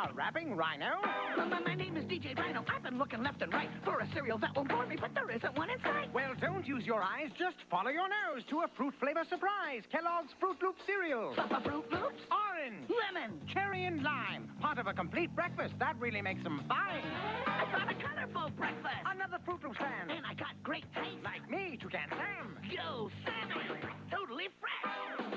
A rapping rhino? My name is DJ Dino. I've been looking left and right for a cereal that will bore me, but there isn't one in sight. Well, don't use your eyes. Just follow your nose to a fruit flavor surprise. Kellogg's Fruit Loop cereal. Fruit Loops? Orange. Lemon. Cherry and lime. Part of a complete breakfast. That really makes them fine. I got a colorful breakfast. Another Fruit Loop stand. And I got great taste. Like me, Toucan Sam. Yo, Sammy. Totally fresh.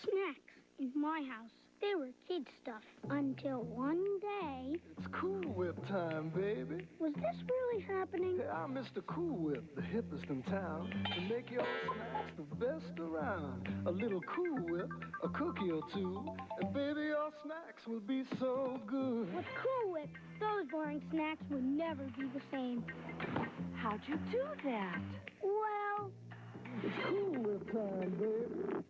Snacks in my house. They were kid stuff until one day... It's Cool Whip time, baby. Was this really happening? Hey, I'm Mr. Cool Whip, the hippest in town. To make your snacks the best around. A little Cool Whip, a cookie or two, and baby, your snacks will be so good. With Cool Whip, those boring snacks would never be the same. How'd you do that? Well... It's Cool Whip time, baby.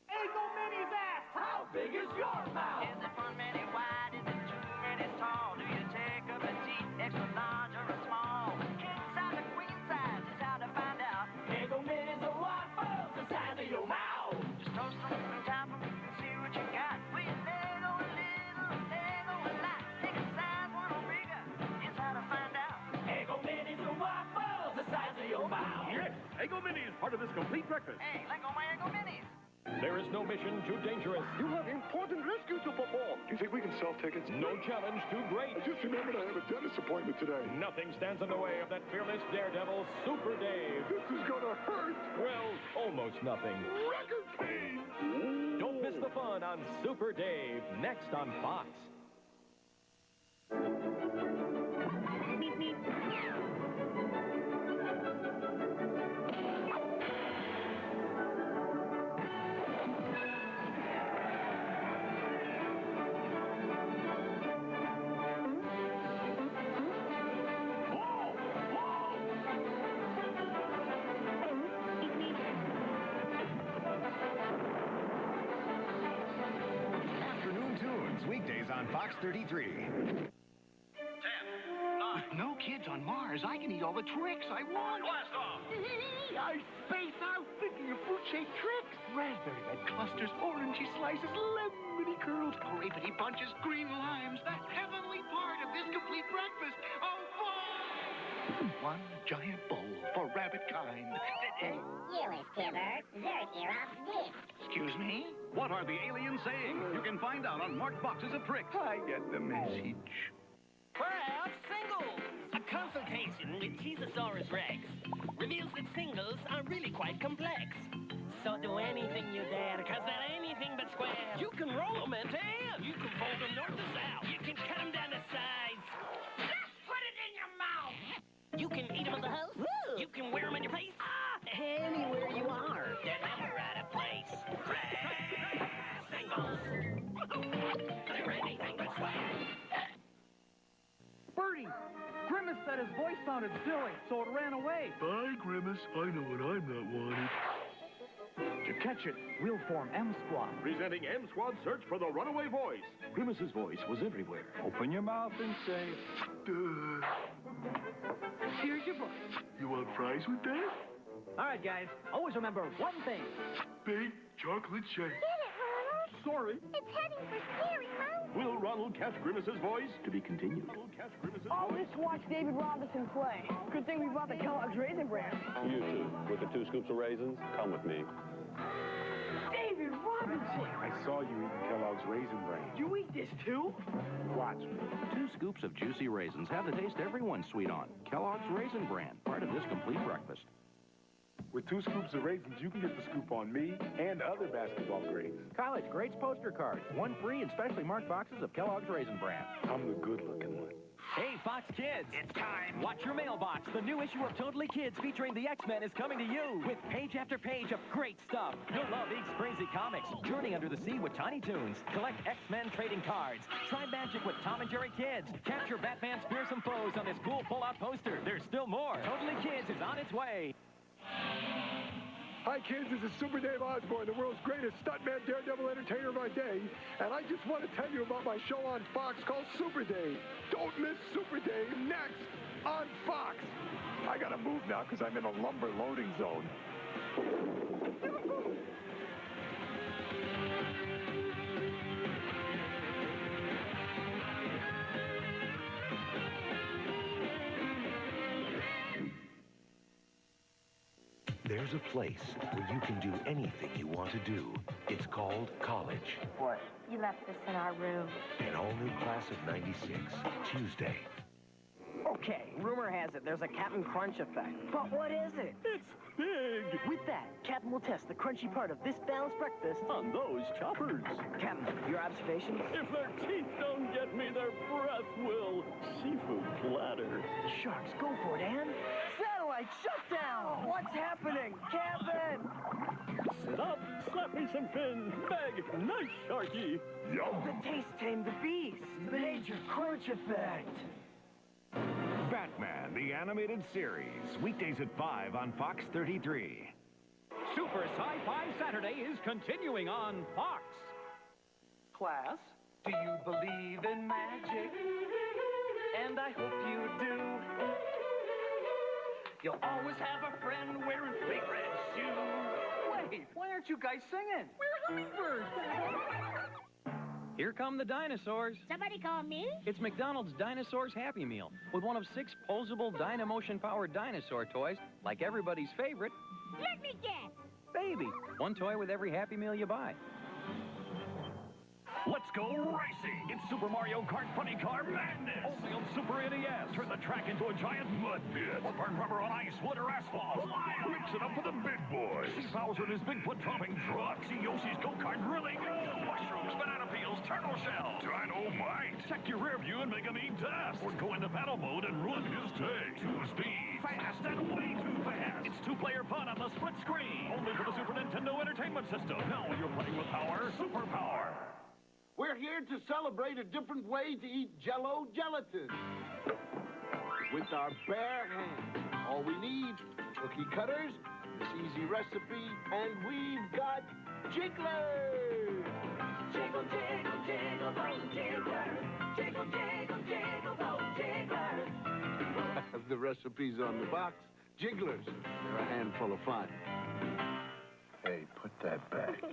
Eagle Mini's ass. How big is your mouth? Is it 1 minute wide? Is it 2 minutes tall? Do you take a petite, extra large, or a small? King size or queen size is how to find out. Eagle Mini's a waffle the size of your mouth. Just toast them and top them and see what you got. With Lego a little, Lego a lot. Take a size, one or bigger. It's how to find out. Eagle Mini's a waffle the size of your mouth. Yes, Eggo Mini is part of this complete breakfast. Hey, let go my Eggo Minis. There is no mission too dangerous. You have important rescue to perform. Do you think we can sell tickets? No challenge too great. I just remembered I have a dentist appointment today. Nothing stands in the way of that fearless daredevil, Super Dave. This is gonna hurt. Well, almost nothing. Record pain. Don't miss the fun on Super Dave, next on Fox. Afternoon Tunes, weekdays on Fox 33. 10, 9. With no kids on Mars, I can eat all the tricks I want. Blast off! I space out thinking of fruit-shaped tricks. Raspberry red clusters, orangey slices, lemony curls, grapey bunches, green limes. The heavenly part of this complete breakfast. Oh, fun! One giant bowl for rabbit kind. Lewis Tibbert, Zertiroff Dick. Excuse me? What are the aliens saying? You can find out on marked boxes of tricks. I get the message. Perhaps singles. A consultation with Cheezosaurus Rex reveals that singles are really quite complex. So do anything you dare, cause they're anything but square. You can roll them end to end. You can fold them north to south. You can cut them down to size. Just put it in your mouth. You can eat them in the house. Woo. You can wear them in your face. Anywhere you are. They're never out of place. Singles. They're anything but swag. Bertie! Grimace said his voice sounded silly, so it ran away. Bye, Grimace. I know what I'm not wanted. To catch it, we'll form M Squad. Presenting M Squad Search for the Runaway Voice. Grimace's voice was everywhere. Open your mouth and say, duh. Here's your book. You want fries with that? All right, guys. Always remember one thing. Big chocolate shake. Get it, Ronald? Sorry. It's heading for Scary Mountain. Will Ronald catch Grimace's voice? To be continued. Ronald catch Grimace's voice? Let's watch David Robinson play. Good thing we bought the Kellogg's Raisin Bran. You two, with the 2 scoops of raisins, come with me. David Robinson! I saw you eating Kellogg's Raisin Bran. You eat this too? Watch me. 2 scoops of juicy raisins have the taste everyone's sweet on. Kellogg's Raisin Bran, part of this complete breakfast. With 2 scoops of raisins, you can get the scoop on me and other basketball greats. College Greats poster cards, 1 free and specially marked boxes of Kellogg's Raisin Bran. I'm the good-looking one. Hey, Fox Kids! It's time. Watch your mailbox. The new issue of Totally Kids featuring the X-Men is coming to you with page after page of great stuff. You'll love Eek's Crazy Comics, Journey Under the Sea with Tiny Toons, collect X-Men trading cards, try magic with Tom and Jerry Kids, capture Batman's fearsome foes on this cool pull-out poster. There's still more. Totally Kids is on its way. Hi, kids. This is Super Dave Osborne, the world's greatest stuntman, daredevil entertainer of our day. And I just want to tell you about my show on Fox called Super Dave. Don't miss Super Dave next on Fox. I got to move now because I'm in a lumber loading zone. There's a place where you can do anything you want to do. It's called college. What? You left this in our room. An all-new class of 96, Tuesday. Okay, rumor has it there's a Captain Crunch effect. But what is it? It's big. With that, Captain will test the crunchy part of this balanced breakfast On those choppers. Captain, your observations? If their teeth don't get me, their breath will. Seafood platter. Sharks, go for it, Ann. Satellite shutdown! What's happening? Captain! Sit up, slap me some fins. Meg, nice sharky. Yum. The taste tamed the beast. The Major Crunch effect. Batman, the animated series. Weekdays at 5 on Fox 33. Super Sci-Fi Saturday is continuing on Fox. Class, do you believe in magic? And I hope you do. You'll always have a friend wearing big red shoes. Wait, why aren't you guys singing? We're hummingbirds. Here come the dinosaurs. Somebody call me? It's McDonald's Dinosaurs Happy Meal with one of 6 posable Dynamotion-powered dinosaur toys, like everybody's favorite, Let me guess. Baby. One toy with every Happy Meal you buy. Let's go racing! It's Super Mario Kart Funny Car Madness! Only on Super NES. Turn the track into a giant mud pit. Or burn rubber on ice, wood, or asphalt. Mix it up with the big boys. See Bowser in his Bigfoot-dropping truck. See Yoshi's go-kart grilling. Mushrooms, banana peels, turtle shells. Dynamite! Check your rear view and make him eat dust. Or go into battle mode and run his tank. 2 speed. Fast and way too fast. It's 2-player fun on the split screen. Only for the Super Nintendo Entertainment System. Now you're playing with power. Super power. We're here to celebrate a different way to eat Jell-O gelatin. With our bare hands. All we need, cookie cutters, this easy recipe, and we've got jigglers! Jiggle, jiggle, jiggle, those jigglers. Jiggle, jiggle, jiggle, those jigglers. The recipe's on the box. Jigglers, they're a handful of fun. Hey, put that back.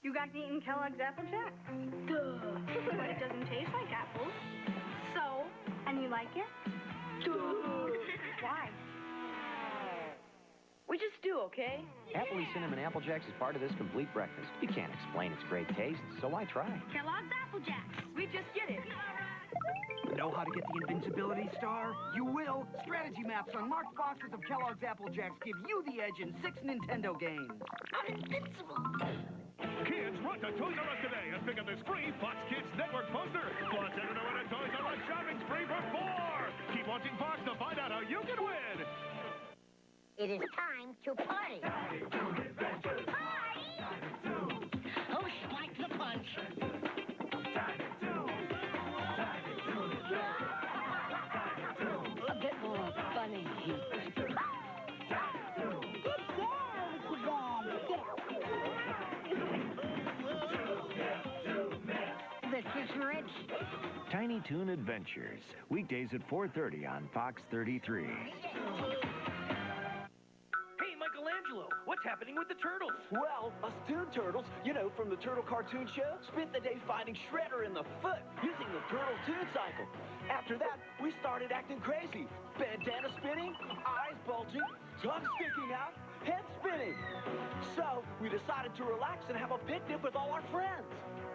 You guys eating Kellogg's Apple Jacks? Duh. But it doesn't taste like apples. So, and you like it? Duh. Why? We just do, okay? Appley Cinnamon Apple Jacks is part of this complete breakfast. You can't explain its great taste, so I try. Kellogg's Apple Jacks. We just get it. Know how to get the invincibility star? You will. Strategy maps on marked boxes of Kellogg's Apple Jacks give you the edge in 6 Nintendo games. I'm invincible. Kids, run to Toys R Us today and pick up this free Fox Kids Network poster. Plus, enter to win a Toys R Us shopping spree for 4. Keep watching Fox to find out how you can win. It is time to party. Oh, spike the punch. A bit more funny. This is rich. Tiny Toon Adventures. Weekdays at 4:30 on Fox 33. Hey, Michelangelo, what's happening with the turtles? Well, us Toon Turtles, you know, from the Turtle Cartoon Show, spent the day fighting Shredder in the foot using the Turtle Toon Cycle. After that, we started acting crazy. Bandana spinning, eyes bulging, tongue sticking out, head spinning. So, we decided to relax and have a picnic with all our friends.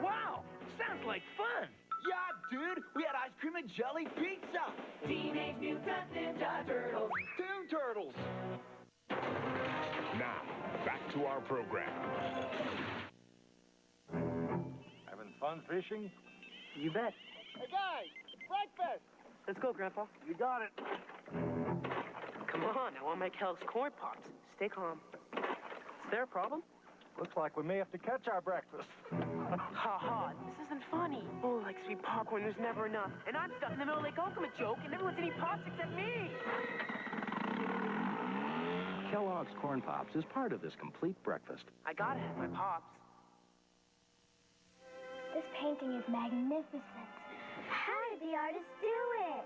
Wow, sounds like fun. Yeah, dude, we had ice cream and jelly pizza. Teenage Mutant Ninja Turtles. Toon Turtles. Now, back to our program. Having fun fishing? You bet. Hey, guys, breakfast! Let's go, Grandpa. You got it. Come on, I want my Kellogg's Corn Pops. Stay calm. Is there a problem? Looks like we may have to catch our breakfast. Ha ha, this isn't funny. Oh, like sweet popcorn, there's never enough. And I'm stuck in the middle of Lake Ultimate joke, and everyone's eating pops except me. Kellogg's Corn Pops is part of this complete breakfast. I gotta have my pops. This painting is magnificent. How did the artist do it?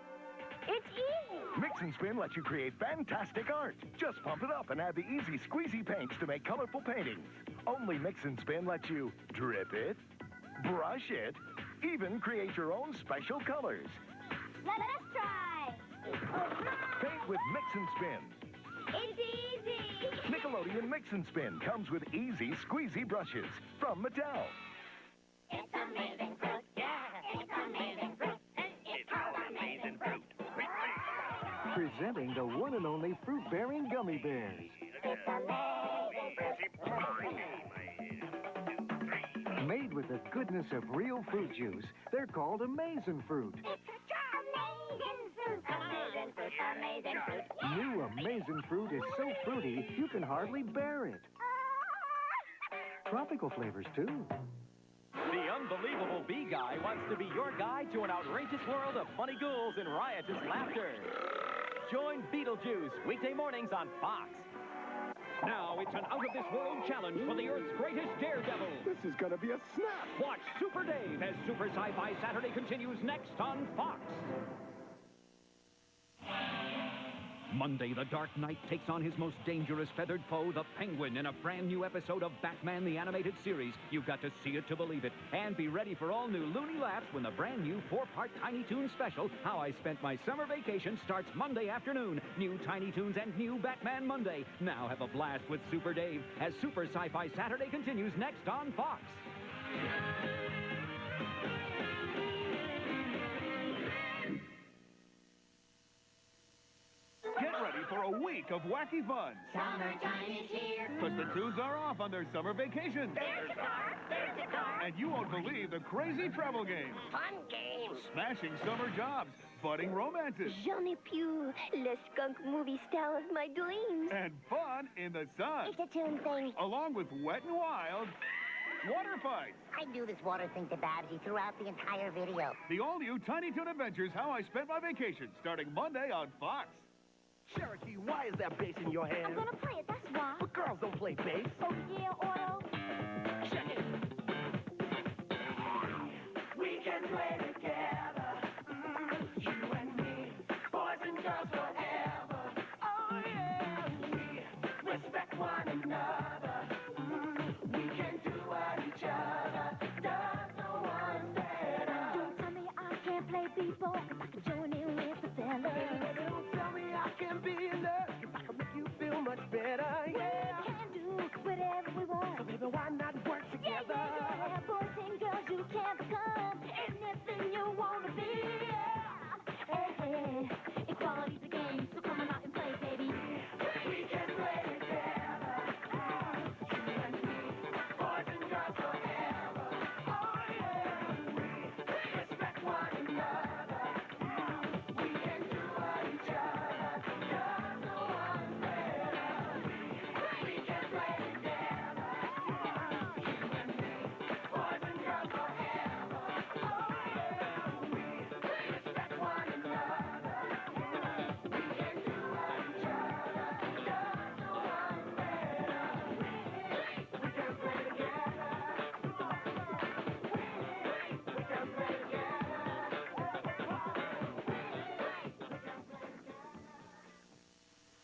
It's easy. Mix and Spin lets you create fantastic art. Just pump it up and add the easy squeezy paints to make colorful paintings. Only Mix and Spin lets you drip it, brush it, even create your own special colors. Let us try. Paint with Mix and Spin. It's easy. Nickelodeon Mix and Spin comes with easy, squeezy brushes from Mattel. It's amazing fruit. Yeah, it's amazing fruit. It's all amazing fruit. Presenting the one and only fruit-bearing gummy bears. It's amazing fruit. Made with the goodness of real fruit juice, they're called Amazing Fruit. Amazing fruit, amazing fruit. New Amazing Fruit is so fruity, you can hardly bear it. Tropical flavors, too. The unbelievable Bee Guy wants to be your guide to an outrageous world of funny ghouls and riotous laughter. Join Beetlejuice weekday mornings on Fox. Now it's an out-of-this-world challenge for the Earth's greatest daredevil. This is gonna be a snap. Watch Super Dave as Super Sci-Fi Saturday continues next on Fox. Monday, the Dark Knight takes on his most dangerous feathered foe, the Penguin, in a brand new episode of Batman the Animated Series. You've got to see it to believe it. And be ready for all new Looney Laughs when the brand new 4-part Tiny Toons special, How I Spent My Summer Vacation, starts Monday afternoon. New Tiny Toons and new Batman Monday. Now have a blast with Super Dave as Super Sci-Fi Saturday continues next on Fox. Get ready for a week of wacky fun. Summertime is here. Because the Toons are off on their summer vacation. There's a car, there's a car. And you won't believe the crazy travel games. Fun games. Smashing summer jobs. Budding romances. Je ne plus le skunk movie star of my dreams. And fun in the sun. It's a Toon thing. Along with Wet and Wild water fights. I do this water thing to Babsy throughout the entire video. The all-new Tiny Toon Adventures, How I Spent My Vacation, starting Monday on Fox. Cherokee, why is that bass in your hand? I'm gonna play it, that's why. But girls don't play bass. Oh, yeah, Otto. Check it. We can play together, you and me, boys and girls forever. Oh yeah, we respect one another. We can do what each other does. No one's better. Don't tell me I can't play b-boy, 'cause I can join in with the fellas. Don't tell me I can be in love if I can make you feel much better. Yeah, We can do whatever we want. so baby, why not work together? Yeah, boys and girls, you can become anything you want to be. Yeah. Hey, equality's a game, so come on out and play, baby. We can play together, you and me, boys and girls forever. Oh yeah, we respect one another. We can do what each other does. No one's better. We can play together, you and me, boys and girls forever. Oh yeah, we respect one another. We can do what each other does. No one's better. We can play together. We can play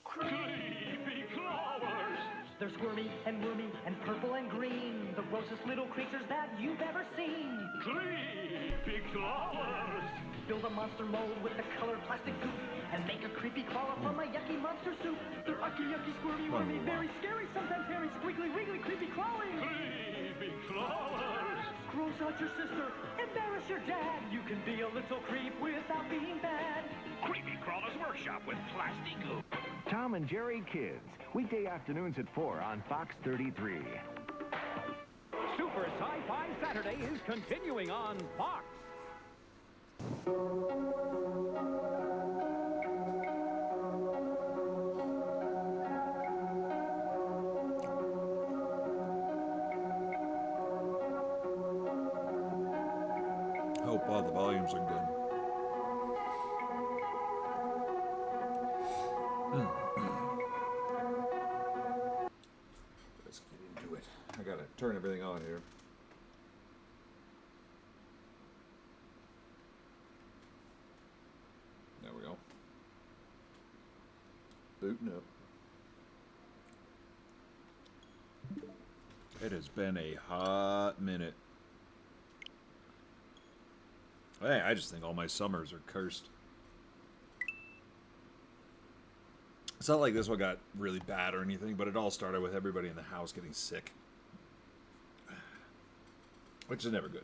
Creepy crawlers. They're squirmy and wormy and purple and green. The grossest little creatures that you've ever seen. Creepy crawlers. Build a monster mold with the colored plastic goop and make a creepy crawler from a yucky monster soup. They're ucky, yucky, squirmy, wormy, very scary, sometimes hairy, squiggly, wiggly, creepy crawling. Creepy crawlers. Gross out your sister, embarrass your dad. You can be a little creep without being bad. Creepy Crawlers Workshop with Plastic Goop. Tom and Jerry Kids, weekday afternoons at 4 on Fox 33. Super Sci-Fi Saturday is continuing on Fox. Hope all the volumes are good. Let's get into it. I gotta turn everything on here. There we go. Booting up. It has been a hot minute. Hey, I just think all my summers are cursed. It's not like this one got really bad or anything, but it all started with everybody in the house getting sick. Which is never good.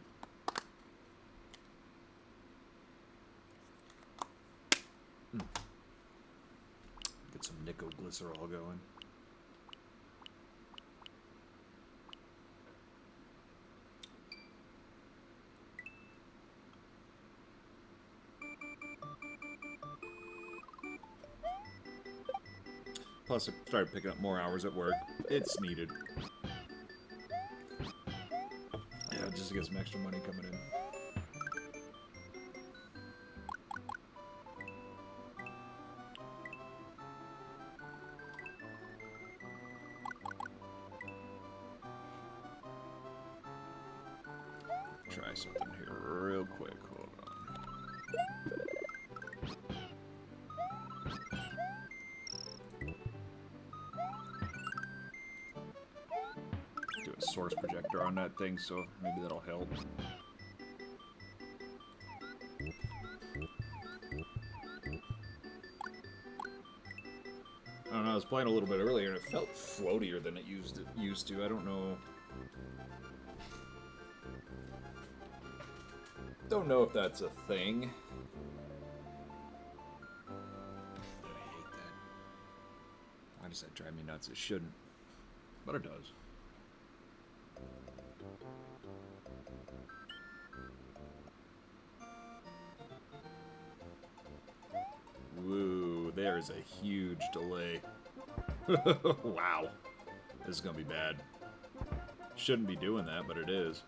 Get some nicoglycerol going. Plus, I started picking up more hours at work. It's needed. Yeah, just to get some extra money coming in. Try something here real quick. Hold on. Do a source projector on that thing, so maybe that'll help. I don't know, I was playing a little bit earlier and it felt floatier than it used to. I don't know. Don't know if that's a thing. I hate that. Why does that drive me nuts? It shouldn't. But it does. Woo, there's a huge delay. Wow. This is gonna be bad. Shouldn't be doing that, but it is.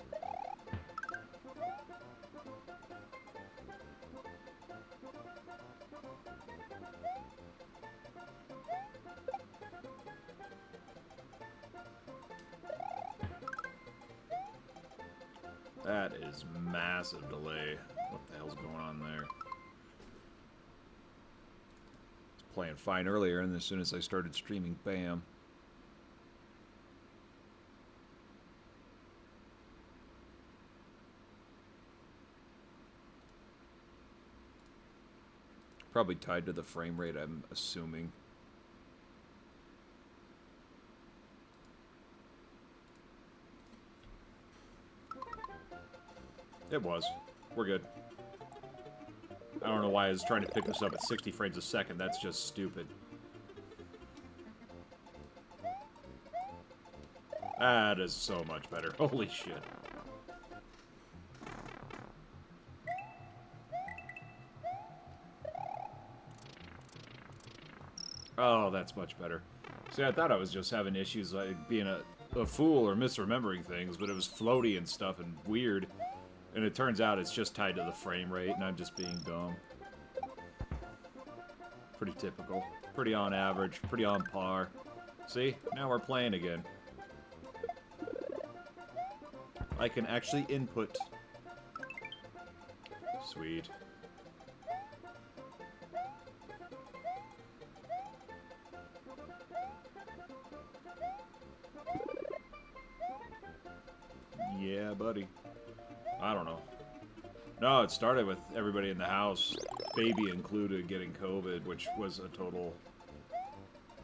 That is massive delay. What the hell's going on there? It's playing fine earlier, and as soon as I started streaming, bam. Probably tied to the frame rate, I'm assuming. It was. We're good. I don't know why I was trying to pick this up at 60 frames a second. That's just stupid. That is so much better. Holy shit. Oh, that's much better. See, I thought I was just having issues like being a fool or misremembering things, but it was floaty and stuff and weird. And it turns out it's just tied to the frame rate, and I'm just being dumb. Pretty typical. Pretty on average. Pretty on par. See? Now we're playing again. I can actually input. Sweet. Yeah, buddy. I don't know. No, it started with everybody in the house, baby included, getting COVID, which was a total...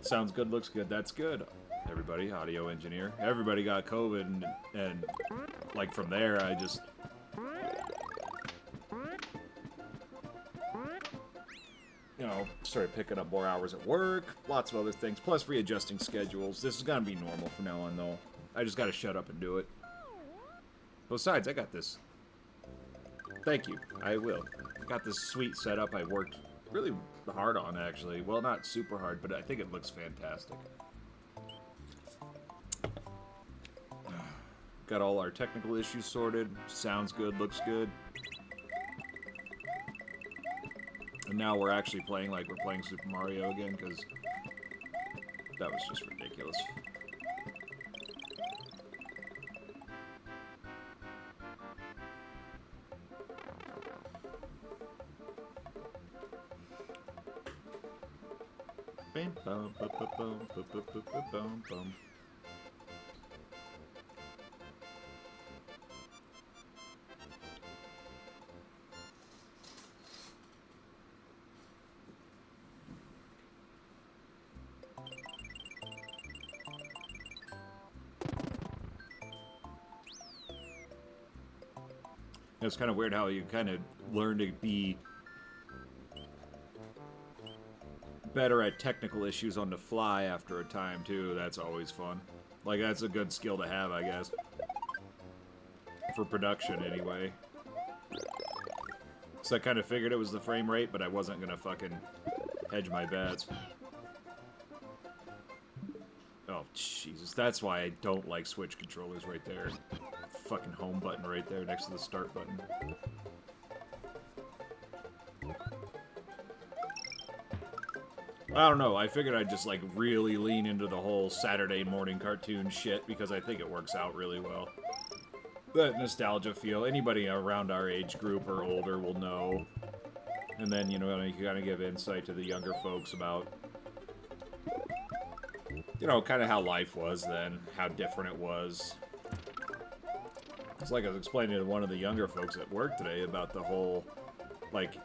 Sounds good, looks good, that's good. Everybody, audio engineer, everybody got COVID, and like from there, I just... You know, started picking up more hours at work, lots of other things, plus readjusting schedules. This is gonna be normal from now on, though. I just gotta shut up and do it. Besides, I got this. Thank you. I will. I got this sweet setup I worked really hard on, actually. Well, not super hard, but I think it looks fantastic. Got all our technical issues sorted. Sounds good, looks good. And now we're actually playing like we're playing Super Mario again, because that was just ridiculous. Bam, bum, bum, bum, bum, bum, bum, bum, bum, bum. It's kind of weird how you kind of learn to be better at technical issues on the fly after a time, too. That's always fun. Like, that's a good skill to have, I guess. For production, anyway. So I kind of figured it was the frame rate, but I wasn't gonna fucking hedge my bets. Oh, Jesus. That's why I don't like Switch controllers right there. Fucking home button right there next to the start button. I don't know. I figured I'd just, like, really lean into the whole Saturday morning cartoon shit because I think it works out really well. That nostalgia feel. Anybody around our age group or older will know. And then, you know, you kind of give insight to the younger folks about, you know, kind of how life was then, how different it was. It's like I was explaining to one of the younger folks at work today about the whole, like,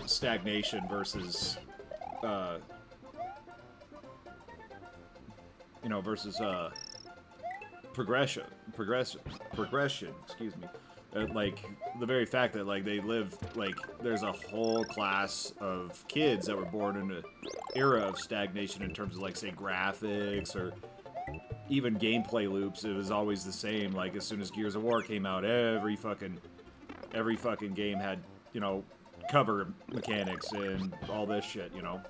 stagnation versus, you know, versus, progression, excuse me. Like, the very fact that, like, they live, like, there's a whole class of kids that were born in an era of stagnation in terms of, like, say, graphics or even gameplay loops. It was always the same. Like, as soon as Gears of War came out, every fucking game had, you know, cover mechanics and all this shit, you know.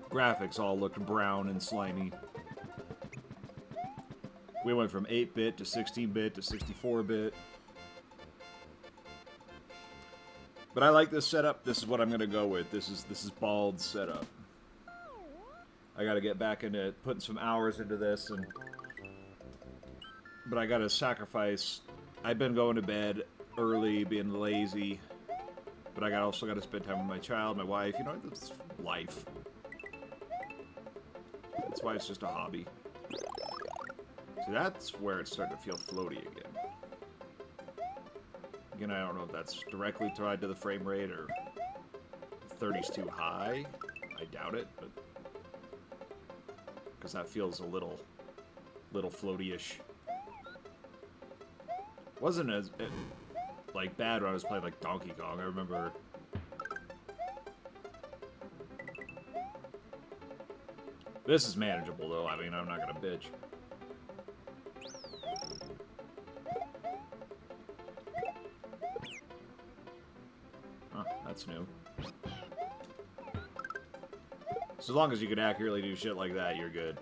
Graphics all looked brown and slimy. We went from 8-bit to 16-bit to 64-bit. But I like this setup. This is what I'm going to go with. This is Bald's setup. I got to get back into putting some hours into this, but I got to sacrifice. I've been going to bed early, being lazy, but I also got to spend time with my child, my wife. You know, it's life. That's why it's just a hobby. See, that's where it's starting to feel floaty again. Again, I don't know if that's directly tied to the frame rate or 30's too high. I doubt it, but because that feels a little floaty-ish. Wasn't as like bad when I was playing like Donkey Kong. I remember. This is manageable though. I mean, I'm not gonna bitch. Huh, that's new. So as long as you can accurately do shit like that, you're good.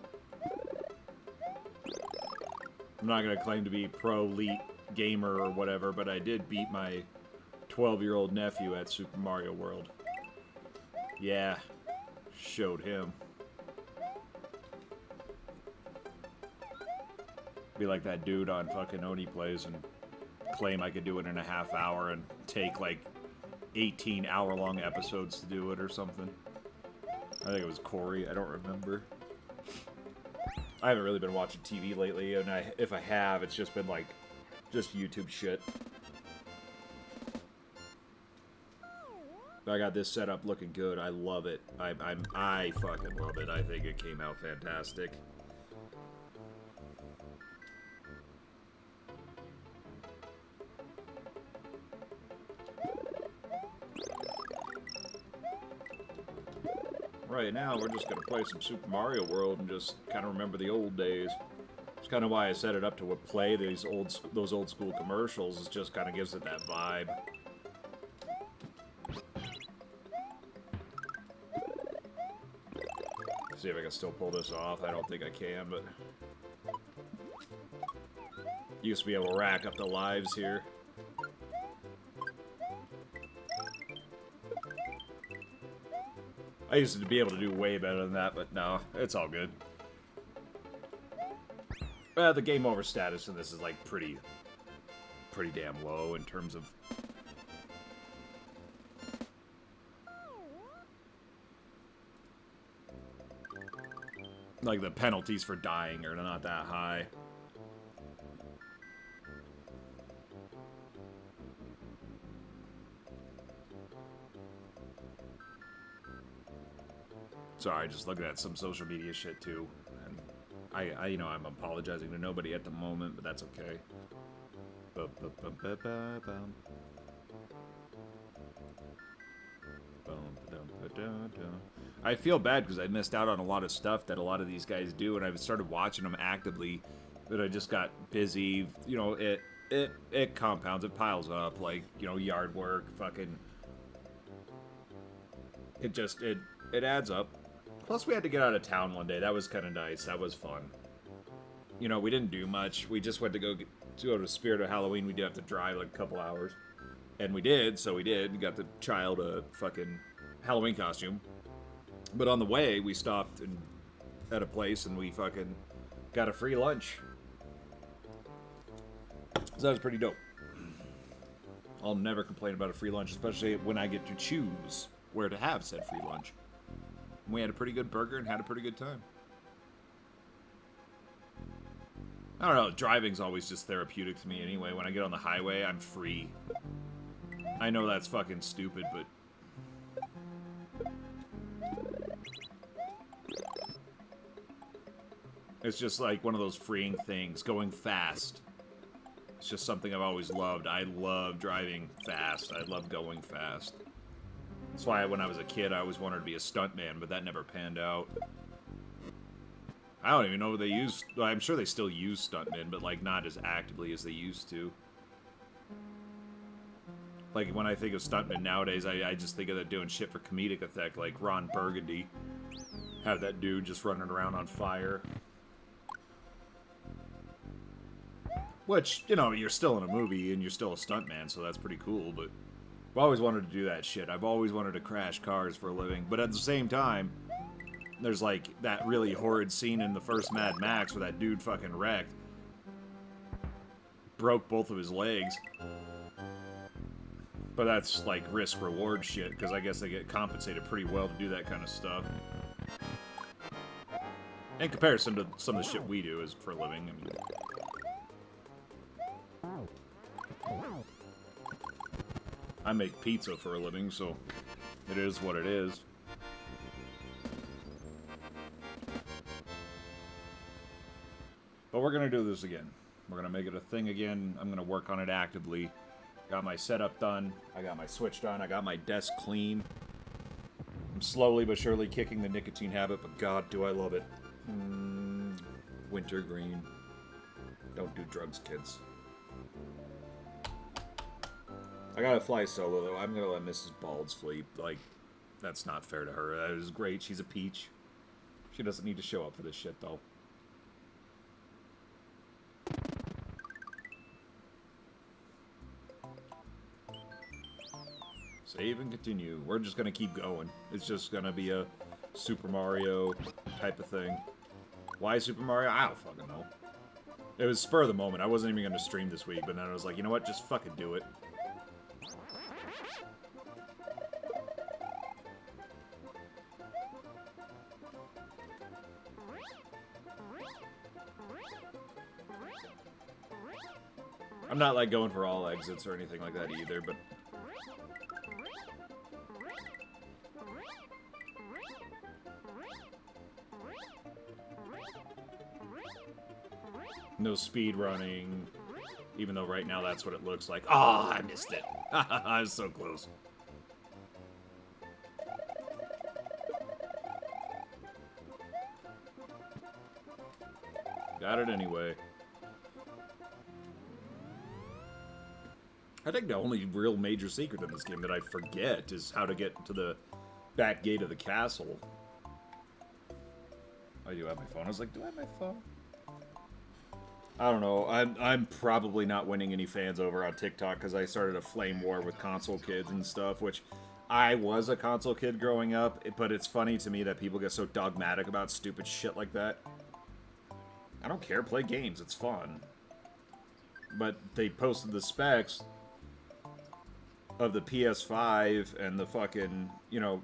I'm not gonna claim to be pro-elite gamer or whatever, but I did beat my 12-year-old nephew at Super Mario World. Yeah, showed him. Be like that dude on fucking Oni Plays and claim I could do it in a half hour and take like 18 hour-long episodes to do it or something. I think it was Corey, I don't remember. I haven't really been watching TV lately, and if I have, it's just been like, just YouTube shit. But I got this set up looking good. I love it. I fucking love it. I think it came out fantastic. Right now, we're just going to play some Super Mario World and just kind of remember the old days. It's kind of why I set it up to play those old school commercials. It just kind of gives it that vibe. See if I can still pull this off. I don't think I can, but used to be able to rack up the lives here. I used to be able to do way better than that, but no, it's all good. The game over status in this is like pretty damn low in terms of like the penalties for dying are not that high. Sorry, just looking at some social media shit too. And I you know, I'm apologizing to nobody at the moment, but that's okay. I feel bad because I missed out on a lot of stuff that a lot of these guys do, and I've started watching them actively, but I just got busy. You know, it compounds, it piles up, like, you know, yard work, fucking. It adds up. Plus, we had to get out of town one day. That was kind of nice. That was fun. You know, we didn't do much. We just went to go to Spirit of Halloween. We did have to drive like a couple hours. And we did, so we did. We got the child a fucking Halloween costume. But on the way, we stopped at a place and we fucking got a free lunch. So that was pretty dope. I'll never complain about a free lunch, especially when I get to choose where to have said free lunch. We had a pretty good burger and had a pretty good time. I don't know, driving's always just therapeutic to me anyway. When I get on the highway, I'm free. I know that's fucking stupid, but... it's just like one of those freeing things, going fast. It's just something I've always loved. I love driving fast. I love going fast. That's why when I was a kid, I always wanted to be a stuntman, but that never panned out. I don't even know what they use. Well, I'm sure they still use stuntmen, but like not as actively as they used to. Like when I think of stuntmen nowadays, I just think of them doing shit for comedic effect, like Ron Burgundy. Have that dude just running around on fire. Which, you know, you're still in a movie and you're still a stuntman, so that's pretty cool, but... I've always wanted to do that shit. I've always wanted to crash cars for a living. But at the same time, there's like that really horrid scene in the first Mad Max where that dude fucking wrecked. Broke both of his legs. But that's like risk-reward shit, because I guess they get compensated pretty well to do that kind of stuff. In comparison to some of the shit we do is for a living. I mean... I make pizza for a living, so it is what it is. But we're gonna do this again. We're gonna make it a thing again. I'm gonna work on it actively. Got my setup done. I got my Switch done. I got my desk clean. I'm slowly but surely kicking the nicotine habit, but God, do I love it. Wintergreen. Don't do drugs, kids. I gotta fly solo, though. I'm gonna let Mrs. Bald sleep. Like, that's not fair to her. That is great. She's a peach. She doesn't need to show up for this shit, though. Save and continue. We're just gonna keep going. It's just gonna be a Super Mario type of thing. Why Super Mario? I don't fucking know. It was spur of the moment. I wasn't even gonna stream this week, but then I was like, you know what? Just fucking do it. I'm not like going for all exits or anything like that either, but no speed running, even though right now that's what it looks like. Oh, I missed it. I was so close. Got it anyway. I think the only real major secret in this game that I forget is how to get to the back gate of the castle. Oh, you have my phone? I was like, do I have my phone? I don't know. I'm probably not winning any fans over on TikTok because I started a flame war with console kids and stuff, which I was a console kid growing up, but it's funny to me that people get so dogmatic about stupid shit like that. I don't care. Play games. It's fun. But they posted the specs of the PS5 and the fucking, you know,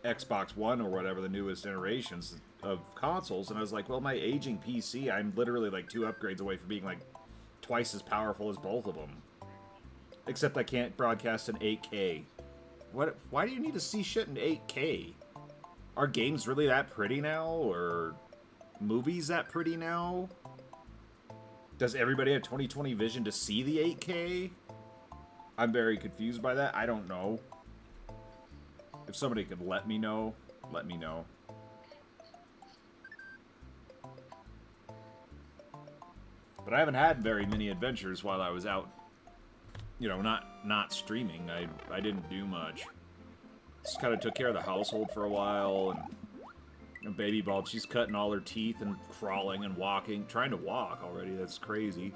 Xbox One or whatever, the newest iterations of consoles, and I was like, well, my aging PC, I'm literally like 2 upgrades away from being like twice as powerful as both of them. Except I can't broadcast in 8K. What? Why do you need to see shit in 8K? Are games really that pretty now, or movies that pretty now? Does everybody have 20/20 vision to see the 8K? I'm very confused by that. I don't know. If somebody could let me know, let me know. But I haven't had very many adventures while I was out, you know, not streaming. I didn't do much. Just kind of took care of the household for a while, and Baby Bald, she's cutting all her teeth and crawling and walking, trying to walk already. That's crazy.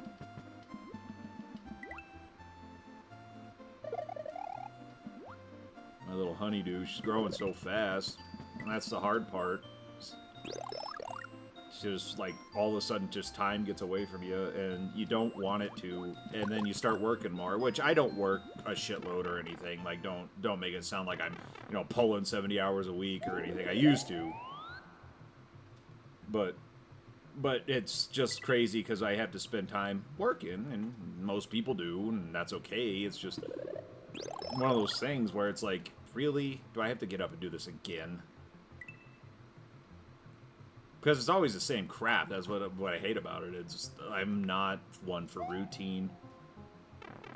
My little honeydew, she's growing so fast, and that's the hard part. Just like all of a sudden just time gets away from you and you don't want it to, and then you start working more, which I don't work a shitload or anything. Like don't make it sound like I'm, you know, pulling 70 hours a week or anything. I used to, but it's just crazy because I have to spend time working, and most people do, and that's okay. It's just one of those things where it's like, really, do I have to get up and do this again? Because it's always the same crap. That's what I hate about it. It's just, I'm not one for routine.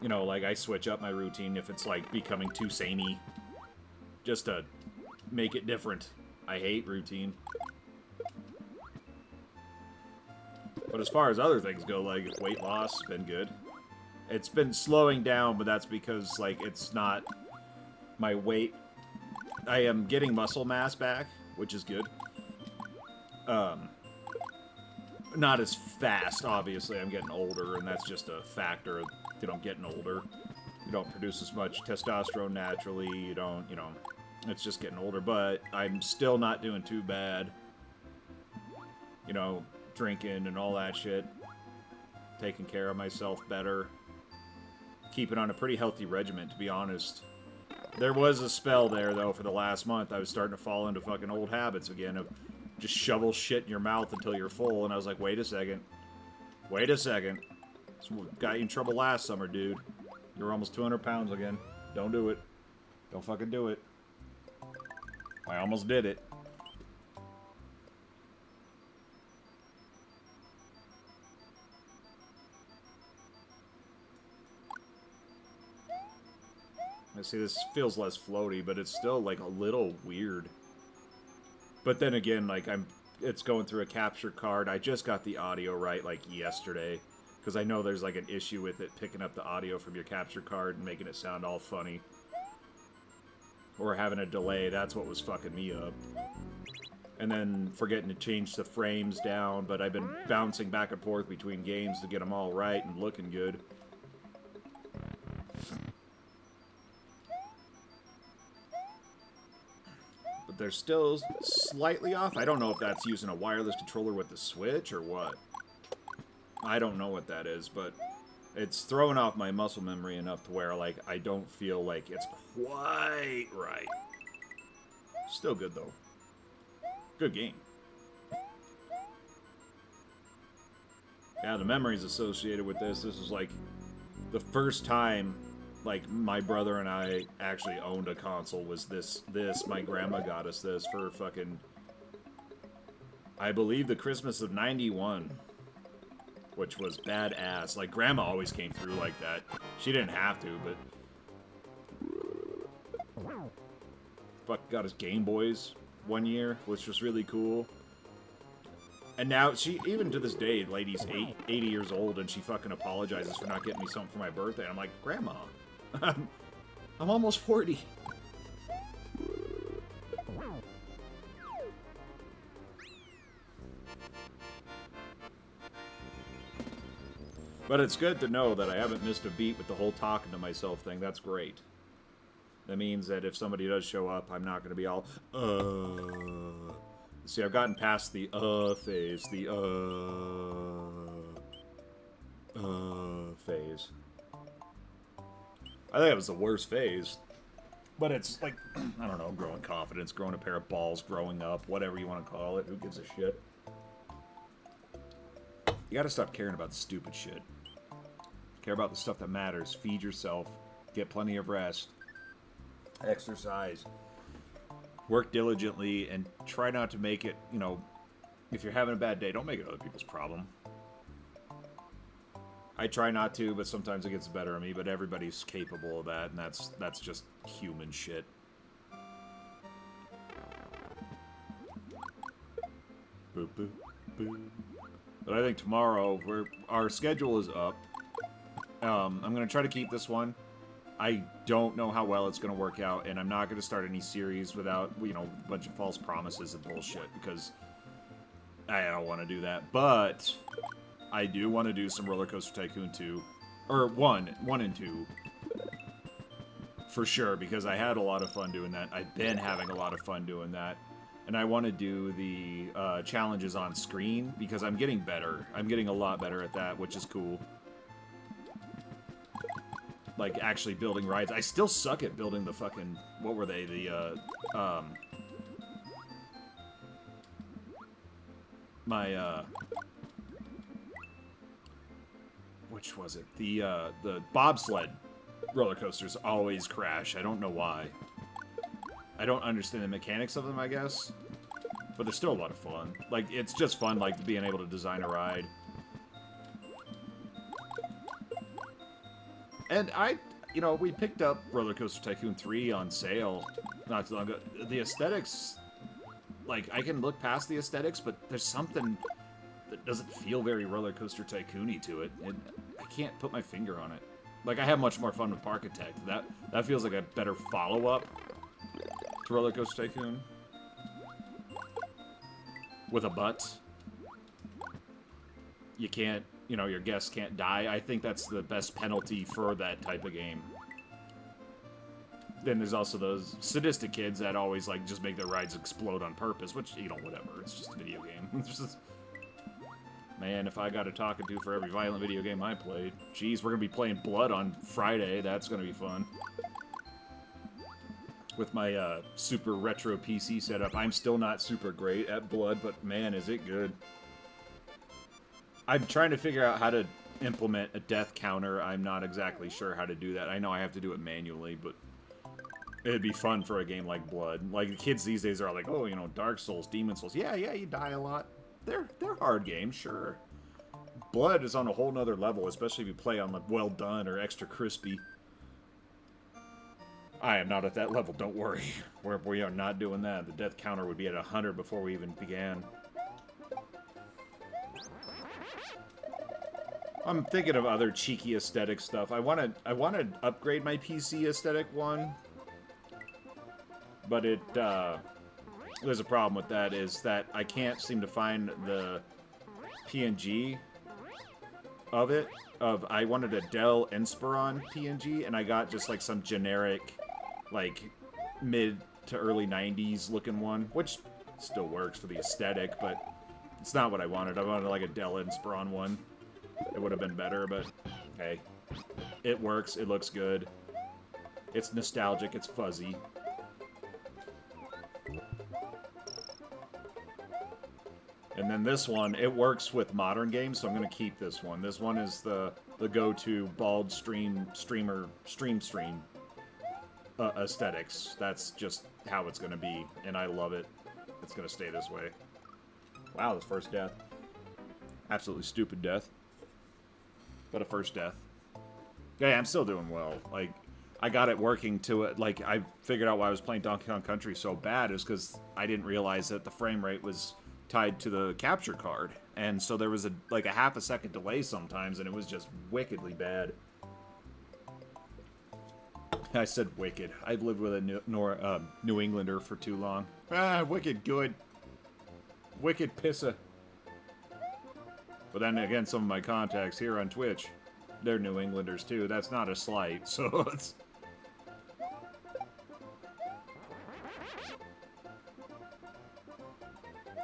You know, like, I switch up my routine if it's, like, becoming too samey. Just to make it different. I hate routine. But as far as other things go, like, weight loss has been good. It's been slowing down, but that's because, like, it's not my weight. I am getting muscle mass back, which is good. Not as fast, obviously. I'm getting older, and that's just a factor of, you know, getting older. You don't produce as much testosterone naturally. You don't, you know, it's just getting older. But I'm still not doing too bad. You know, drinking and all that shit. Taking care of myself better. Keeping on a pretty healthy regimen, to be honest. There was a spell there, though, for the last month. I was starting to fall into fucking old habits again of just shovel shit in your mouth until you're full, and I was like, wait a second. Wait a second. This got you in trouble last summer, dude. You're almost 200 pounds again. Don't do it. Don't fucking do it. I almost did it. I see this feels less floaty, but it's still, like, a little weird. But then again, like, it's going through a capture card. I just got the audio right, like, yesterday. Because I know there's, like, an issue with it picking up the audio from your capture card and making it sound all funny. Or having a delay. That's what was fucking me up. And then forgetting to change the frames down. But I've been bouncing back and forth between games to get them all right and looking good. But they're still slightly off. I don't know if that's using a wireless controller with the Switch or what. I don't know what that is, but it's throwing off my muscle memory enough to where, like, I don't feel like it's quite right. Still good, though. Good game. Yeah, the memories associated with this is like the first time, like, my brother and I actually owned a console was this. My grandma got us this for fucking, I believe, the Christmas of '91. Which was badass. Like, Grandma always came through like that. She didn't have to, but... Fuck, got us Game Boys one year, which was really cool. And now, she, even to this day, lady's 80 years old, and she fucking apologizes for not getting me something for my birthday. I'm like, Grandma, I'm almost 40. But it's good to know that I haven't missed a beat with the whole talking to myself thing. That's great. That means that if somebody does show up, I'm not going to be all, See, I've gotten past the, phase. The, phase. I think that was the worst phase. But it's like, I don't know, growing confidence, growing a pair of balls, growing up, whatever you want to call it. Who gives a shit? You gotta stop caring about the stupid shit. Care about the stuff that matters. Feed yourself. Get plenty of rest. Exercise. Work diligently and try not to make it, you know, If you're having a bad day, don't make it other people's problem. I try not to, but sometimes it gets the better of me, but everybody's capable of that, and that's just human shit. Boop, boop, boop. But I think tomorrow, our schedule is up. I'm going to try to keep this one. I don't know how well it's going to work out, and I'm not going to start any series without, you know, a bunch of false promises and bullshit, because I don't want to do that. But I do want to do some Roller Coaster Tycoon 2, or 1 and 2, for sure, because I had a lot of fun doing that. I've been having a lot of fun doing that. And I want to do the challenges on screen, because I'm getting better. I'm getting a lot better at that, which is cool. Like, actually building rides. I still suck at building the fucking... What were they? The, which was it? The bobsled roller coasters always crash. I don't know why. I don't understand the mechanics of them, I guess. But they're still a lot of fun. Like, it's just fun, like, being able to design a ride. And you know, we picked up Roller Coaster Tycoon 3 on sale not too long ago. The aesthetics, like, I can look past the aesthetics, but there's something that doesn't feel very Roller Coaster Tycoon-y to it. I can't put my finger on it. Like, I have much more fun with Parkitect. That feels like a better follow-up to Roller Coaster Tycoon. With a butt. You can't, you know, your guests can't die. I think that's the best penalty for that type of game. Then there's also those sadistic kids that always, like, just make their rides explode on purpose, which, you know, whatever. It's just a video game. It's just... Man, if I got a talking to for every violent video game I played. Jeez, we're gonna be playing Blood on Friday. That's gonna be fun. With my super retro PC setup, I'm still not super great at Blood, but man, is it good. I'm trying to figure out how to implement a death counter. I'm not exactly sure how to do that. I know I have to do it manually, but it'd be fun for a game like Blood. Like, the kids these days are like, oh, you know, Dark Souls, Demon Souls. Yeah, you die a lot. They're hard games, sure. Blood is on a whole nother level, especially if you play on, like, Well Done or Extra Crispy. I am not at that level, don't worry. We are not doing that. The death counter would be at 100 before we even began. I'm thinking of other cheeky aesthetic stuff. I want to upgrade my PC aesthetic one. But there's a problem with that, is that I can't seem to find the PNG of it. I wanted a Dell Inspiron PNG, and I got just like some generic, like, mid to early 90s looking one, which still works for the aesthetic, but it's not what I wanted. I wanted like a Dell Inspiron one. It would have been better, but hey, it works. It looks good. It's nostalgic. It's fuzzy. And then this one, it works with modern games, so I'm going to keep this one. This one is the go-to bald stream aesthetics. That's just how it's going to be, and I love it. It's going to stay this way. Wow, this first death. Absolutely stupid death. But a first death. Yeah, I'm still doing well. Like, I got it working to it. Like, I figured out why I was playing Donkey Kong Country so bad is because I didn't realize that the frame rate was tied to the capture card. And so there was like a half a second delay sometimes, and it was just wickedly bad. I said wicked. I've lived with a New Englander for too long. Ah, wicked good. Wicked pissa. But then again, some of my contacts here on Twitch, they're New Englanders too. That's not a slight, so it's...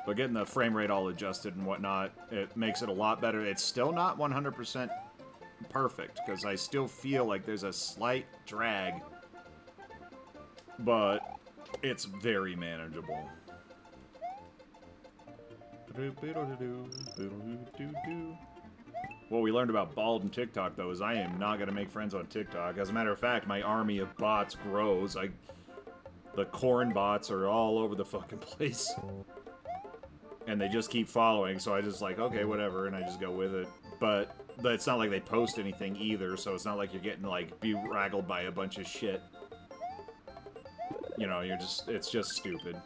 But getting the frame rate all adjusted and whatnot, it makes it a lot better. It's still not 100% perfect, because I still feel like there's a slight drag, but it's very manageable. What we learned about Bald and TikTok, though, is I am not going to make friends on TikTok. As a matter of fact, my army of bots grows. The corn bots are all over the fucking place. And they just keep following, so I just like, okay, whatever, and I just go with it. But it's not like they post anything either, so it's not like you're getting, like, beraggled by a bunch of shit. You know, it's just stupid.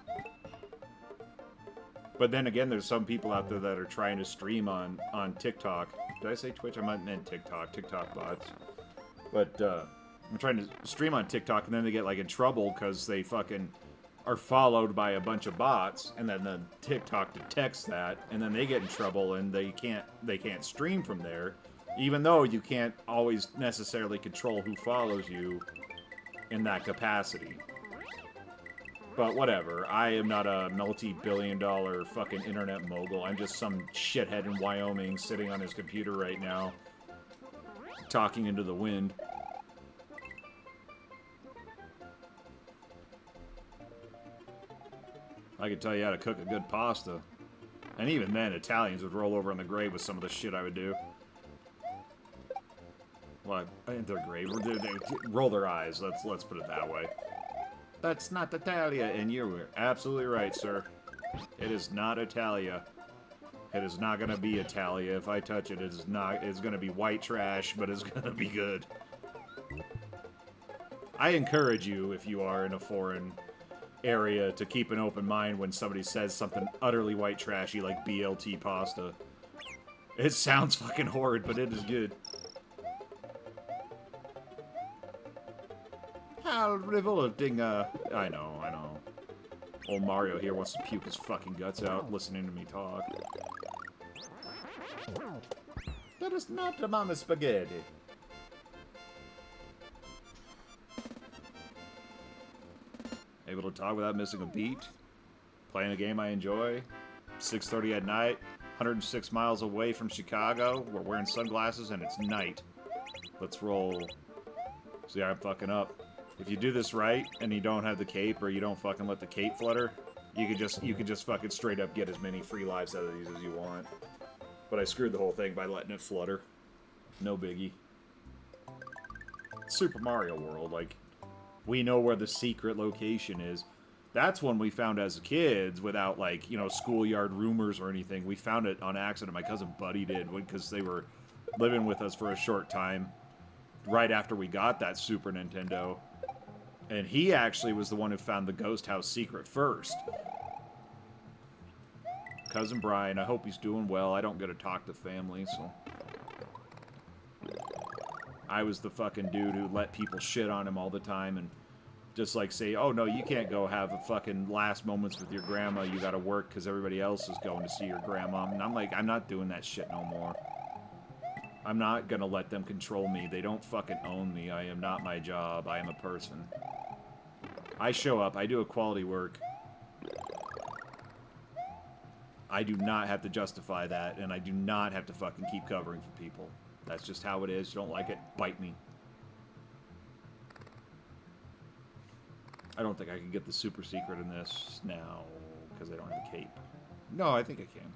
But then again, there's some people out there that are trying to stream on TikTok. Did I say Twitch? I meant TikTok. TikTok bots. But, I'm trying to stream on TikTok, and then they get, like, in trouble because they fucking are followed by a bunch of bots, and then the TikTok detects that, and then they get in trouble, and they can't stream from there, even though you can't always necessarily control who follows you in that capacity. But whatever, I am not a multi-billion-dollar fucking internet mogul. I'm just some shithead in Wyoming sitting on his computer right now, talking into the wind. I could tell you how to cook a good pasta. And even then, Italians would roll over in the grave with some of the shit I would do. Well, in their grave, they roll their eyes, let's put it that way. That's not Italia, and you're absolutely right, sir. It is not Italia. It is not gonna be Italia. If I touch it, it's gonna be white trash, but it's gonna be good. I encourage you, if you are in a foreign area, to keep an open mind when somebody says something utterly white trashy like BLT pasta. It sounds fucking horrid, but it is good. How revolting, I know. Old Mario here wants to puke his fucking guts out listening to me talk. That is not the mama spaghetti. Able to talk without missing a beat. Playing a game I enjoy. 6:30 at night. 106 miles away from Chicago. We're wearing sunglasses and it's night. Let's roll. See, I'm fucking up. If you do this right and you don't have the cape or you don't fucking let the cape flutter, you could just fucking straight up get as many free lives out of these as you want. But I screwed the whole thing by letting it flutter. No biggie. Super Mario World, like, we know where the secret location is. That's one we found as kids without, like, you know, schoolyard rumors or anything. We found it on accident. My cousin Buddy did, because they were living with us for a short time right after we got that Super Nintendo. And he actually was the one who found the ghost house secret first. Cousin Brian, I hope he's doing well. I don't get to talk to family, so... I was the fucking dude who let people shit on him all the time and just like say, oh no, you can't go have a fucking last moments with your grandma. You gotta work because everybody else is going to see your grandma. And I'm like, I'm not doing that shit no more. I'm not gonna let them control me. They don't fucking own me. I am not my job. I am a person. I show up. I do a quality work. I do not have to justify that, and I do not have to fucking keep covering for people. That's just how it is. You don't like it, bite me. I don't think I can get the super secret in this now, because I don't have the cape. No, I think I can.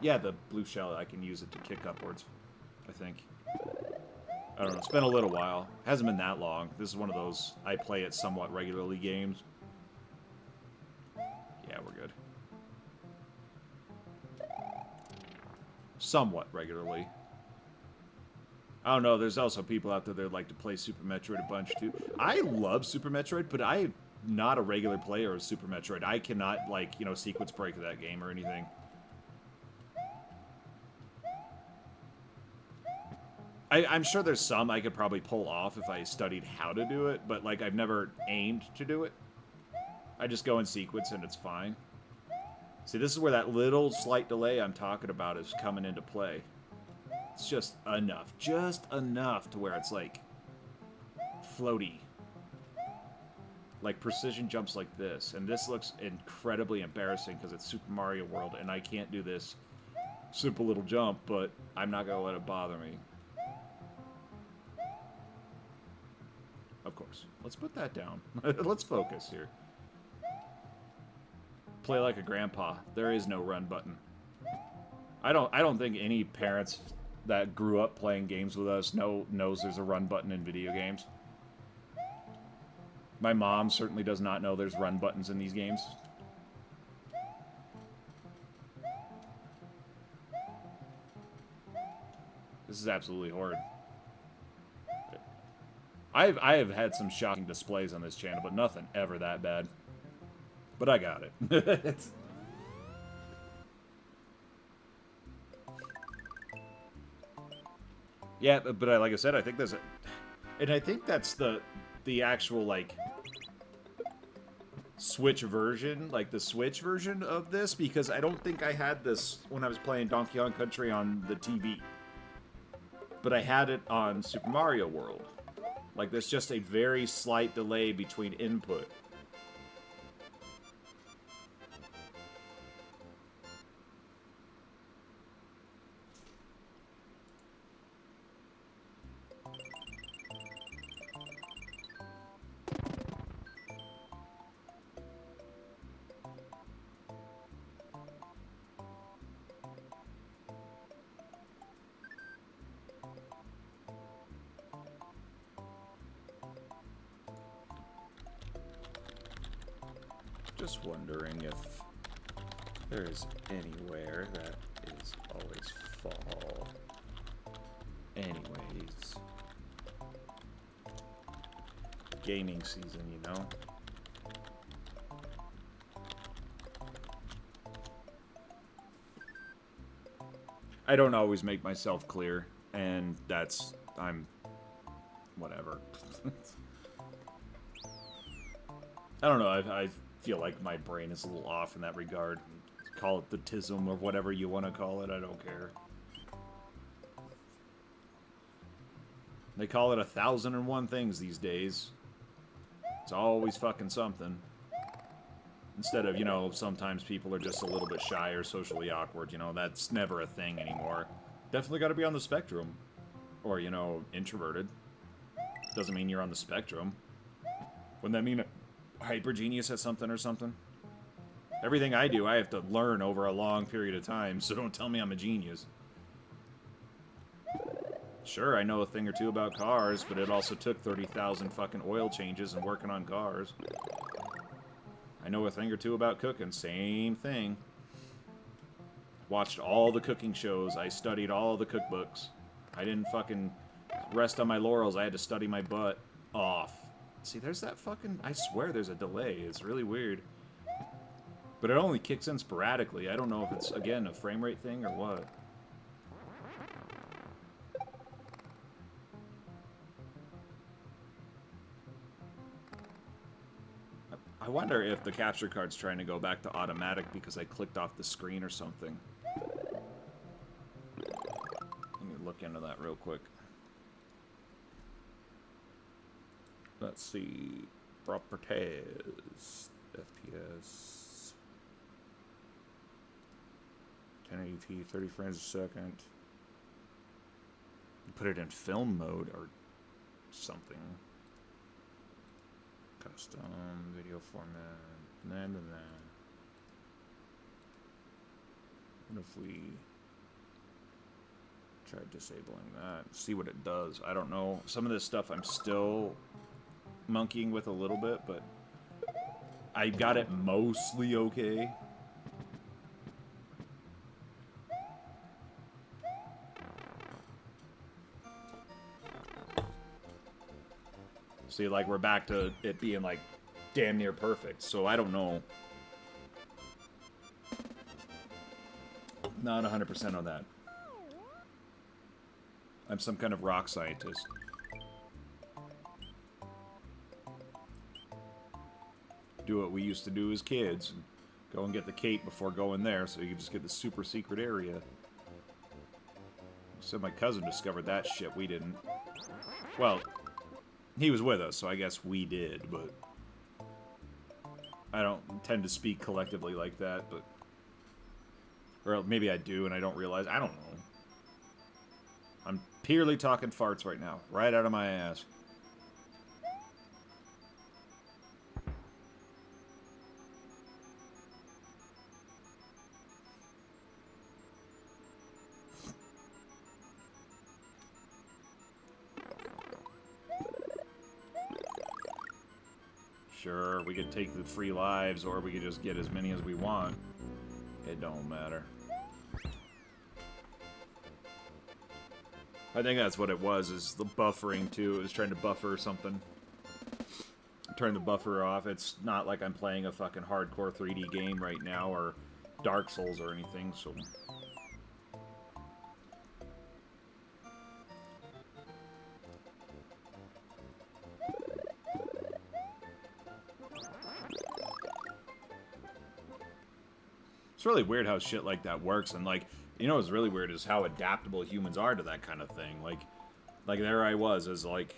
Yeah, the blue shell, I can use it to kick upwards, I think. I don't know, it's been a little while. Hasn't been that long. This is one of those I play it somewhat regularly games. Yeah, we're good. Somewhat regularly. I don't know, there's also people out there that like to play Super Metroid a bunch too. I love Super Metroid, but I'm not a regular player of Super Metroid. I cannot, like, you know, sequence break that game or anything. I'm sure there's some I could probably pull off if I studied how to do it, but, like, I've never aimed to do it. I just go in sequence and it's fine. See, this is where that little slight delay I'm talking about is coming into play. It's just enough to where it's, like, floaty. Like, precision jumps like this, and this looks incredibly embarrassing because it's Super Mario World, and I can't do this simple little jump, but I'm not going to let it bother me. Of course. Let's put that down. Let's focus here. Play like a grandpa. There is no run button. I don't think any parents that grew up playing games with us knows there's a run button in video games. My mom certainly does not know there's run buttons in these games. This is absolutely horrid. I have had some shocking displays on this channel, but nothing ever that bad. But I got it. Yeah, but like I said, I think there's a... And I think that's the actual, like, Switch version, like the Switch version of this, because I don't think I had this when I was playing Donkey Kong Country on the TV. But I had it on Super Mario World. Like, there's just a very slight delay between input. Just wondering if there is anywhere that is always fall. Anyways. Gaming season, you know? I don't always make myself clear, and I'm whatever. I don't know, I feel like my brain is a little off in that regard. Call it the tism or whatever you want to call it, I don't care. They call it 1,001 things these days. It's always fucking something. Instead of, you know, sometimes people are just a little bit shy or socially awkward, you know, that's never a thing anymore. Definitely got to be on the spectrum. Or, you know, introverted. Doesn't mean you're on the spectrum. Wouldn't that mean hypergenius at something or something? Everything I do, I have to learn over a long period of time, so don't tell me I'm a genius. Sure, I know a thing or two about cars, but it also took 30,000 fucking oil changes and working on cars. I know a thing or two about cooking, same thing. Watched all the cooking shows, I studied all the cookbooks. I didn't fucking rest on my laurels, I had to study my butt off. See, there's that fucking... I swear there's a delay. It's really weird. But it only kicks in sporadically. I don't know if it's, again, a frame rate thing or what. I wonder if the capture card's trying to go back to automatic because I clicked off the screen or something. Let me look into that real quick. Let's see. Properties. FPS. 1080p, 30 frames a second. Put it in film mode or something. Custom video format. What if we tried disabling that? See what it does. I don't know. Some of this stuff I'm still monkeying with a little bit, but I got it mostly okay. See, like, we're back to it being, like, damn near perfect, so I don't know. Not 100% on that. I'm some kind of rock scientist. Do what we used to do as kids. Go and get the cape before going there, so you can just get the super secret area. So my cousin discovered that shit, we didn't. Well, he was with us, so I guess we did, but I don't tend to speak collectively like that, but... Or maybe I do, and I don't realize. I don't know. I'm purely talking farts right now, right out of my ass. Sure, we could take the free lives, or we could just get as many as we want. It don't matter. I think that's what it was, is the buffering too. It was trying to buffer something. Turn the buffer off. It's not like I'm playing a fucking hardcore 3D game right now, or Dark Souls or anything, so... It's really weird how shit like that works, and like, you know what's really weird is how adaptable humans are to that kind of thing. Like there I was as like,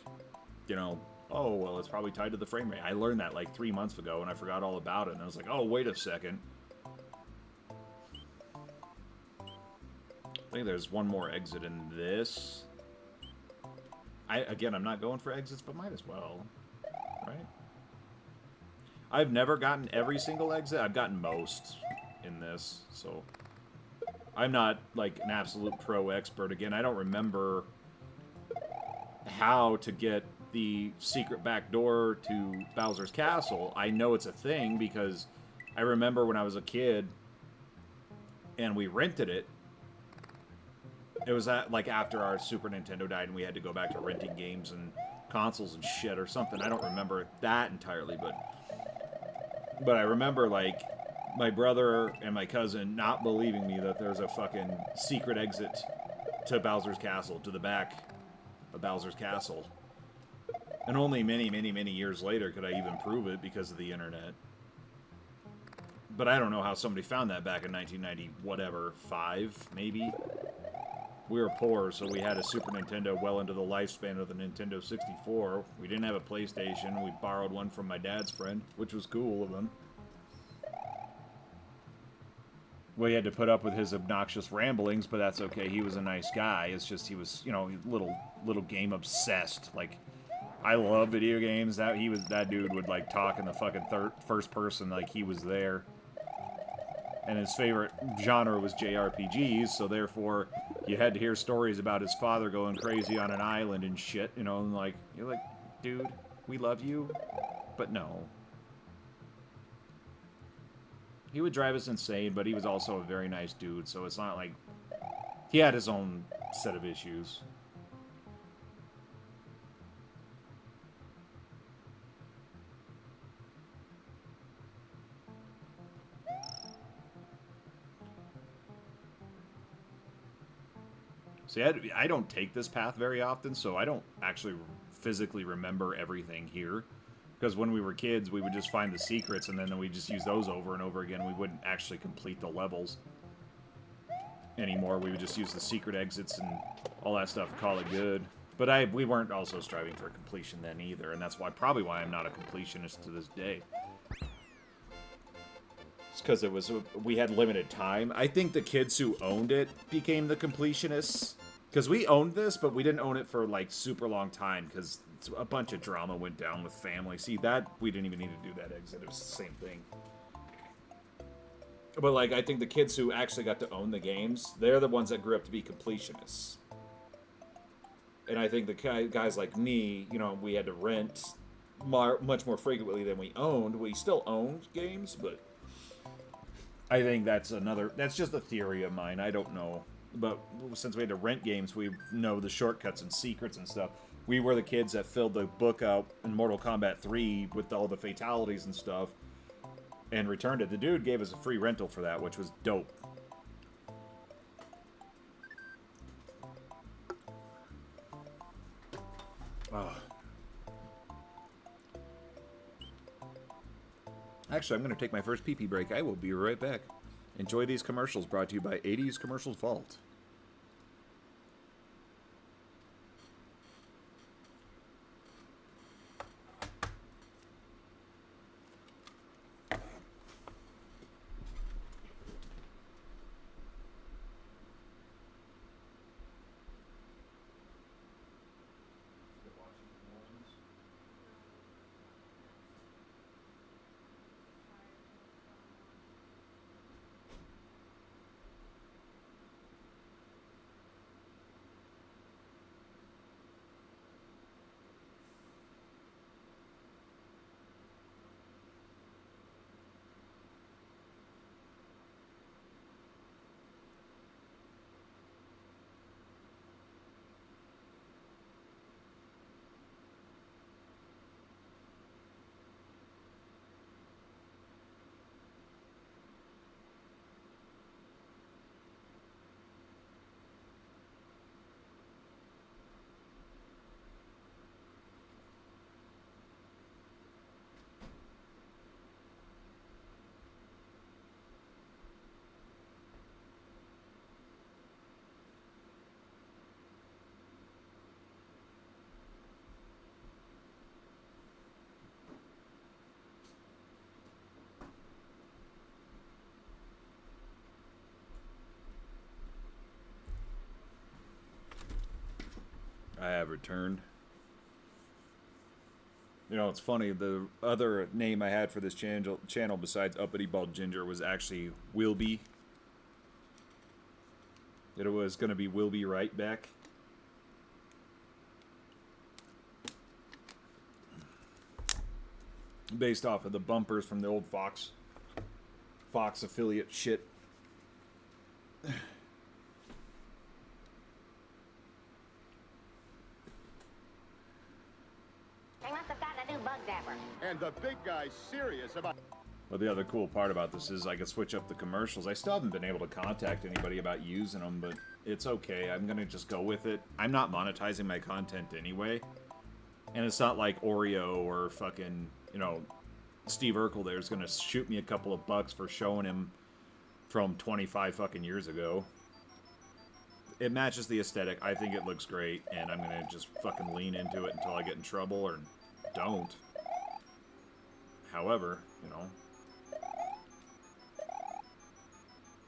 you know, oh, well, it's probably tied to the frame rate. I learned that like 3 months ago, and I forgot all about it, and I was like, oh, wait a second. I think there's one more exit in this. Again, I'm not going for exits, but might as well, right? I've never gotten every single exit. I've gotten most in this, so I'm not like an absolute pro expert. Again, I don't remember how to get the secret back door to Bowser's Castle. I know it's a thing because I remember when I was a kid and we rented it. It was like after our Super Nintendo died and we had to go back to renting games and consoles and shit or something. I don't remember that entirely, but I remember like my brother and my cousin not believing me that there's a fucking secret exit to Bowser's Castle, to the back of Bowser's Castle. And only many, many, many years later could I even prove it because of the internet. But I don't know how somebody found that back in 1990, whatever, 5, maybe? We were poor, so we had a Super Nintendo well into the lifespan of the Nintendo 64. We didn't have a PlayStation. We borrowed one from my dad's friend, which was cool of him. We had to put up with his obnoxious ramblings, but that's okay. He was a nice guy. It's just he was, you know, little game obsessed. Like, I love video games. That dude would like talk in the fucking first person like he was there. And his favorite genre was JRPGs, so therefore you had to hear stories about his father going crazy on an island and shit, you know, and like, you're like, dude, we love you, but no. He would drive us insane, but he was also a very nice dude, so it's not like he had his own set of issues. See, I don't take this path very often, so I don't actually physically remember everything here. Because when we were kids, we would just find the secrets, and then we'd just use those over and over again. We wouldn't actually complete the levels anymore. We would just use the secret exits and all that stuff, call it good. But we weren't also striving for completion then either, and that's probably why I'm not a completionist to this day. It's because we had limited time. I think the kids who owned it became the completionists. Because we owned this, but we didn't own it for, like, super long time, because a bunch of drama went down with family. See, we didn't even need to do that exit. It was the same thing. But, like, I think the kids who actually got to own the games, they're the ones that grew up to be completionists. And I think the guys like me, you know, we had to rent much more frequently than we owned. We still owned games, but I think that's just a theory of mine. I don't know. But since we had to rent games, we know the shortcuts and secrets and stuff. We were the kids that filled the book out in Mortal Kombat 3 with all the fatalities and stuff and returned it. The dude gave us a free rental for that, which was dope. Oh. Actually, I'm going to take my first pee-pee break. I will be right back. Enjoy these commercials brought to you by 80s Commercials Vault. I have returned. You know, it's funny, the other name I had for this channel besides Uppity Bald Ginger was actually Wilby. It was going to be Wilby Right Back. Based off of the bumpers from the old Fox affiliate shit. They must have gotten a new bug zapper. And the big guy's serious about... But the other cool part about this is I can switch up the commercials. I still haven't been able to contact anybody about using them, but it's okay. I'm going to just go with it. I'm not monetizing my content anyway. And it's not like Oreo or fucking, you know, Steve Urkel there is going to shoot me a couple of bucks for showing him from 25 fucking years ago. It matches the aesthetic. I think it looks great, and I'm going to just fucking lean into it until I get in trouble or don't. However, you know,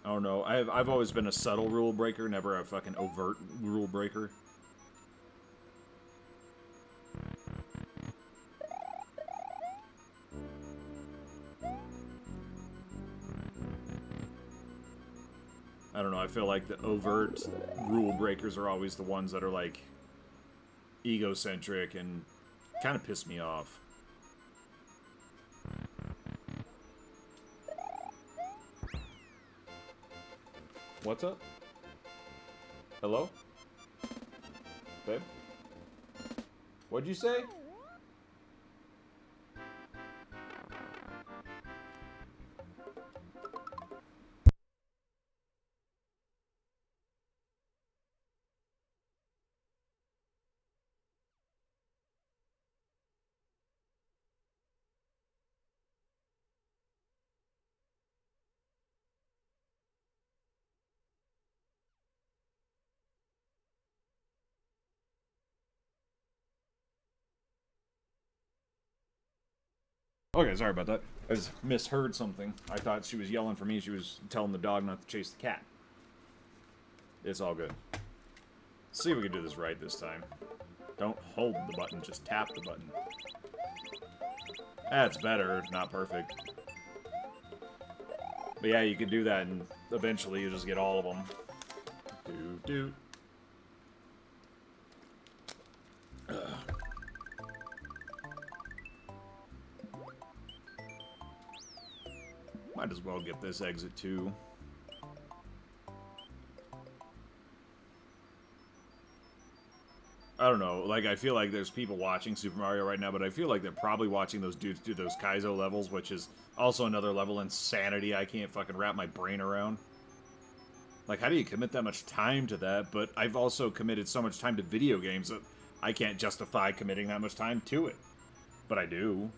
I don't know. I've always been a subtle rule breaker, never a fucking overt rule breaker. I don't know, I feel like the overt rule breakers are always the ones that are, like, egocentric and kind of piss me off. What's up? Hello? Babe? What'd you say? Okay, sorry about that. I just misheard something. I thought she was yelling for me. She was telling the dog not to chase the cat. It's all good. Let's see if we can do this right this time. Don't hold the button, just tap the button. That's better, not perfect. But yeah, you can do that, and eventually you just get all of them. Do. Might as well get this exit too. I don't know, like, I feel like there's people watching Super Mario right now, but I feel like they're probably watching those dudes do those Kaizo levels, which is also another level of insanity I can't fucking wrap my brain around. Like, how do you commit that much time to that? But I've also committed so much time to video games that I can't justify committing that much time to it. But I do.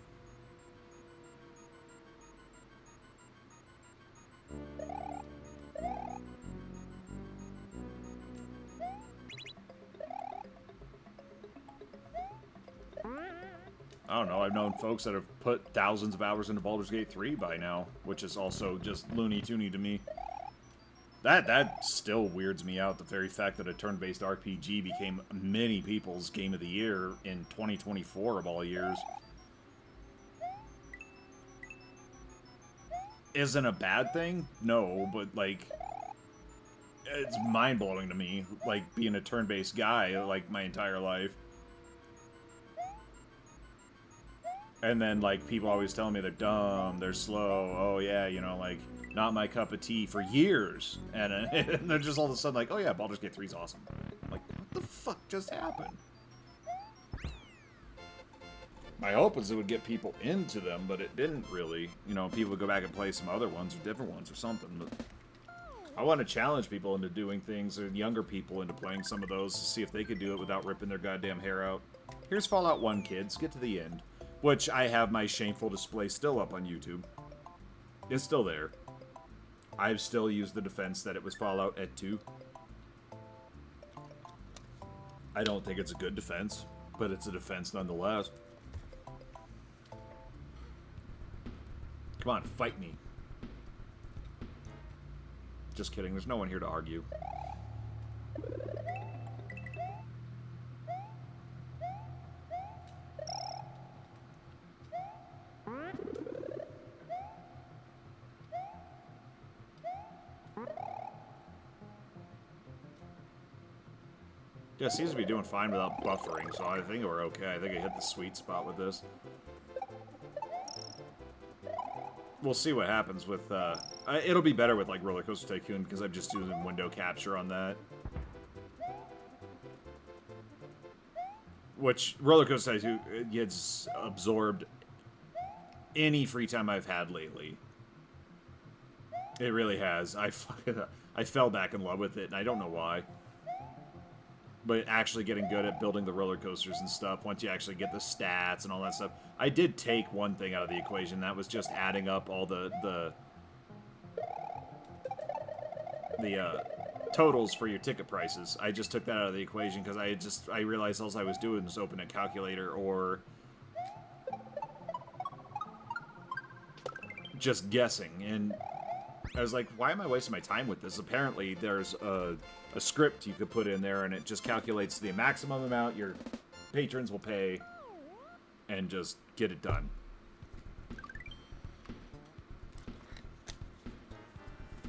I don't know, I've known folks that have put thousands of hours into Baldur's Gate 3 by now, which is also just loony-toony to me. That still weirds me out, the very fact that a turn-based RPG became many people's Game of the Year in 2024 of all years. Isn't a bad thing? No, but, like, it's mind-blowing to me, like, being a turn-based guy, like, my entire life. And then, like, people always tell me they're dumb, they're slow, oh yeah, you know, like, not my cup of tea for years. And, and they're just all of a sudden like, oh yeah, Baldur's Gate 3's awesome. I'm like, what the fuck just happened? My hope was it would get people into them, but it didn't really. You know, people would go back and play some other ones or different ones or something, but I want to challenge people into doing things, or younger people into playing some of those, to see if they could do it without ripping their goddamn hair out. Here's Fallout 1, kids. Get to the end. Which, I have my shameful display still up on YouTube. It's still there. I've still used the defense that it was Fallout at 2. I don't think it's a good defense, but it's a defense nonetheless. Come on, fight me. Just kidding, there's no one here to argue. Yeah, it seems to be doing fine without buffering, so I think we're okay. I think I hit the sweet spot with this. We'll see what happens with, it'll be better with, like, Roller Coaster Tycoon, because I'm just using window capture on that. Which, Roller Coaster Tycoon gets absorbed any free time I've had lately. It really has. I fell back in love with it, and I don't know why. But actually getting good at building the roller coasters and stuff, once you actually get the stats and all that stuff. I did take one thing out of the equation, that was just adding up all the totals for your ticket prices. I just took that out of the equation because I realized all I was doing was open a calculator or just guessing. And I was like, why am I wasting my time with this? Apparently, there's a script you could put in there, and it just calculates the maximum amount your patrons will pay, and just get it done.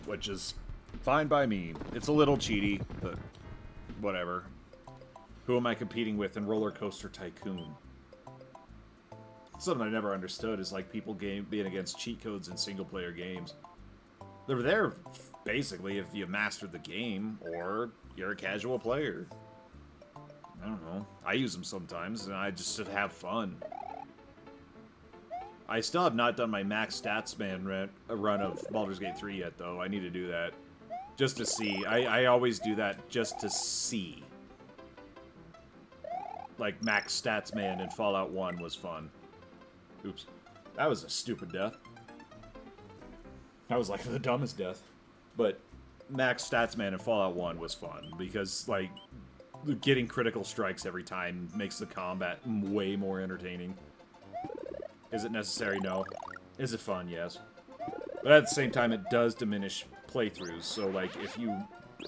Which is fine by me. It's a little cheaty, but whatever. Who am I competing with in Roller Coaster Tycoon? Something I never understood is like people being against cheat codes in single-player games. They're there, basically, if you mastered the game, or you're a casual player. I don't know. I use them sometimes, and I just have fun. I still have not done my max stats man run of Baldur's Gate 3 yet, though. I need to do that. Just to see. I always do that just to see. Like, max stats man in Fallout 1 was fun. Oops. That was a stupid death. That was like the dumbest death. But max stats man in Fallout 1 was fun because, like, getting critical strikes every time makes the combat way more entertaining. Is it necessary? No. Is it fun? Yes. But at the same time, it does diminish playthroughs. So, like, if you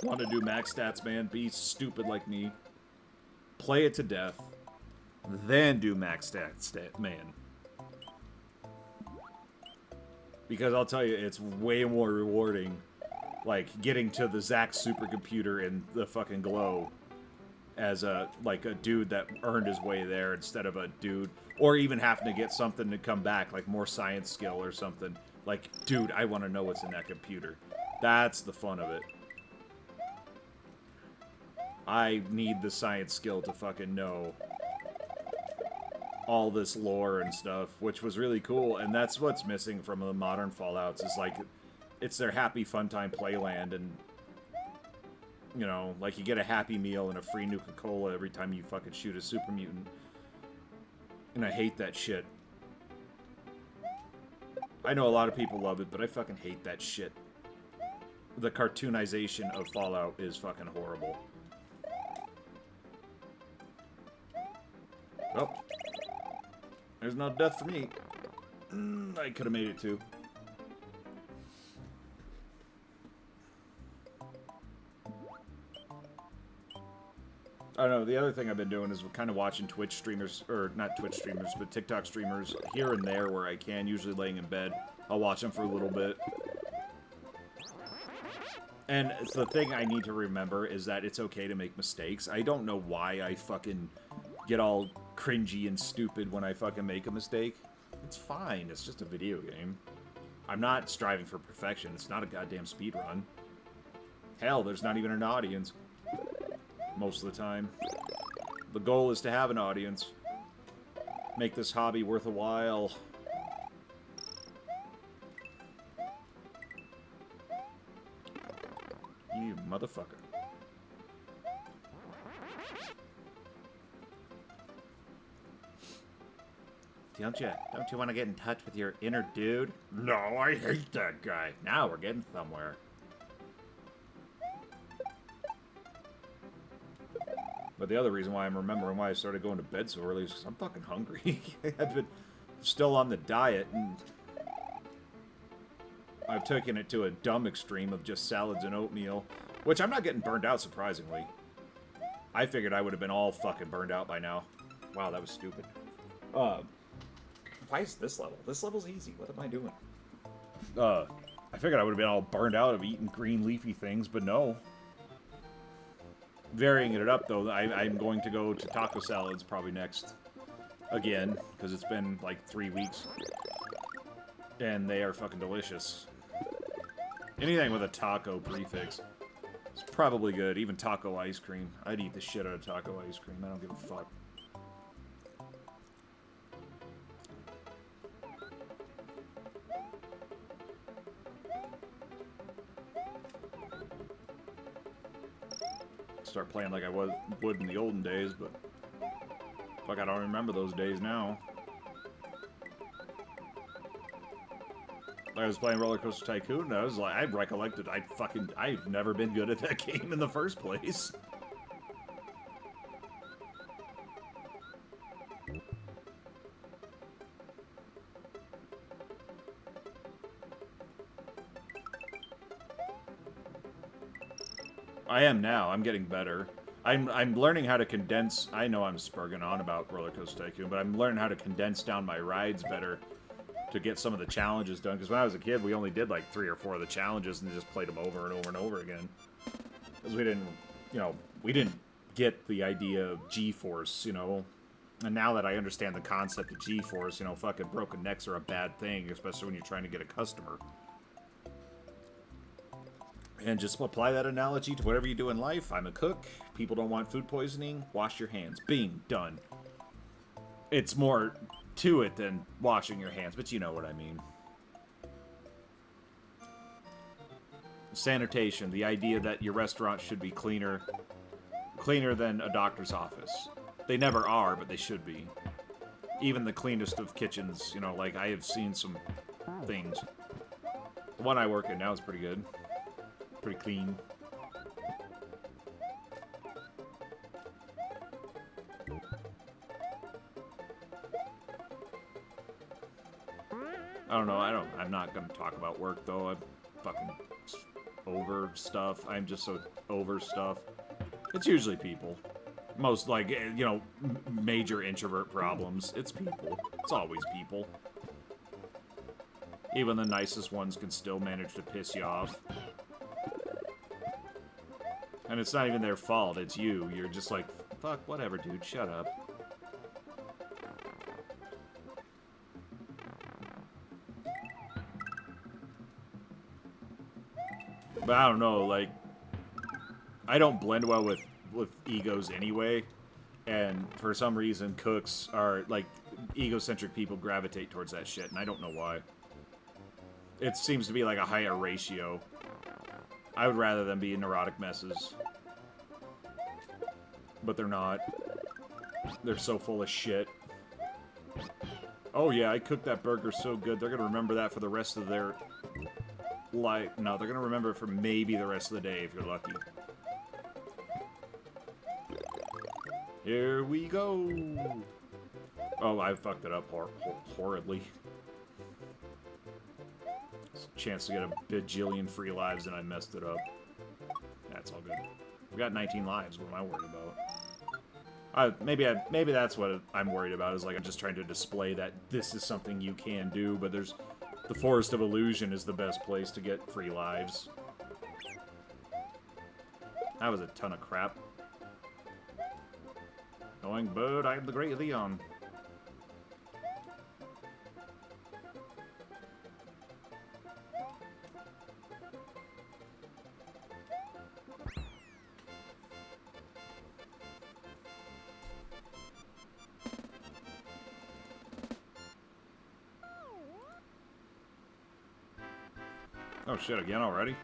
want to do max stats man, be stupid like me, play it to death, then do max stats man. Because I'll tell you, it's way more rewarding, like, getting to the Zack supercomputer in the fucking Glow as a dude that earned his way there instead of a dude, or even having to get something to come back, like more science skill or something. Like, dude, I want to know what's in that computer. That's the fun of it. I need the science skill to fucking know all this lore and stuff, which was really cool, and that's what's missing from the modern Fallouts, is like, it's their happy fun time playland, and, you know, like, you get a Happy Meal and a free Nuka-Cola every time you fucking shoot a super mutant, and I hate that shit. I know a lot of people love it, but I fucking hate that shit. The cartoonization of Fallout is fucking horrible. Oh. There's no death for me. I could have made it too. I don't know, the other thing I've been doing is we're kind of watching Twitch streamers, or not Twitch streamers, but TikTok streamers here and there where I can, usually laying in bed. I'll watch them for a little bit. And the thing I need to remember is that it's okay to make mistakes. I don't know why I fucking get all cringy and stupid when I fucking make a mistake. It's fine, it's just a video game. I'm not striving for perfection, it's not a goddamn speedrun. Hell, there's not even an audience. Most of the time. The goal is to have an audience. Make this hobby worth a while. You motherfucker. Don't you want to get in touch with your inner dude? No, I hate that guy. Now we're getting somewhere. But the other reason why I'm remembering why I started going to bed so early is because I'm fucking hungry. I've been still on the diet, and I've taken it to a dumb extreme of just salads and oatmeal, which I'm not getting burned out, surprisingly. I figured I would have been all fucking burned out by now. Wow, that was stupid. Why is this level? This level's easy. What am I doing? I figured I would have been all burned out of eating green leafy things, but no. varying it up, though, I'm going to go to taco salads probably next. Again, because it's been like 3 weeks. And they are fucking delicious. Anything with a taco prefix is probably good. Even taco ice cream. I'd eat the shit out of taco ice cream. I don't give a fuck. Start playing like I would in the olden days, but fuck, I don't remember those days now. I was playing Roller Coaster Tycoon, and I was like, I recollected, I've never been good at that game in the first place. I am now. I'm getting better. I'm learning how to condense. I know I'm spurging on about Roller Coaster Tycoon, but I'm learning how to condense down my rides better to get some of the challenges done. Because when I was a kid, we only did like 3 or 4 of the challenges and just played them over and over and over again. Because we didn't, you know, we didn't get the idea of G-Force, you know. And now that I understand the concept of G-Force, you know, fucking broken necks are a bad thing, especially when you're trying to get a customer. And just apply that analogy to whatever you do in life. I'm a cook. People don't want food poisoning. Wash your hands. Bing. Done. It's more to it than washing your hands, but you know what I mean. Sanitation. The idea that your restaurant should be cleaner than a doctor's office. They never are, but they should be. Even the cleanest of kitchens, you know, like I have seen some things. The one I work in now is pretty good. Pretty clean. I don't know. I'm not gonna talk about work though. I'm fucking over stuff. I'm just so over stuff. It's usually people. Most, like, you know, major introvert problems. It's people. It's always people. Even the nicest ones can still manage to piss you off. And it's not even their fault, it's you. You're just like, fuck, whatever, dude, shut up. But I don't know, like, I don't blend well with egos anyway. And for some reason, cooks are, like, egocentric people gravitate towards that shit, and I don't know why. It seems to be like a higher ratio. I would rather them be neurotic messes. But they're not. They're so full of shit. Oh yeah, I cooked that burger so good. They're gonna remember that for the rest of their life. No, they're gonna remember it for maybe the rest of the day if you're lucky. Here we go. Oh, I fucked it up horridly. Chance to get a bajillion free lives and I messed it up. That's all good. We got 19 lives. What am I worried about? Maybe that's what I'm worried about. Is like I'm just trying to display that this is something you can do. But there's the Forest of Illusion is the best place to get free lives. That was a ton of crap. Knowing Bird, I am the Great Leon. Oh shit, again already?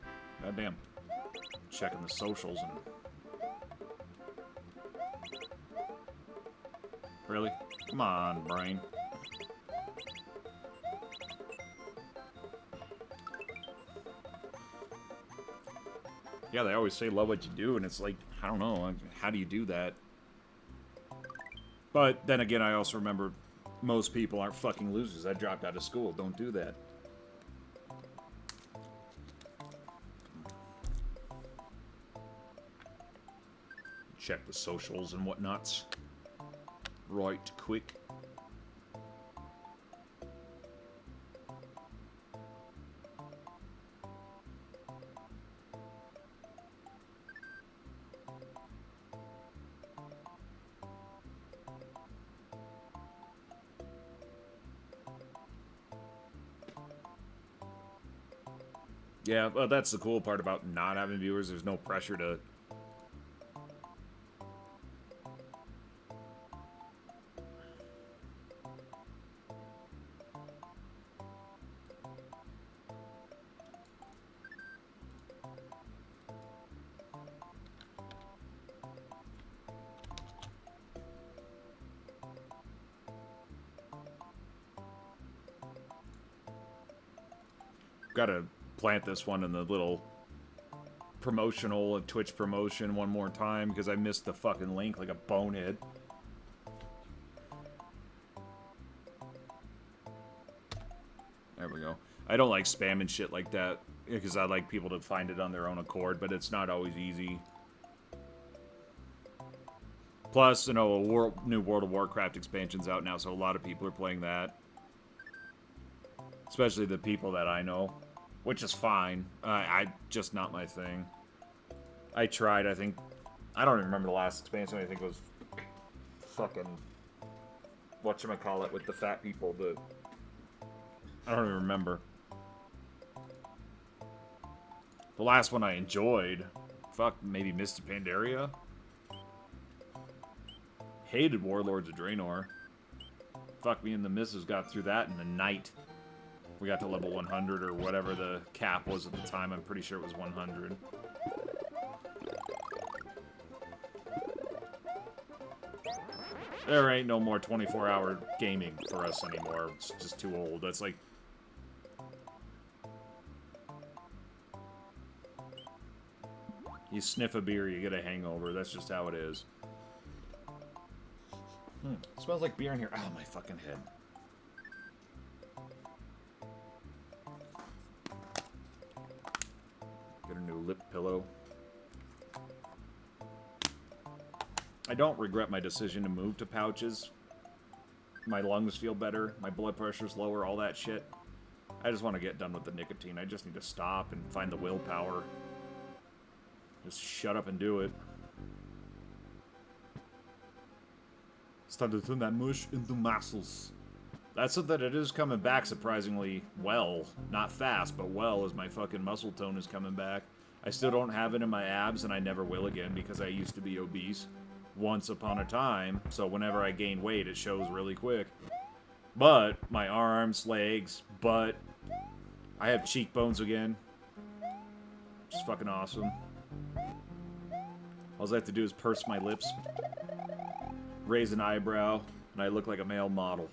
Goddamn. Checking the socials and... Really? Come on, brain. Yeah, they always say love what you do, and it's like, I don't know, how do you do that? But then again, I also remember most people aren't fucking losers. I dropped out of school. Don't do that. Check the socials and whatnots. Right quick. Yeah, well, that's the cool part about not having viewers. There's no pressure to... Gotta plant this one in the little promotional Twitch promotion one more time because I missed the fucking link like a bonehead. There we go. I don't like spamming shit like that because I like people to find it on their own accord, but it's not always easy. Plus, you know, a new World of Warcraft expansion's out now, so a lot of people are playing that. Especially the people that I know. Which is fine. Just not my thing. I tried, I think... I don't even remember the last expansion. I think it was... fucking... whatchamacallit with the fat people. I don't even remember. The last one I enjoyed... Fuck, maybe Mist of Pandaria? Hated Warlords of Draenor. Fuck, me and the missus got through that in the night. We got to level 100 or whatever the cap was at the time. I'm pretty sure it was 100. There ain't no more 24-hour gaming for us anymore. It's just too old. That's like... You sniff a beer, you get a hangover. That's just how it is. It smells like beer in here. Oh, my fucking head. Get a new lip pillow. I don't regret my decision to move to pouches. My lungs feel better. My blood pressure's lower, all that shit. I just want to get done with the nicotine. I just need to stop and find the willpower. Just shut up and do it. It's time to turn that mush into muscles. That's it, that it is coming back surprisingly well. Not fast, but well, as my fucking muscle tone is coming back. I still don't have it in my abs, and I never will again because I used to be obese once upon a time. So whenever I gain weight, it shows really quick. But my arms, legs, butt, I have cheekbones again. Which is fucking awesome. All I have to do is purse my lips, raise an eyebrow, and I look like a male model.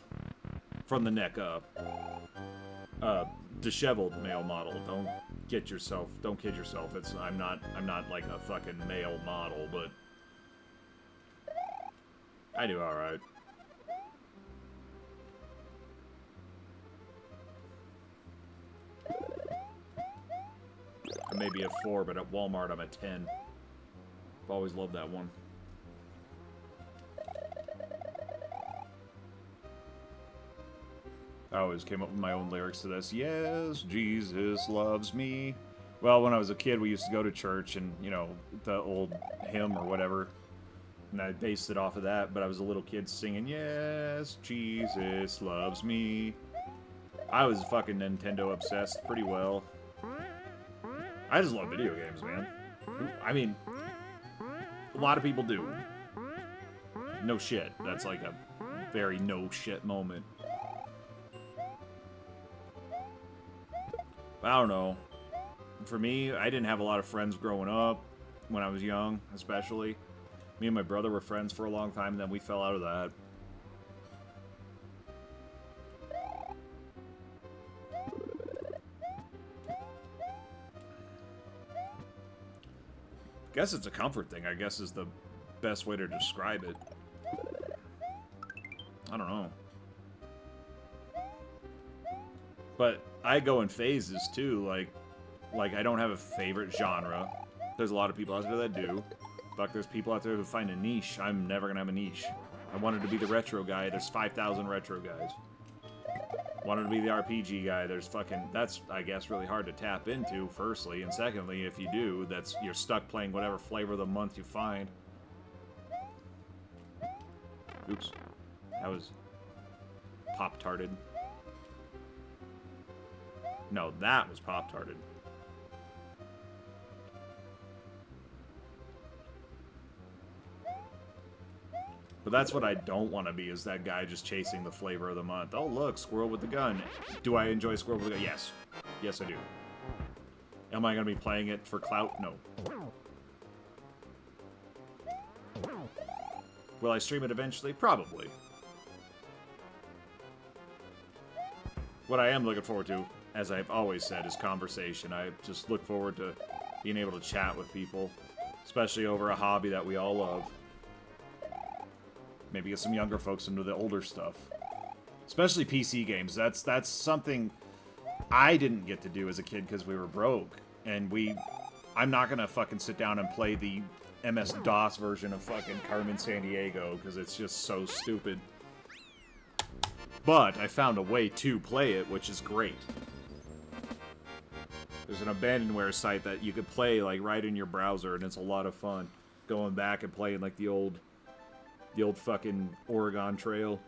From the neck up. Disheveled male model. Don't kid yourself. I'm not like a fucking male model, but I do alright. I may be a 4, but at Walmart I'm a 10. I've always loved that one. I always came up with my own lyrics to this. Yes, Jesus loves me. Well, when I was a kid, we used to go to church and, you know, the old hymn or whatever. And I based it off of that, but I was a little kid singing, yes, Jesus loves me. I was fucking Nintendo obsessed pretty well. I just love video games, man. I mean, a lot of people do. No shit. That's like a very no shit moment. I don't know. For me, I didn't have a lot of friends growing up, when I was young, especially. Me and my brother were friends for a long time, and then we fell out of that. Guess it's a comfort thing, I guess is the best way to describe it. I don't know. But I go in phases too, like I don't have a favorite genre. There's a lot of people out there that do. Fuck, there's people out there who find a niche. I'm never gonna have a niche. I wanted to be the retro guy. There's 5,000 retro guys. Wanted to be the RPG guy. There's fucking... That's, I guess, really hard to tap into, firstly. And secondly, if you do, you're stuck playing whatever flavor of the month you find. Oops. That was... Pop-tarted. No, that was Pop-tarted. But that's what I don't want to be, is that guy just chasing the flavor of the month. Oh, look, squirrel with the gun. Do I enjoy squirrel with the gun? Yes. Yes, I do. Am I going to be playing it for clout? No. Will I stream it eventually? Probably. What I am looking forward to, as I've always said, is conversation. I just look forward to being able to chat with people, especially over a hobby that we all love. Maybe get some younger folks into the older stuff. Especially PC games. That's something I didn't get to do as a kid because we were broke. And I'm not gonna fucking sit down and play the MS-DOS version of fucking Carmen Sandiego because it's just so stupid. But I found a way to play it, which is great. There's an abandonware site that you could play like right in your browser, and it's a lot of fun. Going back and playing like the old fucking Oregon Trail.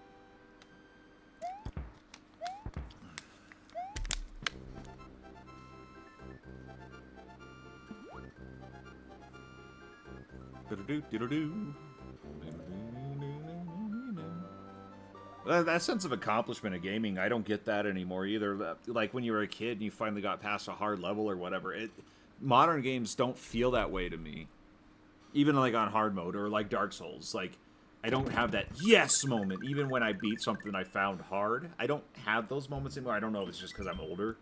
That sense of accomplishment of gaming, I don't get that anymore either. Like when you were a kid and you finally got past a hard level or whatever. Modern games don't feel that way to me. Even like on hard mode or like Dark Souls. Like, I don't have that yes moment. Even when I beat something I found hard, I don't have those moments anymore. I don't know if it's just because I'm older.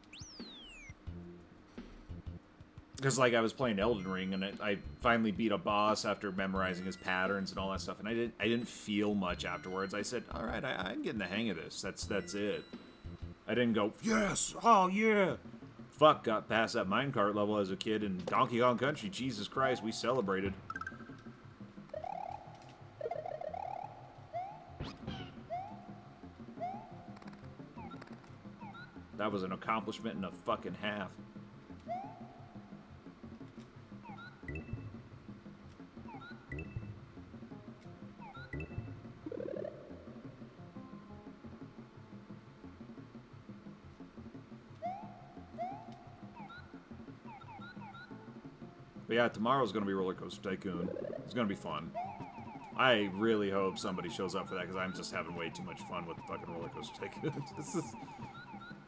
Because, like, I was playing Elden Ring, and I finally beat a boss after memorizing his patterns and all that stuff, and I didn't feel much afterwards. I said, all right, I'm getting the hang of this. That's it. I didn't go, yes, oh, yeah. Fuck, got past that minecart level as a kid in Donkey Kong Country. Jesus Christ, we celebrated. That was an accomplishment and a fucking half. But yeah, tomorrow's going to be Roller Coaster Tycoon. It's going to be fun. I really hope somebody shows up for that, because I'm just having way too much fun with the fucking Roller Coaster Tycoon.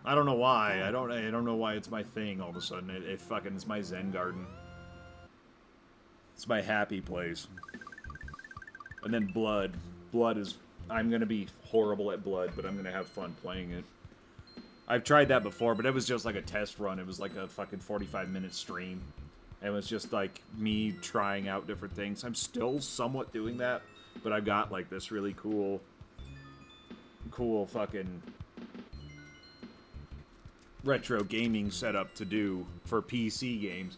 I don't know why. I don't know why it's my thing all of a sudden. It fucking is my Zen garden. It's my happy place. And then Blood. Blood is... I'm going to be horrible at Blood, but I'm going to have fun playing it. I've tried that before, but it was just like a test run. It was like a fucking 45-minute stream. It was just like me trying out different things. I'm still somewhat doing that, but I've got like this really cool fucking retro gaming setup to do for PC games.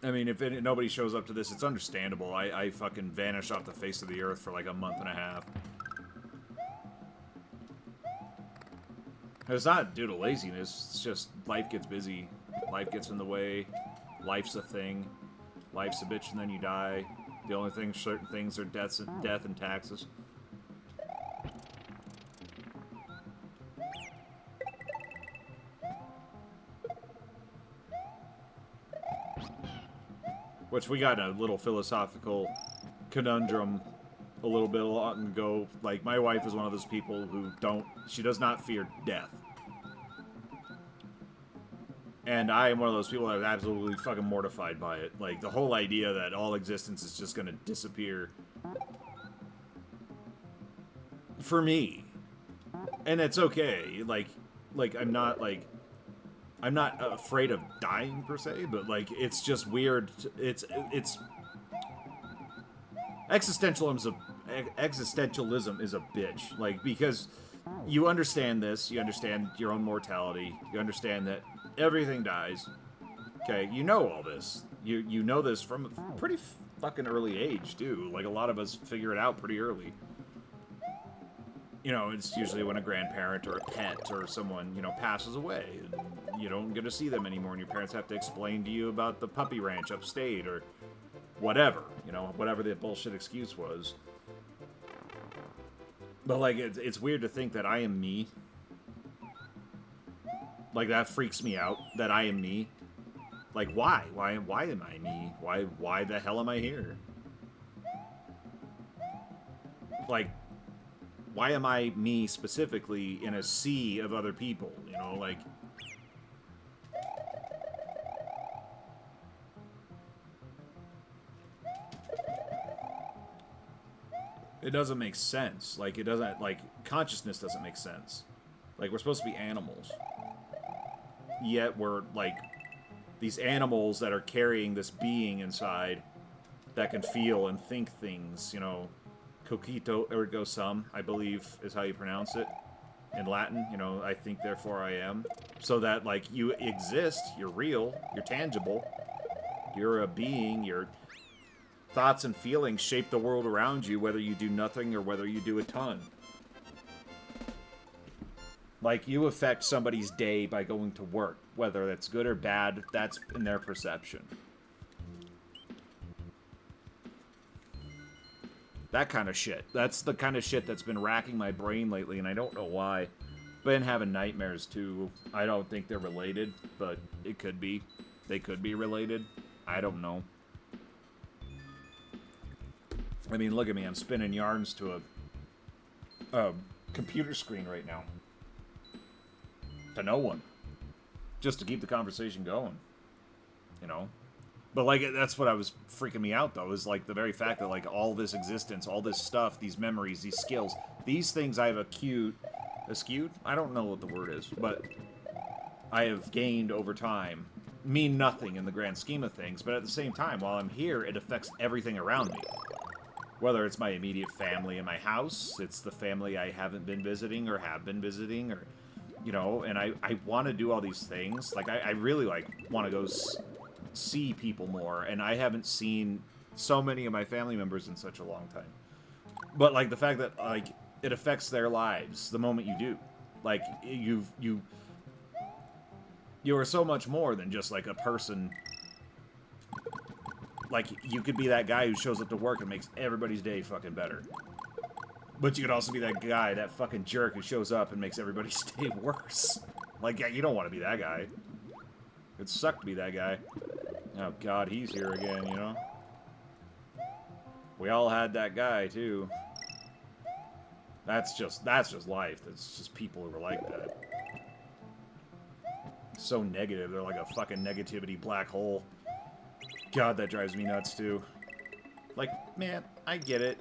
I mean, if nobody shows up to this, it's understandable. I fucking vanish off the face of the earth for like a month and a half. It's not due to laziness, it's just life gets busy. Life gets in the way. Life's a thing. Life's a bitch and then you die. The only thing, certain things are death and taxes. Which we got in a little philosophical conundrum a little bit long ago. Like, my wife is one of those people who she does not fear death. And I am one of those people that are absolutely fucking mortified by it. Like, the whole idea that all existence is just gonna disappear. For me. And it's okay. Like I'm not afraid of dying, per se, but, like, it's just weird. It's existentialism is a bitch. Like, because you understand this, you understand your own mortality, you understand that everything dies. Okay, you know all this. You know this from a pretty fucking early age, too. Like, a lot of us figure it out pretty early. You know, it's usually when a grandparent or a pet or someone, you know, passes away. And you don't get to see them anymore, and your parents have to explain to you about the puppy ranch upstate or whatever. You know, whatever the bullshit excuse was. But, like, it's weird to think that I am me. Like, that freaks me out, that I am me. Like, why? Why am I me? Why the hell am I here? Like, why am I me specifically in a sea of other people? You know, like... It doesn't make sense. Like, it doesn't, like, consciousness doesn't make sense. Like, we're supposed to be animals. Yet we're, like, these animals that are carrying this being inside that can feel and think things, you know. Cogito ergo sum, I believe, is how you pronounce it in Latin. You know, I think, therefore I am. So that, like, you exist, you're real, you're tangible, you're a being, your thoughts and feelings shape the world around you, whether you do nothing or whether you do a ton. Like, you affect somebody's day by going to work. Whether that's good or bad, that's in their perception. That kind of shit. That's the kind of shit that's been racking my brain lately, and I don't know why. Been having nightmares, too. I don't think they're related, but it could be. They could be related. I don't know. I mean, look at me. I'm spinning yarns to a computer screen right now. To no one. Just to keep the conversation going. You know? But, like, that's what I was freaking me out, though, is, like, the very fact that, like, all this existence, all this stuff, these memories, these skills, these things I have acute... I don't know what the word is, but I have gained over time mean nothing in the grand scheme of things, but at the same time, while I'm here, it affects everything around me. Whether it's my immediate family in my house, it's the family I haven't been visiting or have been visiting, or, you know, and I want to do all these things. Like, I really, like, want to go see people more, and I haven't seen so many of my family members in such a long time. But, like, the fact that, like, it affects their lives the moment you do. Like, you are so much more than just, like, a person. Like, you could be that guy who shows up to work and makes everybody's day fucking better. But you could also be that guy, that fucking jerk who shows up and makes everybody's day worse. Like, yeah, you don't want to be that guy. It'd suck to be that guy. Oh, God, he's here again, you know? We all had that guy, too. That's just life. That's just people who are like that. So negative. They're like a fucking negativity black hole. God, that drives me nuts, too. Like, man, I get it.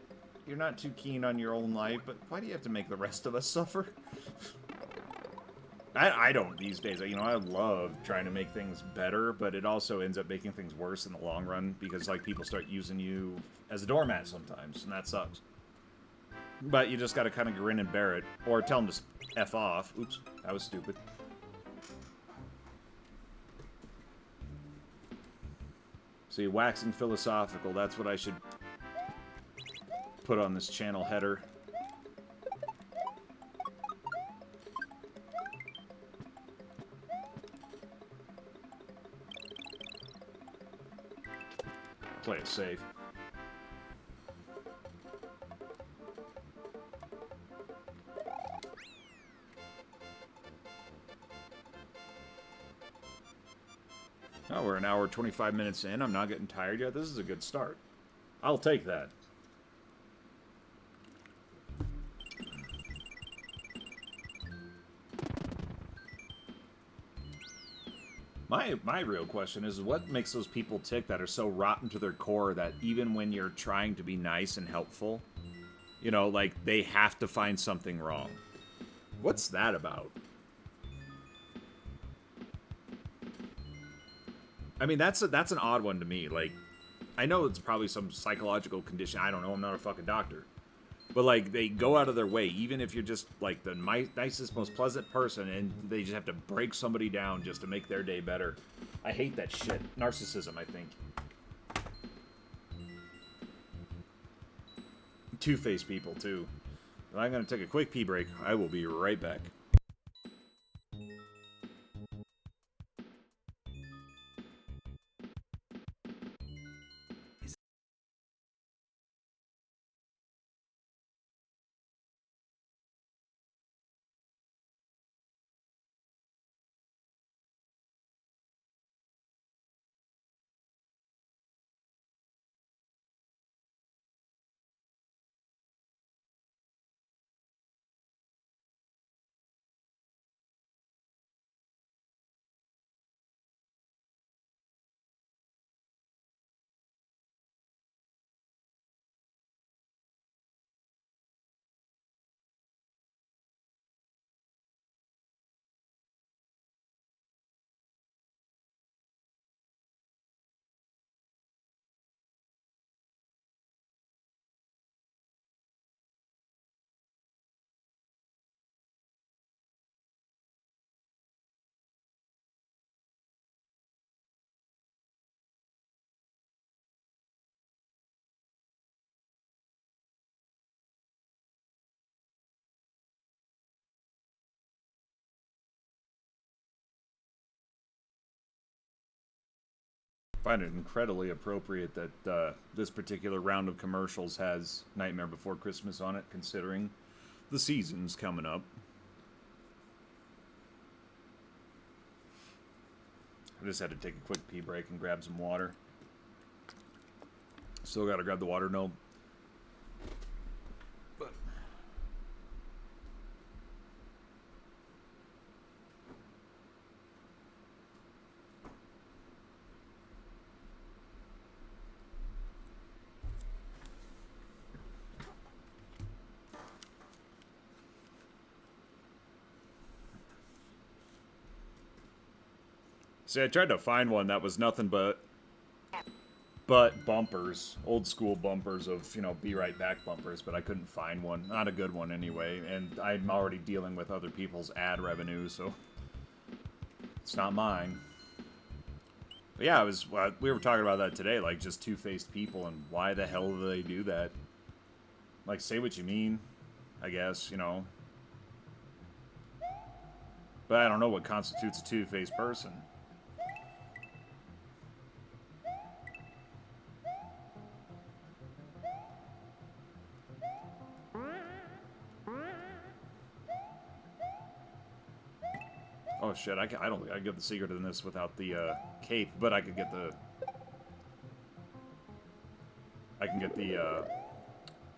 You're not too keen on your own life, but why do you have to make the rest of us suffer? I don't these days. You know, I love trying to make things better, but it also ends up making things worse in the long run because, like, people start using you as a doormat sometimes, and that sucks. But you just gotta kind of grin and bear it, or tell them to F off. Oops, that was stupid. See, waxing philosophical, that's what I should put on this channel header. Play it safe. Oh, we're an hour 25 minutes in. I'm not getting tired yet. This is a good start. I'll take that. My real question is, what makes those people tick that are so rotten to their core that even when you're trying to be nice and helpful, you know, like, they have to find something wrong? What's that about? I mean, that's an odd one to me. Like, I know it's probably some psychological condition. I don't know. I'm not a fucking doctor. But, like, they go out of their way, even if you're just, like, the nicest, most pleasant person, and they just have to break somebody down just to make their day better. I hate that shit. Narcissism, I think. Two-faced people, too. But I'm going to take a quick pee break. I will be right back. find it incredibly appropriate that this particular round of commercials has Nightmare Before Christmas on it, considering the season's coming up. I just had to take a quick pee break and grab some water. Still gotta grab the water, no. But see, I tried to find one that was nothing but bumpers, old school bumpers of, you know, Be Right Back bumpers, but I couldn't find one. Not a good one anyway, and I'm already dealing with other people's ad revenue, so it's not mine. But yeah, we were talking about that today, like just two-faced people, and why the hell do they do that? Like, say what you mean, I guess, you know. But I don't know what constitutes a two-faced person. Oh shit, I don't think I can get the secret in this without the cape, but I could get the... I can get the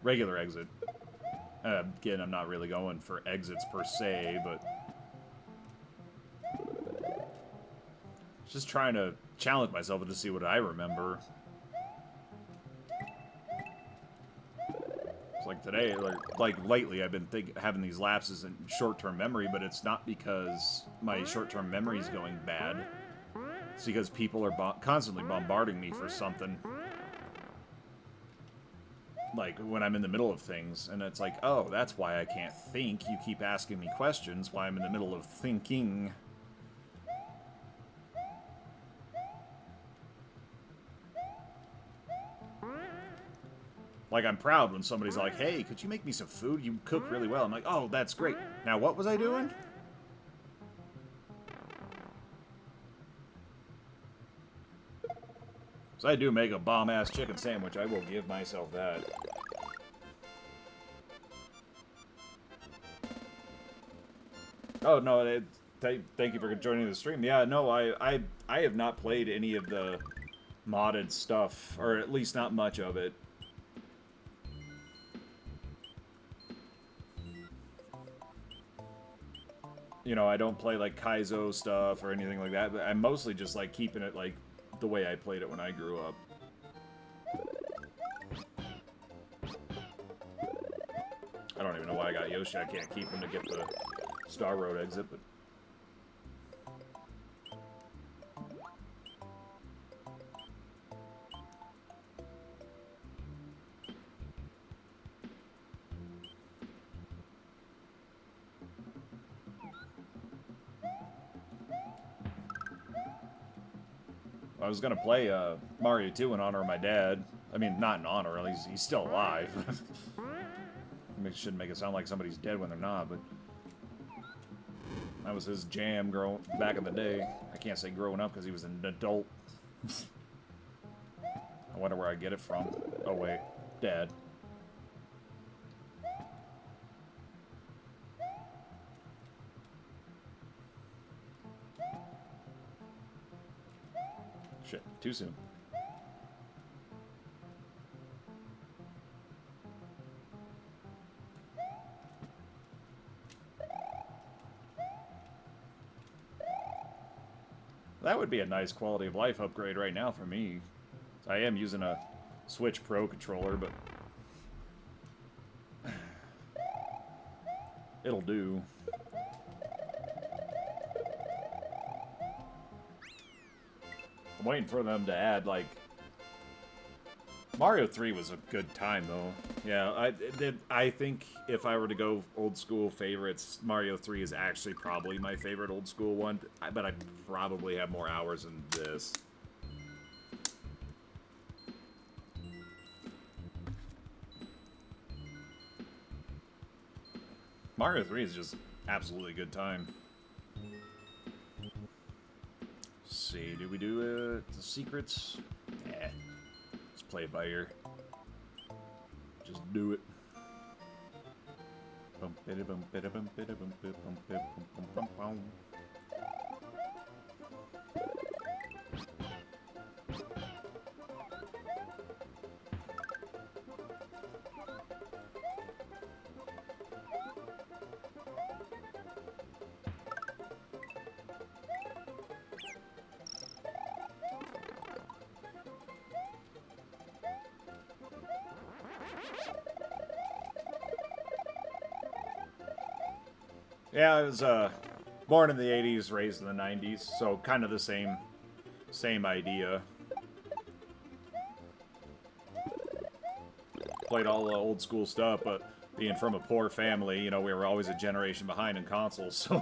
regular exit. Again, I'm not really going for exits per se, but... just trying to challenge myself to see what I remember. It's like today, like lately, I've been having these lapses in short-term memory, but it's not because my short-term memory is going bad. It's because people are constantly bombarding me for something. Like, when I'm in the middle of things, and it's like, oh, that's why I can't think. You keep asking me questions while I'm in the middle of thinking. Like, I'm proud when somebody's like, hey, could you make me some food? You cook really well. I'm like, oh, that's great. Now, what was I doing? So I do make a bomb-ass chicken sandwich. I will give myself that. Oh, no, thank you for joining the stream. Yeah, no, I have not played any of the modded stuff, or at least not much of it. You know, I don't play, like, Kaizo stuff or anything like that, but I'm mostly just, like, keeping it, like, the way I played it when I grew up. I don't even know why I got Yoshi. I can't keep him to get the Star Road exit, but... I was gonna play Mario 2 in honor of my dad. I mean, not in honor, at least he's still alive. Shouldn't make it sound like somebody's dead when they're not, but... that was his jam back in the day. I can't say growing up because he was an adult. I wonder where I get it from. Oh wait, Dad. Shit, too soon. That would be a nice quality of life upgrade right now for me. I am using a Switch Pro controller, but it'll do. I'm waiting for them to add, like... Mario 3 was a good time, though. Yeah, I think if I were to go old school favorites, Mario 3 is actually probably my favorite old school one, but I probably have more hours than this. Mario 3 is just absolutely a good time. Let's see. see. Did we do the secrets? Yeah. Let's play it by ear. Just do it. Bum, bida, bum, bida, bum, bida, bum, bida, bum, bida, bum, bum, bum, bum. Yeah, I was born in the 80s, raised in the 90s, so kind of the same idea. Played all the old school stuff, but being from a poor family, you know, we were always a generation behind in consoles, so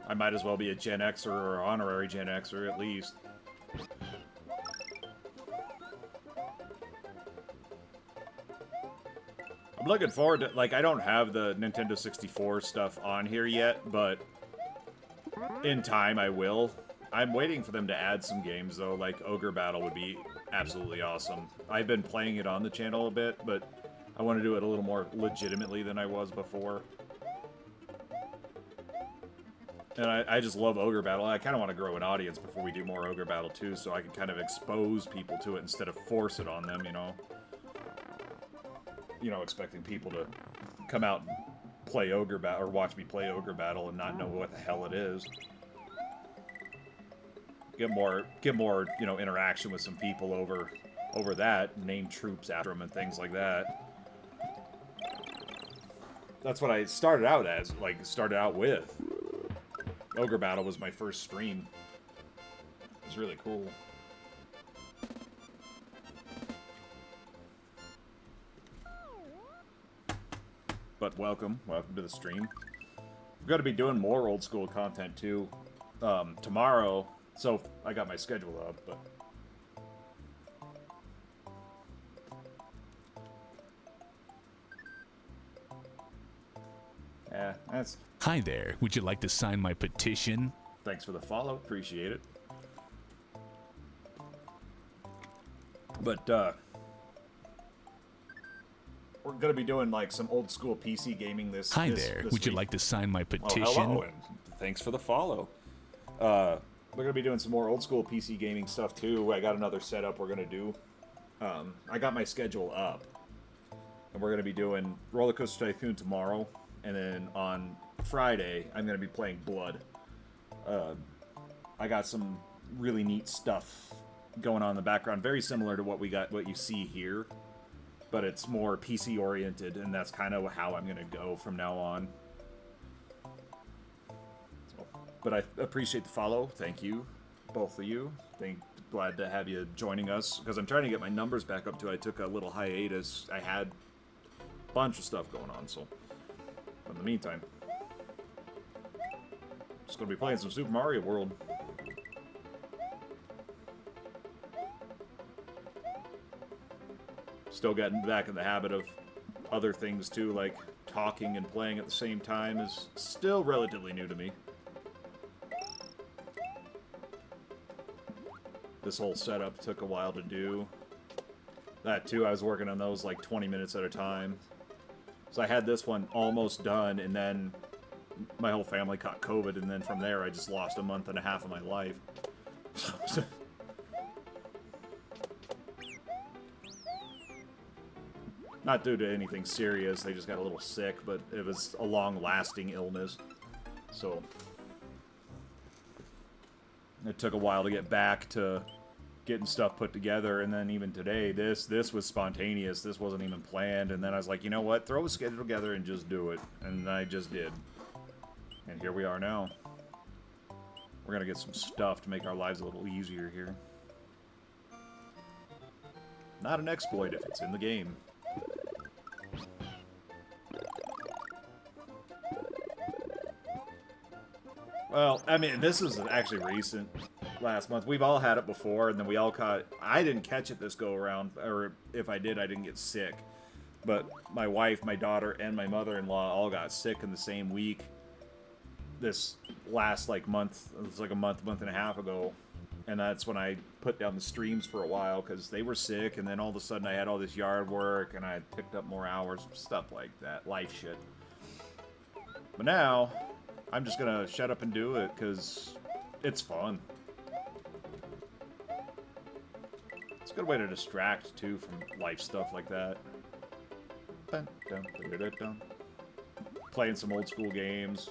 I might as well be a Gen Xer or honorary Gen Xer at least. I'm looking forward to, like, I don't have the Nintendo 64 stuff on here yet, but in time I will. I'm waiting for them to add some games, though, like Ogre Battle would be absolutely awesome. I've been playing it on the channel a bit, but I want to do it a little more legitimately than I was before. And I just love Ogre Battle. I kind of want to grow an audience before we do more Ogre Battle, too, so I can kind of expose people to it instead of force it on them, you know? You know, expecting people to come out and play Ogre Battle, or watch me play Ogre Battle and not know what the hell it is. Get more, you know, interaction with some people over that, name troops after them and things like that. That's what I started out as, like, started out with. Ogre Battle was my first stream. It was really cool. But welcome to the stream. We're going to be doing more old school content too tomorrow. So I got my schedule up, but yeah, that's. Hi there. Would you like to sign my petition? Thanks for the follow. Appreciate it. But we're going to be doing like some old school PC gaming this Hi this, there. this Would you week. like to sign my petition? Oh, hello, and thanks for the follow. We're going to be doing some more old school PC gaming stuff too. I got another setup we're going to do. I got my schedule up. And we're going to be doing Roller Coaster Tycoon tomorrow. And then on Friday, I'm going to be playing Blood. I got some really neat stuff going on in the background. Very similar to what you see here. But it's more PC oriented, and that's kind of how I'm going to go from now on. So, but I appreciate the follow. Thank you, both of you. Glad to have you joining us, because I'm trying to get my numbers back up to. I took a little hiatus. I had a bunch of stuff going on, so in the meantime, just going to be playing some Super Mario World. Still getting back in the habit of other things too, like talking and playing at the same time is still relatively new to me. This whole setup took a while to do. That too, I was working on those like 20 minutes at a time. So I had this one almost done, and then my whole family caught COVID, and then from there I just lost a month and a half of my life. Not due to anything serious, they just got a little sick, but it was a long-lasting illness. So it took a while to get back to getting stuff put together, and then even today, this was spontaneous. This wasn't even planned, and then I was like, you know what? Throw a schedule together and just do it. And I just did. And here we are now. We're gonna get some stuff to make our lives a little easier here. Not an exploit if it's in the game. Well, I mean, this is actually recent. Last month. We've all had it before, and then we all caught... I didn't catch it this go-around, or if I did, I didn't get sick. But my wife, my daughter, and my mother-in-law all got sick in the same week. this last like month. It was like a month and a half ago, and that's when I put down the streams for a while because they were sick, and then all of a sudden I had all this yard work, and I picked up more hours, stuff like that, life shit. But now, I'm just gonna shut up and do it because it's fun. It's a good way to distract too from life stuff like that. Playing some old school games.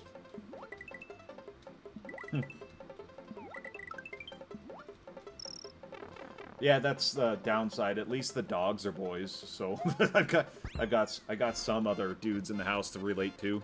Yeah, that's the downside. At least the dogs are boys, so I got some other dudes in the house to relate to.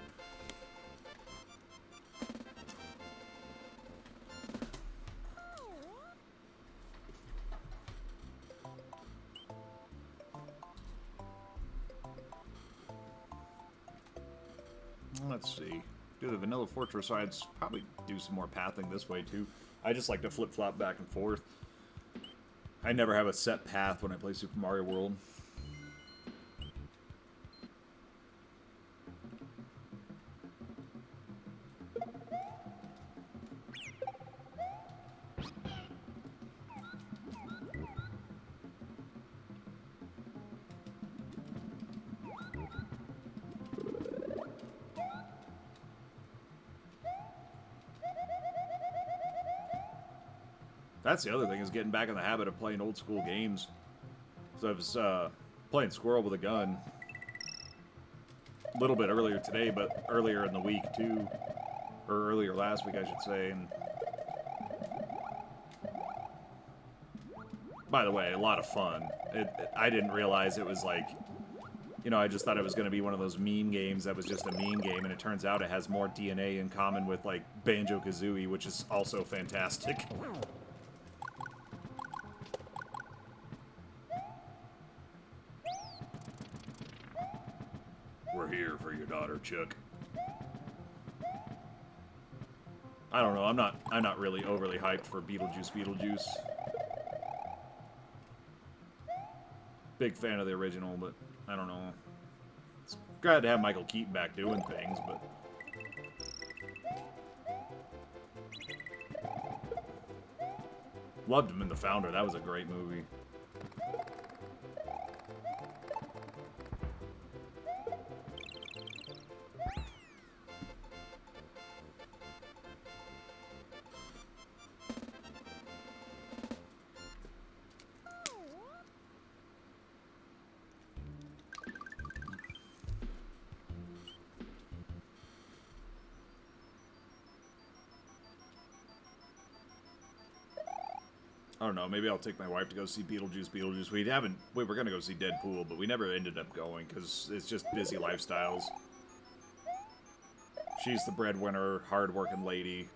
Let's see. Do the Vanilla Fortress sides. Probably do some more pathing this way too. I just like to flip-flop back and forth. I never have a set path when I play Super Mario World. That's the other thing, is getting back in the habit of playing old school games. So I was playing Squirrel with a Gun a little bit earlier today, but earlier in the week too. Or earlier last week, I should say. And by the way, a lot of fun. I didn't realize it was like, you know, I just thought it was going to be one of those meme games that was just a meme game, and it turns out it has more DNA in common with, like, Banjo-Kazooie, which is also fantastic. We're here for your daughter, Chuck. I don't know, I'm not really overly hyped for Beetlejuice. Big fan of the original, but I don't know. It's glad to have Michael Keaton back doing things, but loved him in The Founder. That was a great movie. I don't know, maybe I'll take my wife to go see Beetlejuice. We were gonna go see Deadpool, but we never ended up going, because it's just busy lifestyles. She's the breadwinner, hard-working lady.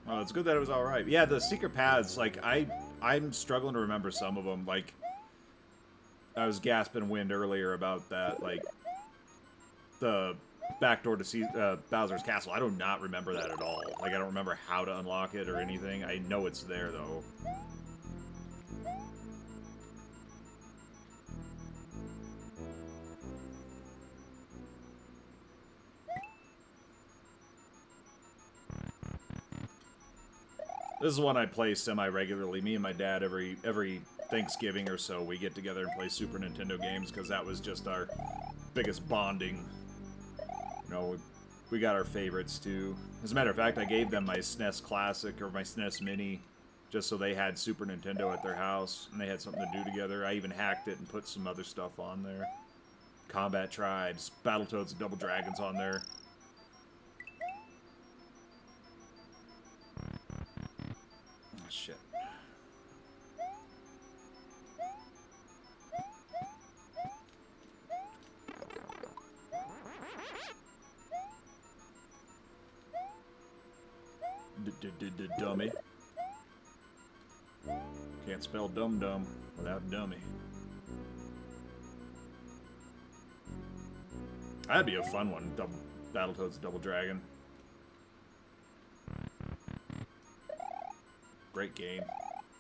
Oh, it's good that it was alright. Yeah, the secret paths, like, I'm struggling to remember some of them. Like, I was gasping wind earlier about that, like, the back door to Bowser's Castle. I do not remember that at all. Like, I don't remember how to unlock it or anything. I know it's there, though. This is one I play semi-regularly. Me and my dad, every Thanksgiving or so, we get together and play Super Nintendo games, because that was just our biggest bonding. You know, we got our favorites, too. As a matter of fact, I gave them my SNES Classic, or my SNES Mini, just so they had Super Nintendo at their house, and they had something to do together. I even hacked it and put some other stuff on there. Combat Tribes, Battletoads and Double Dragons on there. Shit. Dummy. Can't spell dum-dum without dummy. That'd be a fun one, Battletoads Double Dragon. Great game.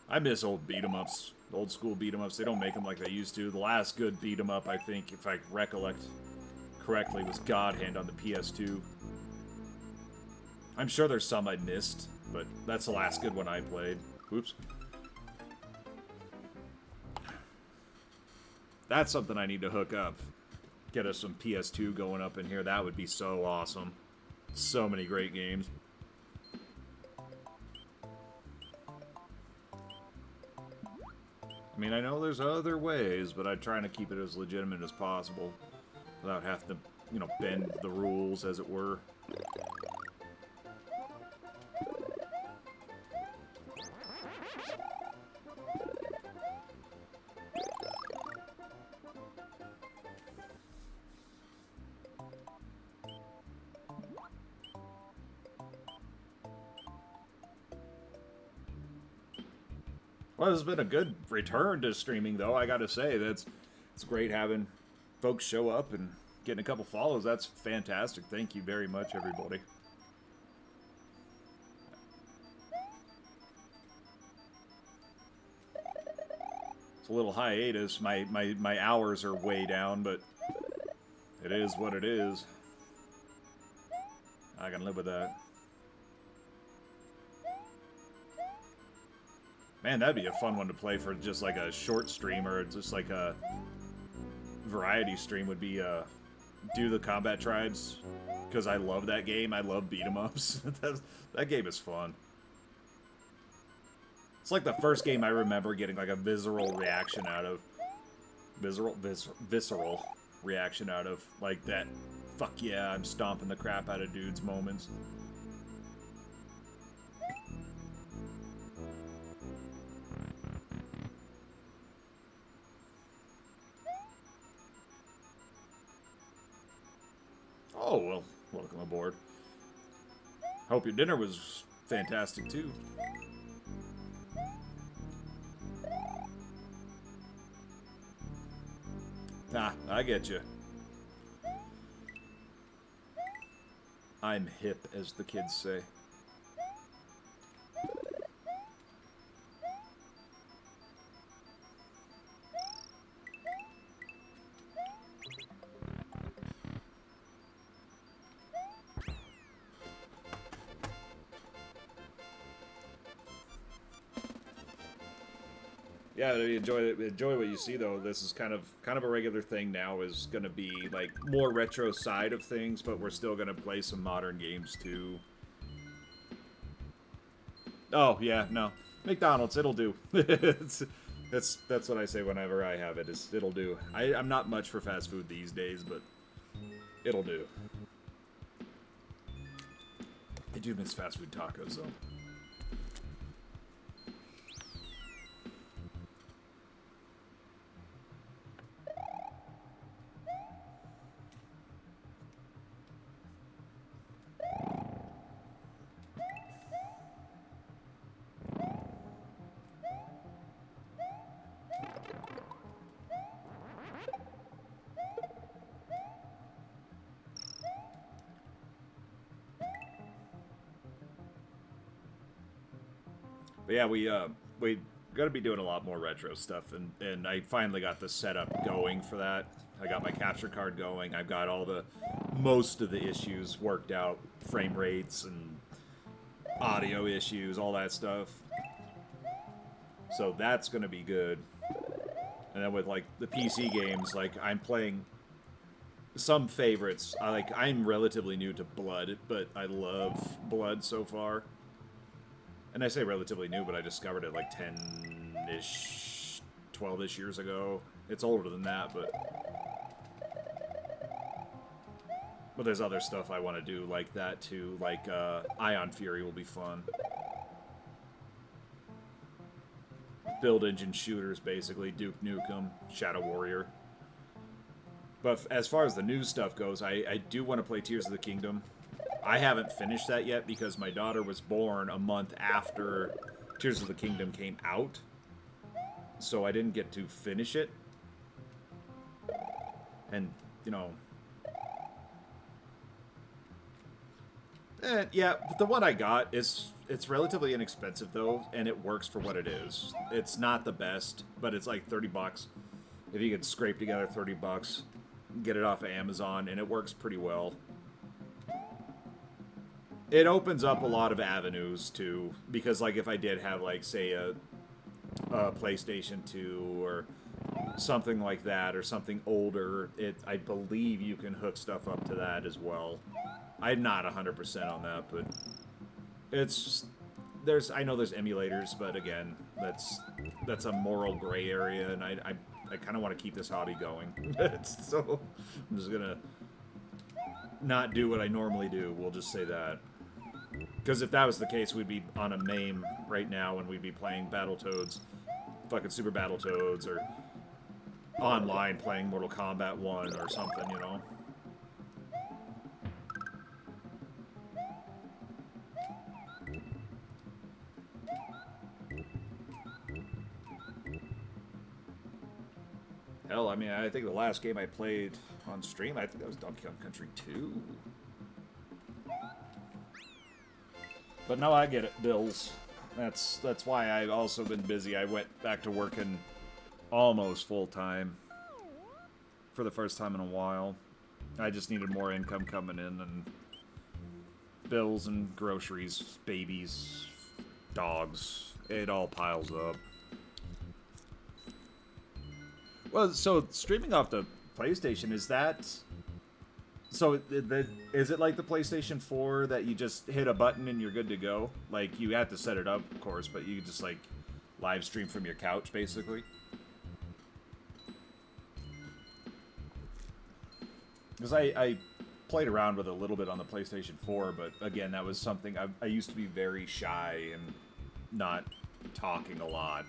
I miss old beat-em-ups. Old school beat-em-ups. They don't make them like they used to. The last good beat-em-up, I think, if I recollect correctly, was God Hand on the PS2. I'm sure there's some I missed, but that's the last good one I played. Oops. That's something I need to hook up. Get us some PS2 going up in here. That would be so awesome. So many great games. I mean, I know there's other ways, but I'm trying to keep it as legitimate as possible without having to, you know, bend the rules, as it were. Well, it's been a good return to streaming, though. I gotta say, it's great having folks show up and getting a couple follows. That's fantastic. Thank you very much, everybody. It's a little hiatus. My hours are way down, but it is what it is. I can live with that. Man, that'd be a fun one to play for just like a short stream, or just like a variety stream would be Do the Combat Tribes, because I love that game. I love beat-em-ups. That game is fun. It's like the first game I remember getting like a visceral reaction out of. Visceral reaction out of. Like that, fuck yeah, I'm stomping the crap out of dudes moments. Oh, well, welcome aboard. Hope your dinner was fantastic, too. Nah, I get you. I'm hip, as the kids say. Yeah, enjoy what you see, though. This is kind of a regular thing now. Is going to be like more retro side of things, but we're still going to play some modern games too. Oh yeah, no, McDonald's, it'll do. That's what I say whenever I have it. It'll do. I'm not much for fast food these days, but it'll do. I do miss fast food tacos though. But yeah, we gotta be doing a lot more retro stuff, and I finally got the setup going for that. I got my capture card going. I've got most of the issues worked out, frame rates and audio issues, all that stuff. So that's gonna be good. And then with like the PC games, like I'm playing some favorites. I'm relatively new to Blood, but I love Blood so far. And I say relatively new, but I discovered it like 10-ish, 12-ish years ago. It's older than that, but there's other stuff I want to do like that too. Like Ion Fury will be fun. Build engine shooters, basically. Duke Nukem, Shadow Warrior. But as far as the new stuff goes, I do want to play Tears of the Kingdom. I haven't finished that yet because my daughter was born a month after Tears of the Kingdom came out. So I didn't get to finish it. And, you know... Yeah, the one I got it's relatively inexpensive though, and it works for what it is. It's not the best, but it's like $30. If you could scrape together $30, get it off of Amazon, and it works pretty well. It opens up a lot of avenues too, because like if I did have like say a PlayStation 2 or something like that, or something older, I believe you can hook stuff up to that as well. I'm not 100% on that, but I know there's emulators, but again, that's a moral gray area, and I kind of want to keep this hobby going. So I'm just gonna not do what I normally do. We'll just say that. Because if that was the case, we'd be on a MAME right now, and we'd be playing Battletoads, fucking Super Battletoads, or online playing Mortal Kombat 1 or something, you know? Hell, I mean, I think the last game I played on stream, I think that was Donkey Kong Country 2. But no, I get it, bills. That's why I've also been busy. I went back to working almost full-time for the first time in a while. I just needed more income coming in, and bills and groceries, babies, dogs, it all piles up. Well, so streaming off the PlayStation, is that... So, is it like the PlayStation 4 that you just hit a button and you're good to go? Like, you have to set it up, of course, but you just, like, live stream from your couch, basically? Because I played around with it a little bit on the PlayStation 4, but, again, that was something... I used to be very shy and not talking a lot.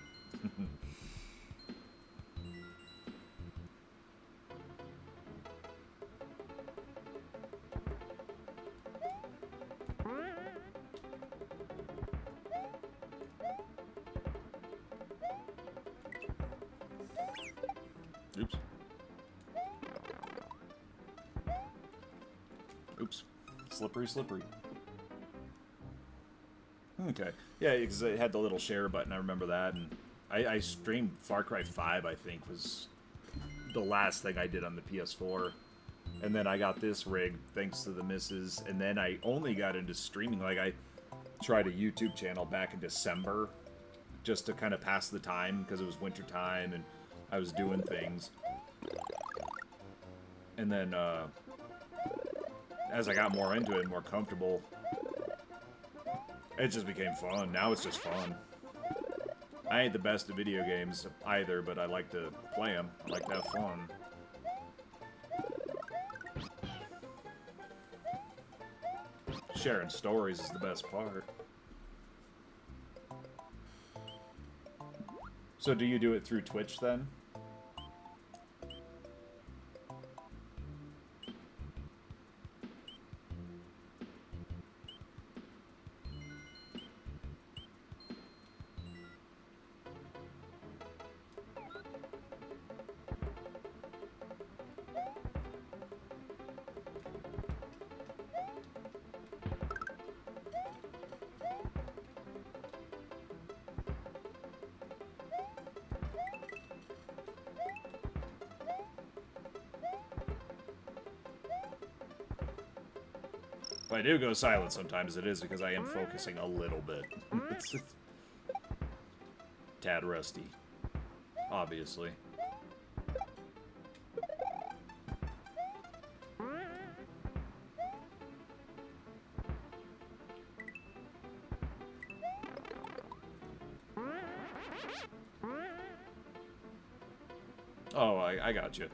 Oops. Oops. Slippery, slippery. Okay. Yeah, because it had the little share button, I remember that, and I streamed Far Cry 5, I think, was the last thing I did on the PS4. And then I got this rig, thanks to the missus, and then I only got into streaming, like, I tried a YouTube channel back in December, just to kind of pass the time, because it was winter time, and I was doing things. And then, as I got more into it and more comfortable, it just became fun. Now it's just fun. I ain't the best at video games either, but I like to play them. I like to have fun. Sharing stories is the best part. So do you do it through Twitch then? If I do go silent sometimes, it is because I am focusing a little bit. It's tad rusty, obviously. Oh, I got you.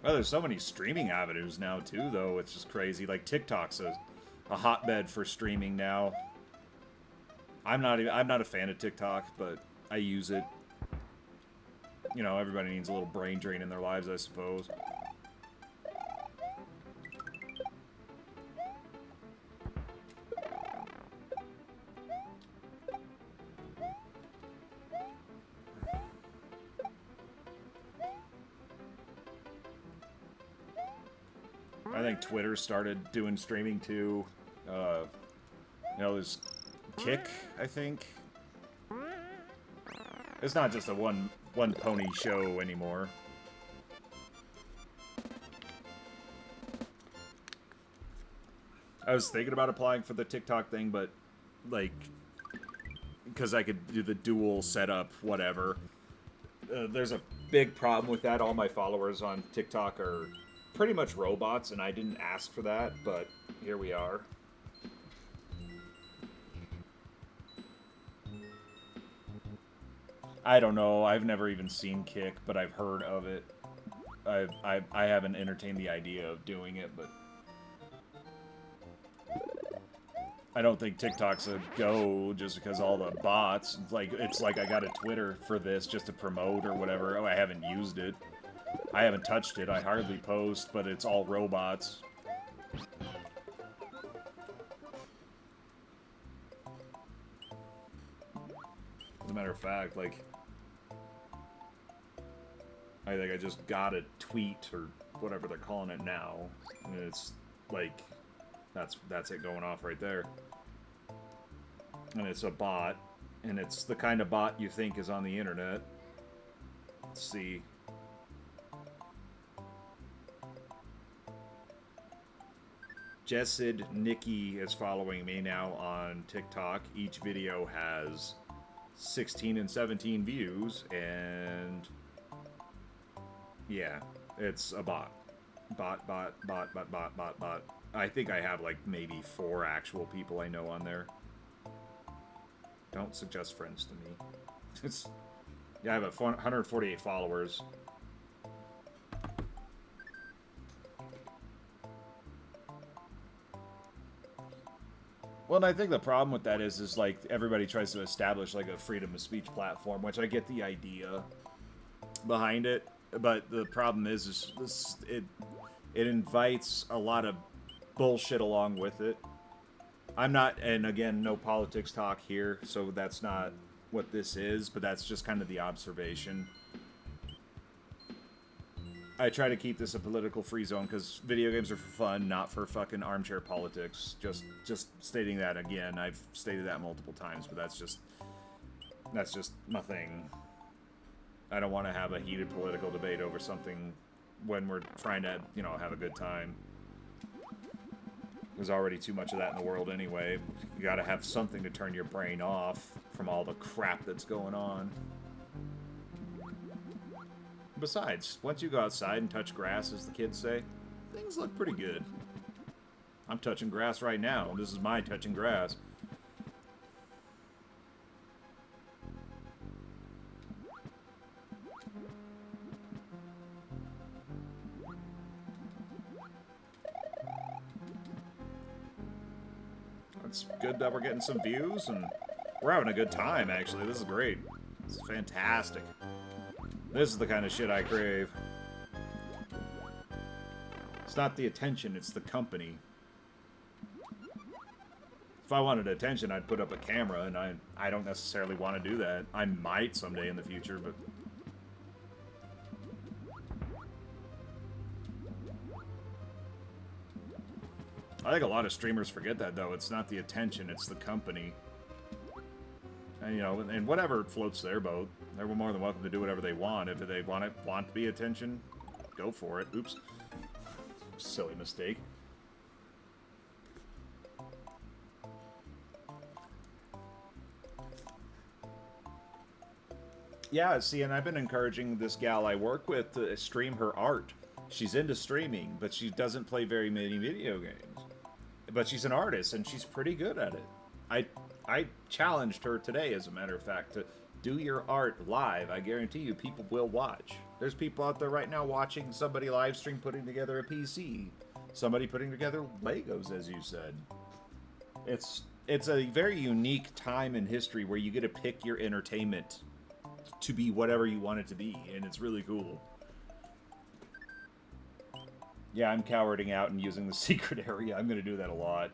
Well, there's so many streaming avenues now, too, though. It's just crazy. Like, TikTok's a hotbed for streaming now. I'm not a fan of TikTok, but I use it. You know, everybody needs a little brain drain in their lives, I suppose. think Twitter started doing streaming too. You know, there's Kick, I think. It's not just a one pony show anymore. I was thinking about applying for the TikTok thing, but like, because I could do the dual setup, whatever. There's a big problem with that. All my followers on TikTok are pretty much robots, and I didn't ask for that, but here we are. I don't know. I've never even seen Kick, but I've heard of it. I haven't entertained the idea of doing it, but I don't think TikTok's a go just because all the bots. Like, it's like I got a Twitter for this just to promote or whatever. Oh, I haven't used it. I haven't touched it. I hardly post, but it's all robots. As a matter of fact, like, I think I just got a tweet or whatever they're calling it now, and it's like that's it going off right there. And it's a bot, and it's the kind of bot you think is on the internet. Let's see. Jessid Nikki is following me now on TikTok. Each video has 16 and 17 views, and yeah, it's a bot. Bot. I think I have like maybe 4 actual people I know on there. Don't suggest friends to me. Yeah, I have 148 followers. Well, and I think the problem with that is like everybody tries to establish like a freedom of speech platform, which I get the idea behind it, but the problem is it invites a lot of bullshit along with it. I'm not, and again, no politics talk here, so that's not what this is, but that's just kind of the observation. I try to keep this a political free zone because video games are for fun, not for fucking armchair politics. Just stating that again. I've stated that multiple times, but that's just my thing. I don't want to have a heated political debate over something when we're trying to, you know, have a good time. There's already too much of that in the world anyway. You gotta have something to turn your brain off from all the crap that's going on. Besides, once you go outside and touch grass, as the kids say, things look pretty good. I'm touching grass right now. This is my touching grass. It's good that we're getting some views, and we're having a good time, actually. This is great. This is fantastic. This is the kind of shit I crave. It's not the attention, it's the company. If I wanted attention, I'd put up a camera, and I don't necessarily want to do that. I might someday in the future, but... I think a lot of streamers forget that, though. It's not the attention, it's the company. And, you know, and whatever floats their boat. They're more than welcome to do whatever they want. If they want to be attention, go for it. Oops. Silly mistake. Yeah, see, and I've been encouraging this gal I work with to stream her art. She's into streaming, but she doesn't play very many video games. But she's an artist, and she's pretty good at it. I challenged her today, as a matter of fact, to do your art live. I guarantee you people will watch. There's people out there right now watching somebody live stream putting together a PC. Somebody putting together Legos, as you said. It's a very unique time in history where you get to pick your entertainment to be whatever you want it to be, and it's really cool. Yeah, I'm cowarding out and using the secret area. I'm going to do that a lot.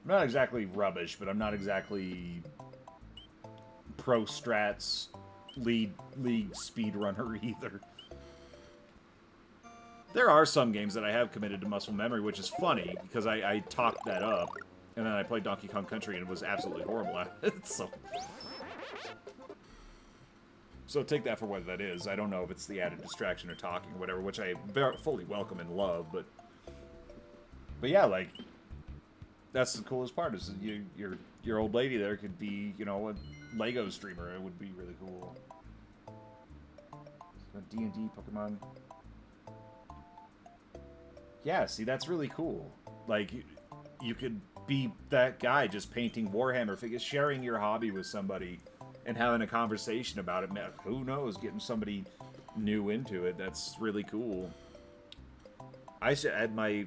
I'm not exactly rubbish, but I'm not exactly pro strats league speedrunner either. There are some games that I have committed to muscle memory, which is funny, because I talked that up, and then I played Donkey Kong Country, and it was absolutely horrible at it, So take that for what that is. I don't know if it's the added distraction or talking or whatever, which I fully welcome and love, but yeah, like, that's the coolest part, is your old lady there could be, you know, a Lego streamer. It would be really cool. D&D Pokemon. Yeah, see, that's really cool. Like, you could be that guy just painting Warhammer figures, sharing your hobby with somebody, and having a conversation about it. Man, who knows, getting somebody new into it. That's really cool. I should add my...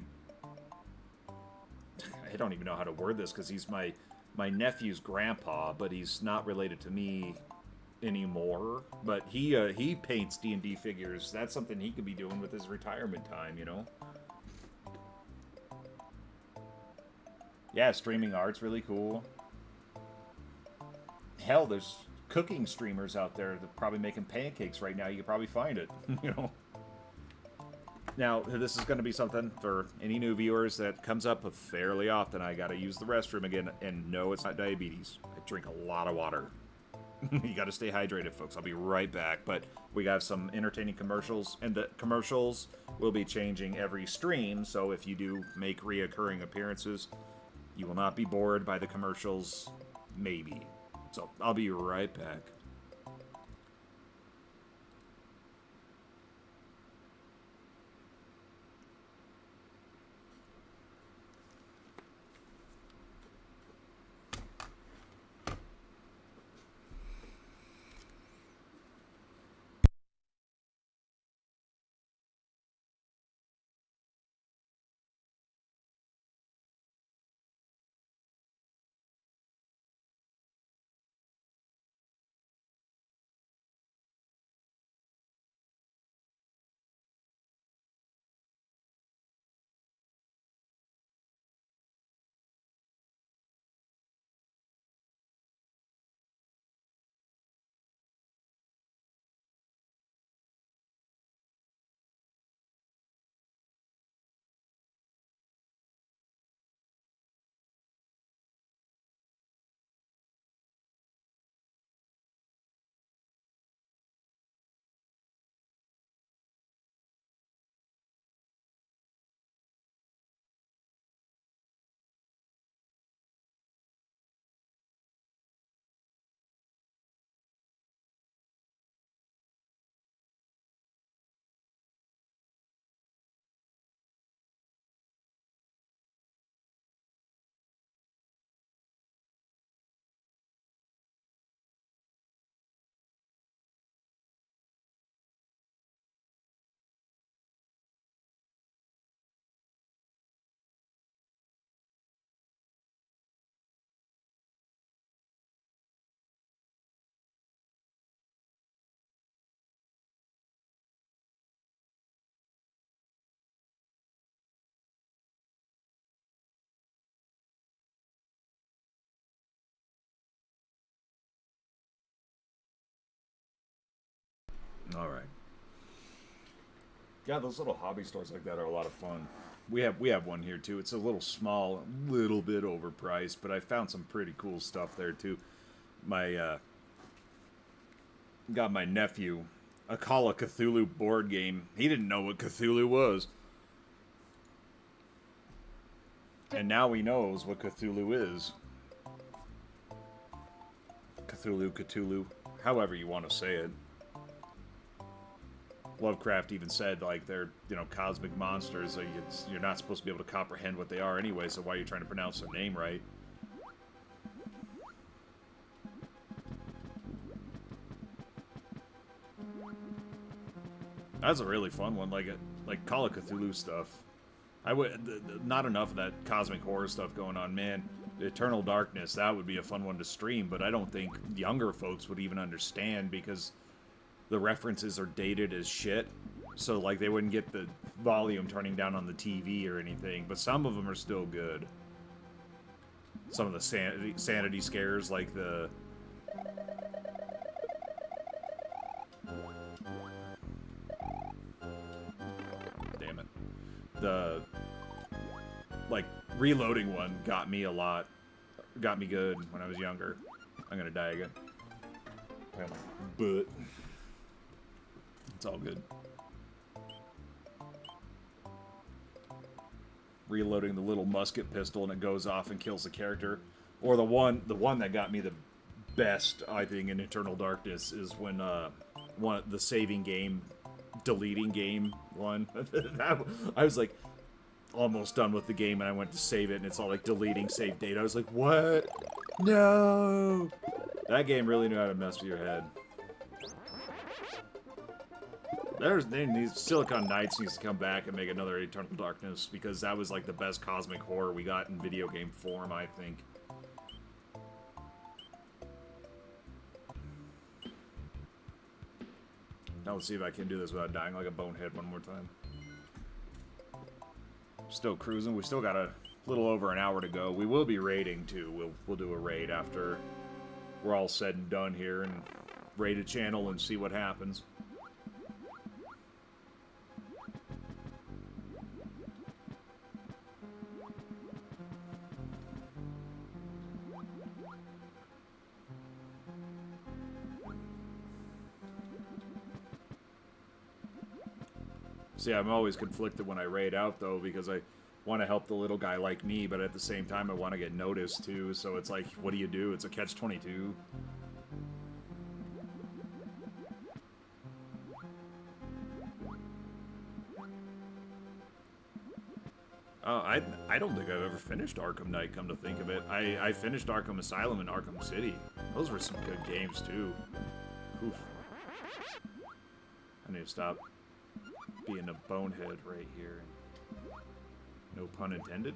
I don't even know how to word this, because he's my nephew's grandpa, but he's not related to me anymore. But he paints D&D figures. That's something he could be doing with his retirement time, you know? Yeah, streaming art's really cool. Hell, there's cooking streamers out there that are probably making pancakes right now. You could probably find it, you know? Now, this is going to be something for any new viewers that comes up fairly often. I got to use the restroom again, and no, it's not diabetes. I drink a lot of water. You got to stay hydrated, folks. I'll be right back, but we got some entertaining commercials, and the commercials will be changing every stream, so if you do make reoccurring appearances, you will not be bored by the commercials, maybe. So, I'll be right back. All right. Yeah, those little hobby stores like that are a lot of fun. We have one here too. It's a little small, a little bit overpriced, but I found some pretty cool stuff there too. My got my nephew a Call of Cthulhu board game. He didn't know what Cthulhu was. And now he knows what Cthulhu is. Cthulhu, however you want to say it. Lovecraft even said, like, they're, you know, cosmic monsters. Like, you're not supposed to be able to comprehend what they are anyway, so why are you trying to pronounce their name right? That's a really fun one, like Call of Cthulhu stuff. I would not enough of that cosmic horror stuff going on, man. Eternal Darkness, that would be a fun one to stream, but I don't think younger folks would even understand because the references are dated as shit. So, like, they wouldn't get the volume turning down on the TV or anything, but some of them are still good. Some of the sanity scares, like the... Damn it. the, like, reloading one got me a lot. Got me good when I was younger. I'm gonna die again. But it's all good. Reloading the little musket pistol and it goes off and kills the character. Or the one that got me the best, I think, in Eternal Darkness is when the saving game, deleting game one. I was like almost done with the game and I went to save it and it's all like deleting save data. I was like, what? No! That game really knew how to mess with your head. Silicon Knights needs to come back and make another Eternal Darkness because that was like the best cosmic horror we got in video game form, I think. Now let's see if I can do this without dying like a bonehead one more time. Still cruising. We still got a little over an hour to go. We will be raiding too. We'll do a raid after we're all said and done here and raid a channel and see what happens. See, I'm always conflicted when I raid out, though, because I want to help the little guy like me, but at the same time I want to get noticed, too, so it's like, what do you do? It's a catch-22. I don't think I've ever finished Arkham Knight, come to think of it. I finished Arkham Asylum and Arkham City. Those were some good games, too. Oof. I need to stop being a bonehead right here. No pun intended.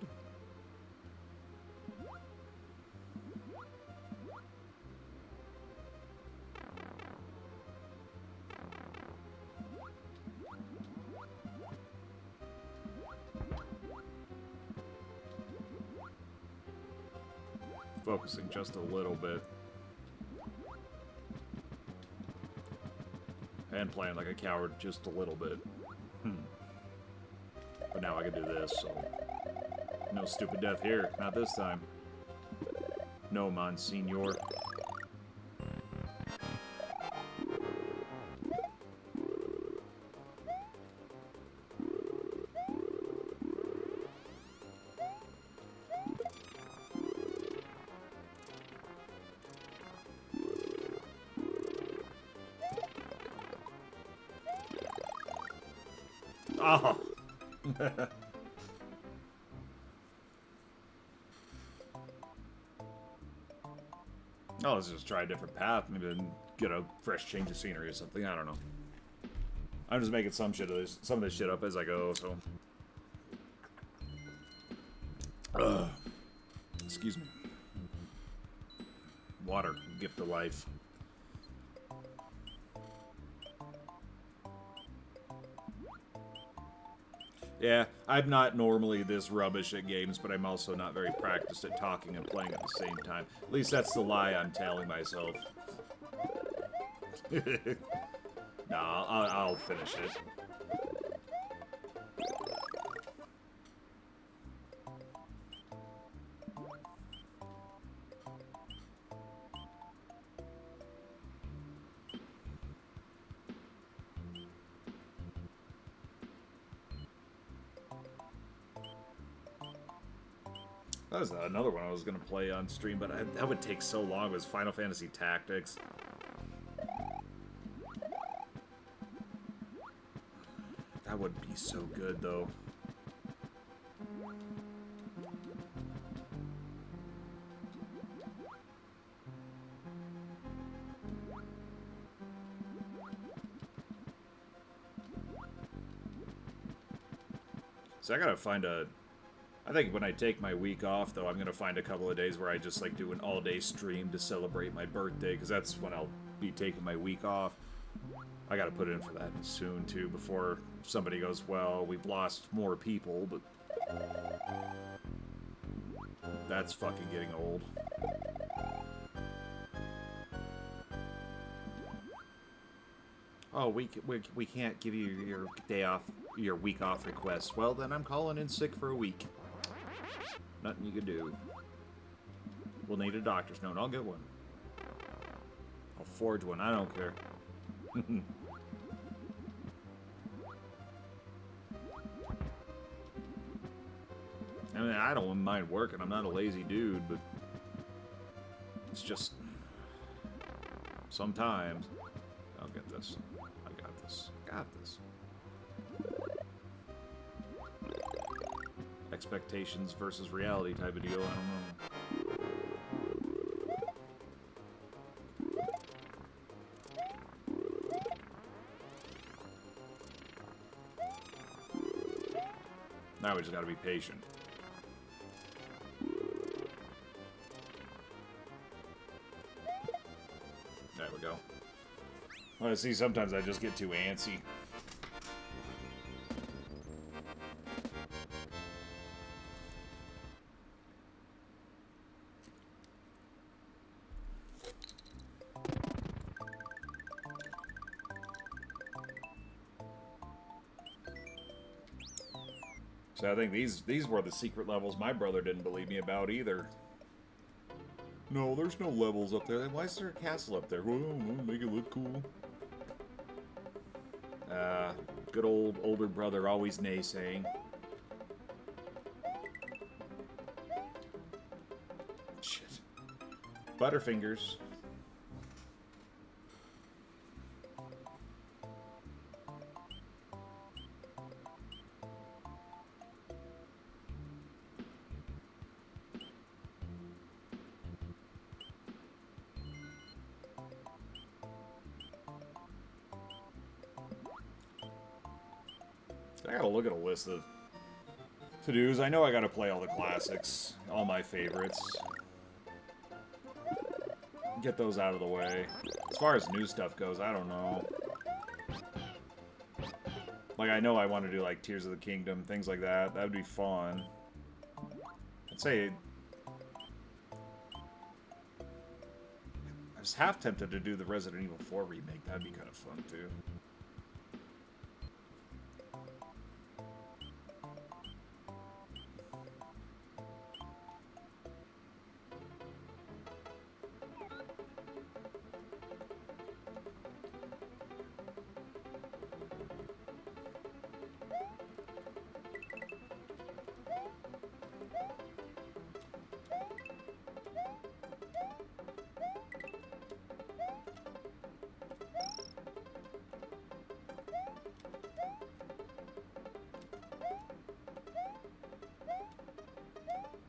Focusing just a little bit. And playing like a coward just a little bit. But now I can do this, so... No stupid death here. Not this time. No, Monsignor. Oh! Oh, let's just try a different path. Maybe get a fresh change of scenery or something. I don't know. I'm just making some of this shit up as I go, so. Excuse me. Water, gift of life. Yeah, I'm not normally this rubbish at games, but I'm also not very practiced at talking and playing at the same time. At least that's the lie I'm telling myself. Nah, I'll finish it. That was another one I was going to play on stream, but that would take so long. It was Final Fantasy Tactics. That would be so good, though. So I gotta find a... I think when I take my week off, though, I'm going to find a couple of days where I just, like, do an all-day stream to celebrate my birthday, because that's when I'll be taking my week off. I got to put in for that soon, too, before somebody goes, well, we've lost more people, but... That's fucking getting old. Oh, we can't give you your day off your week off request. Well, then I'm calling in sick for a week. Nothing you can do. We'll need a doctor's note. I'll get one. I'll forge one. I don't care. I mean, I don't mind working. I'm not a lazy dude, but it's just sometimes. I'll get this. I got this. Got this. Expectations versus reality type of deal. I don't know. Now we just gotta be patient. There we go. Well, see, sometimes I just get too antsy. So I think these were the secret levels my brother didn't believe me about either. No, there's no levels up there. Why is there a castle up there? Well, make it look cool. Good old older brother always naysaying. Shit. Butterfingers. I gotta look at a list of to-dos. I know I gotta play all the classics, all my favorites. Get those out of the way. As far as new stuff goes, I don't know. Like, I know I want to do, like, Tears of the Kingdom, things like that. That would be fun. I'd say... I was half tempted to do the Resident Evil 4 remake. That'd be kind of fun, too.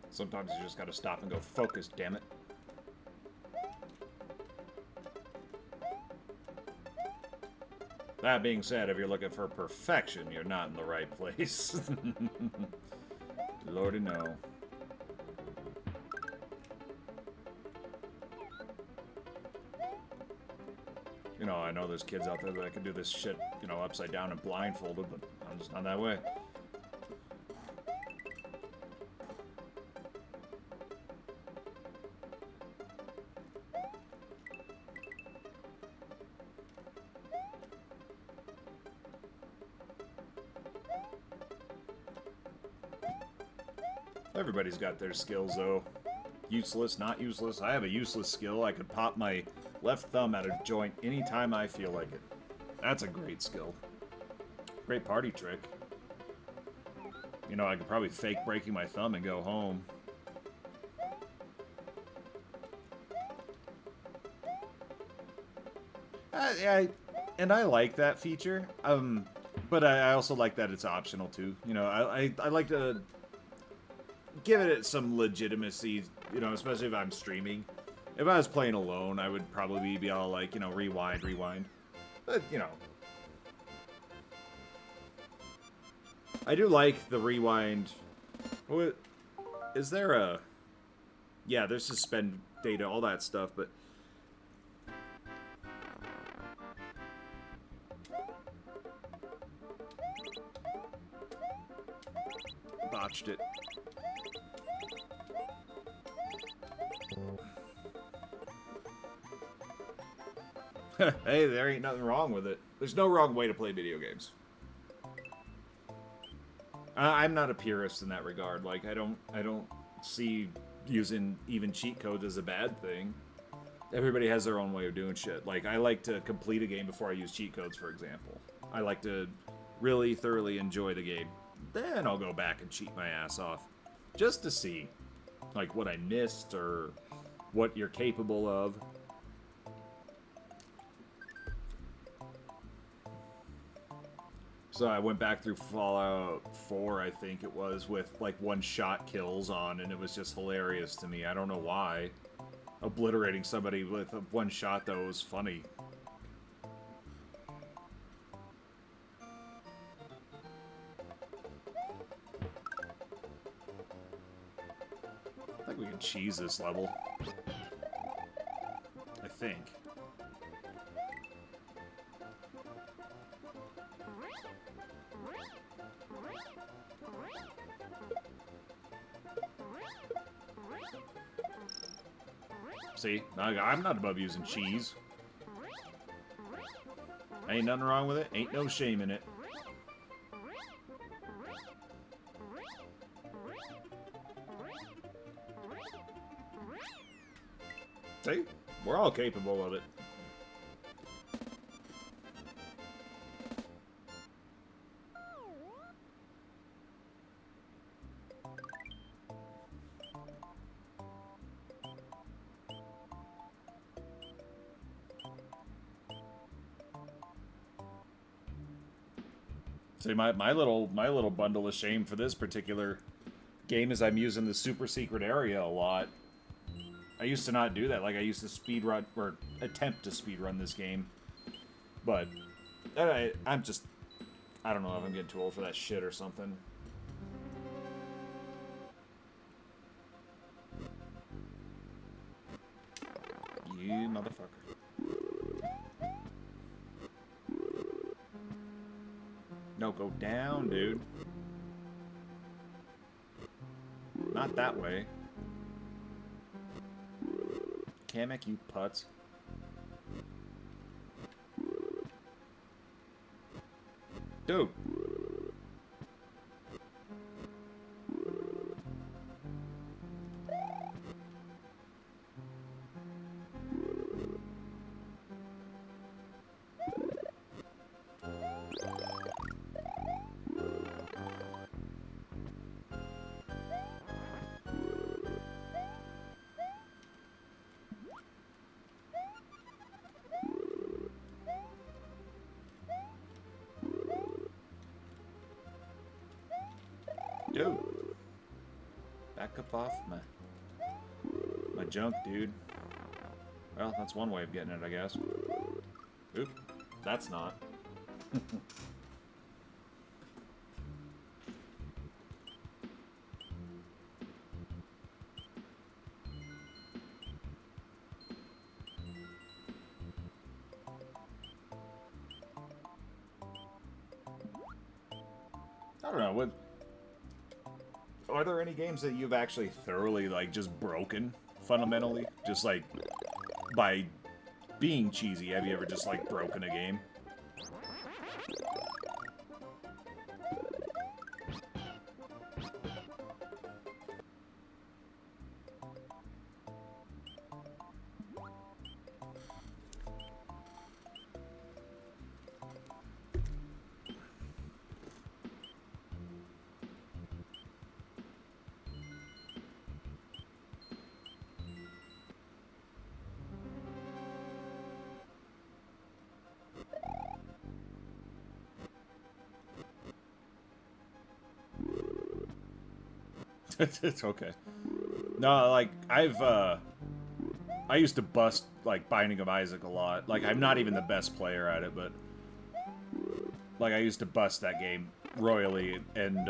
Sometimes you just gotta stop and go, focus, damn it. That being said, if you're looking for perfection, you're not in the right place. Lordy no. You know, I know there's kids out there that can do this shit, you know, upside down and blindfolded, but I'm just not that way. Everybody's got their skills, though. Useless, not useless. I have a useless skill. I could pop my left thumb at a joint anytime I feel like it. That's a great skill. Great party trick. You know, I could probably fake breaking my thumb and go home. And I like that feature. But I also like that it's optional, too. You know, I like to give it some legitimacy, you know, especially if I'm streaming. If I was playing alone, I would probably be all like, you know, rewind. But, you know. I do like the rewind. Is there a... Yeah, there's suspend data, all that stuff, but... Botched it. Hey, there ain't nothing wrong with it. There's no wrong way to play video games. I'm not a purist in that regard. Like, I don't see using even cheat codes as a bad thing. Everybody has their own way of doing shit. Like, I like to complete a game before I use cheat codes, for example. I like to really thoroughly enjoy the game. Then I'll go back and cheat my ass off. Just to see, like, what I missed or what you're capable of. So I went back through Fallout 4, I think it was, with, like, one-shot kills on, and it was just hilarious to me. I don't know why. Obliterating somebody with a one-shot, though, was funny. I think we can cheese this level. I think. See, I'm not above using cheese. Ain't nothing wrong with it. Ain't no shame in it. See, we're all capable of it. See, my little bundle of shame for this particular game is I'm using the super secret area a lot. I used to not do that. Like, I used to speedrun, or attempt to speedrun this game. But, I'm just, I don't know if I'm getting too old for that shit or something. You motherfucker. No, go down, dude. Not that way. Kamek, you putz. Dude. Dude. Back up off my junk, dude. Well, that's one way of getting it, I guess. Oop. That's not. I don't know, what... Are there any games that you've actually thoroughly, like, just broken, fundamentally? Just, like, by being cheesy, have you ever just, like, broken a game? It's okay. No, like, I used to bust, like, Binding of Isaac a lot. Like, I'm not even the best player at it, but, like, I used to bust that game royally, and,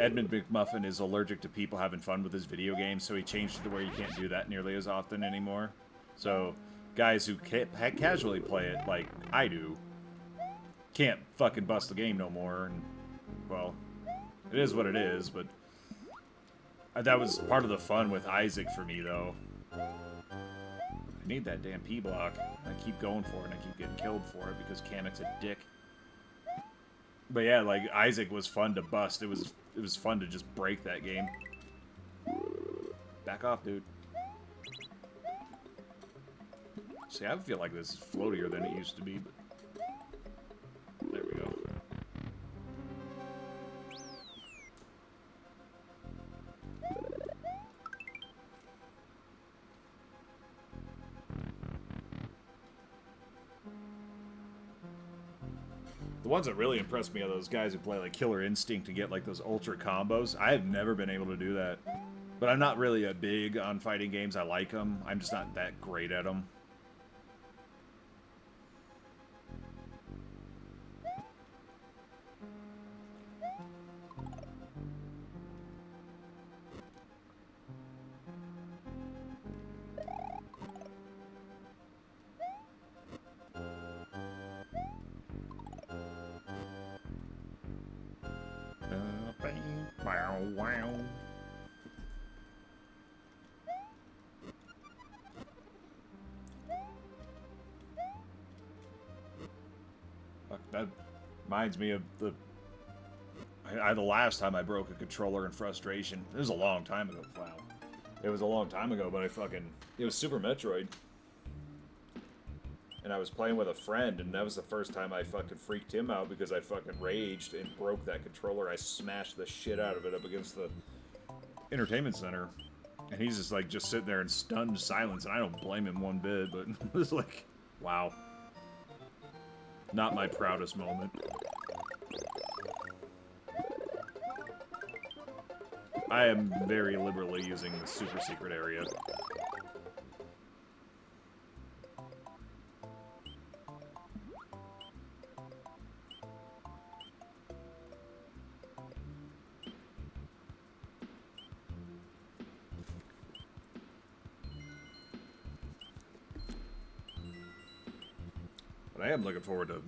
Edmund McMuffin is allergic to people having fun with his video games, so he changed it to where you can't do that nearly as often anymore. So, guys who casually play it, like I do, can't fucking bust the game no more, and, well, it is what it is, but... That was part of the fun with Isaac for me, though. I need that damn P block. I keep going for it, and I keep getting killed for it because Kamek's a dick. But yeah, like, Isaac was fun to bust. It it was fun to just break that game. Back off, dude. See, I feel like this is floatier than it used to be, but there we go. The ones that really impressed me are those guys who play like Killer Instinct and get like those ultra combos. I have never been able to do that. But I'm not really a big on fighting games. I like them. I'm just not that great at them. Wow. That reminds me of the last time I broke a controller in frustration. It was a long time ago. Wow. It was a long time ago, but it was Super Metroid. And I was playing with a friend, and that was the first time I fucking freaked him out because I fucking raged and broke that controller. I smashed the shit out of it up against the entertainment center. And he's just like, just sitting there in stunned silence, and I don't blame him one bit, but it was like, wow. Not my proudest moment. I am very liberally using the super secret area. But I am looking forward to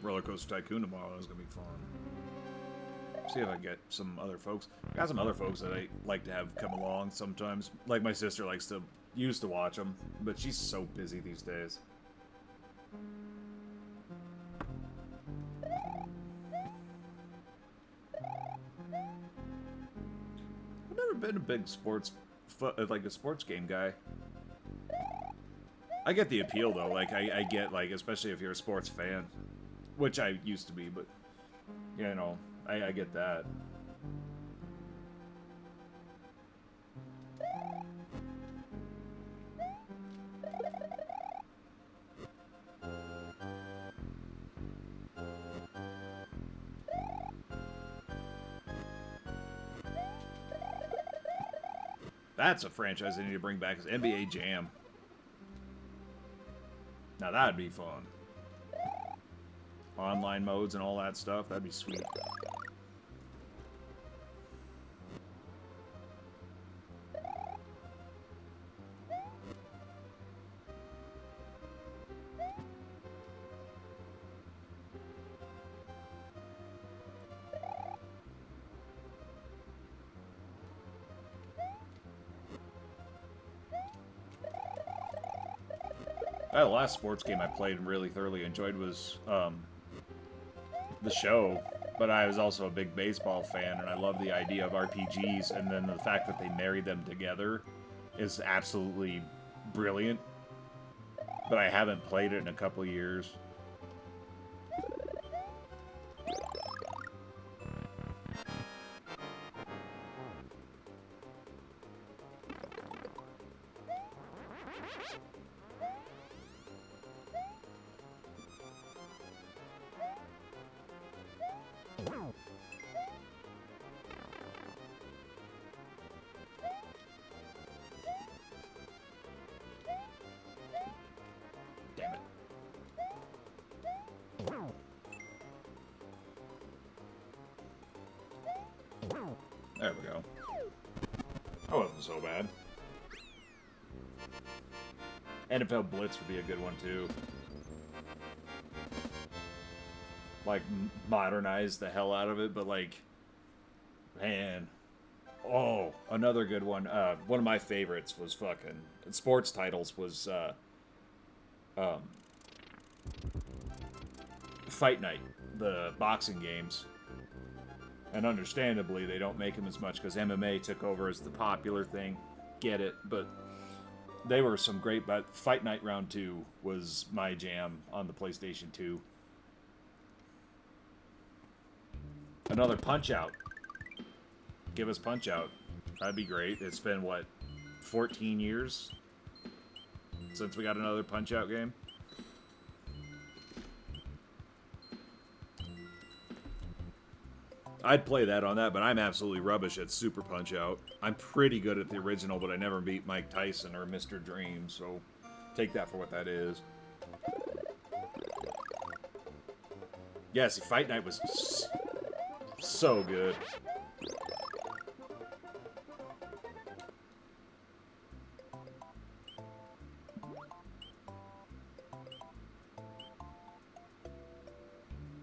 Roller Coaster Tycoon tomorrow. It's gonna be fun. See if I get some other folks. I got some other folks that I like to have come along sometimes. Like my sister used to watch them, but she's so busy these days. I've never been a big sports game guy. I get the appeal though, like I get like, especially if you're a sports fan, which I used to be, but you know, I get that. That's a franchise I need to bring back, is NBA Jam. Now that'd be fun. Online modes and all that stuff, that'd be sweet. The last sports game I played and really thoroughly enjoyed was The Show, but I was also a big baseball fan, and I love the idea of RPGs, and then the fact that they married them together is absolutely brilliant. But I haven't played it in a couple years. There we go. That wasn't so bad. NFL Blitz would be a good one, too. Like, modernize the hell out of it, but, like, man. Oh, another good one. One of my favorites was fucking... Sports titles was, Fight Night. The boxing games. And understandably, they don't make them as much because MMA took over as the popular thing. Get it, but they were some great. But Fight Night Round 2 was my jam on the PlayStation 2. Another Punch-Out. Give us Punch-Out. That'd be great. It's been, what, 14 years since we got another Punch-Out game? I'd play that on that, but I'm absolutely rubbish at Super Punch-Out. I'm pretty good at the original, but I never beat Mike Tyson or Mr. Dream, so take that for what that is. Yeah, see, Fight Night was so good.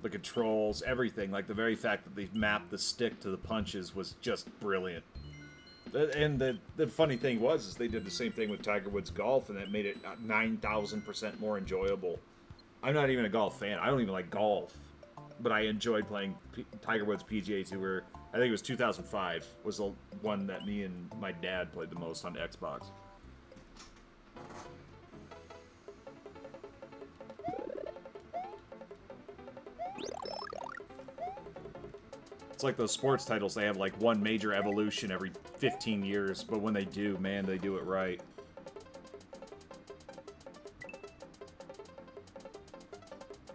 The controls, everything, like the very fact that they mapped the stick to the punches was just brilliant. And the funny thing was, is they did the same thing with Tiger Woods Golf, and that made it 9,000% more enjoyable. I'm not even a golf fan. I don't even like golf, but I enjoyed playing Tiger Woods PGA Tour. I think it was 2005 was the one that me and my dad played the most on Xbox. It's like those sports titles, they have like one major evolution every 15 years, but when they do, man, they do it right.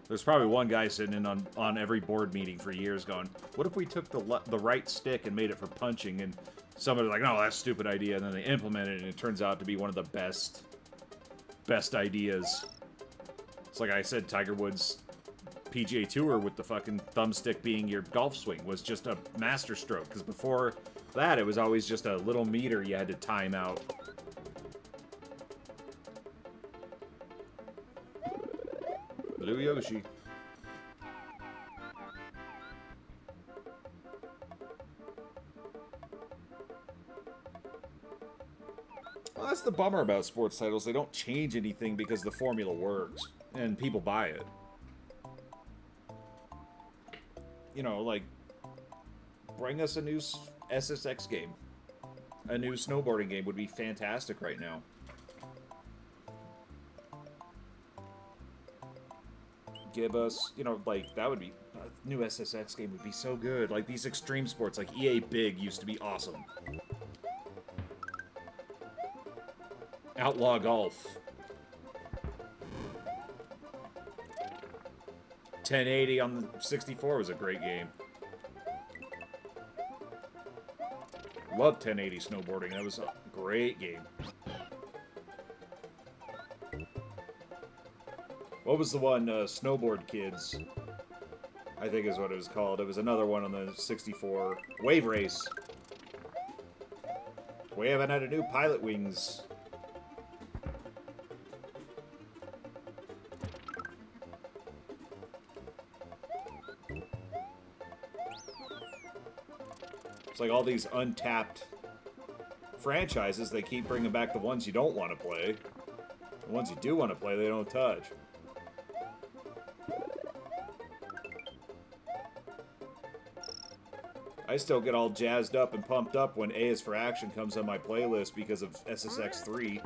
There's probably one guy sitting in on every board meeting for years going, what if we took the right stick and made it for punching? And somebody's like, no, that's a stupid idea. And then they implement it, and it turns out to be one of the best ideas. It's like I said, Tiger Woods PGA Tour with the fucking thumbstick being your golf swing was just a master stroke, because before that it was always just a little meter you had to time out. Blue Yoshi. Well, that's the bummer about sports titles. They don't change anything because the formula works and people buy it. You know, like, bring us a new SSX game. A new snowboarding game would be fantastic right now. Give us, you know, like, that would be, a new SSX game would be so good. Like, these extreme sports, like EA Big used to be awesome. Outlaw Golf. 1080 on the 64 was a great game. Love 1080 snowboarding. That was a great game. What was the one, Snowboard Kids? I think is what it was called. It was another one on the 64. Wave Race. We haven't had a new Pilot Wings. It's like all these untapped franchises, they keep bringing back the ones you don't want to play. The ones you do want to play, they don't touch. I still get all jazzed up and pumped up when A is for Action comes on my playlist because of SSX 3.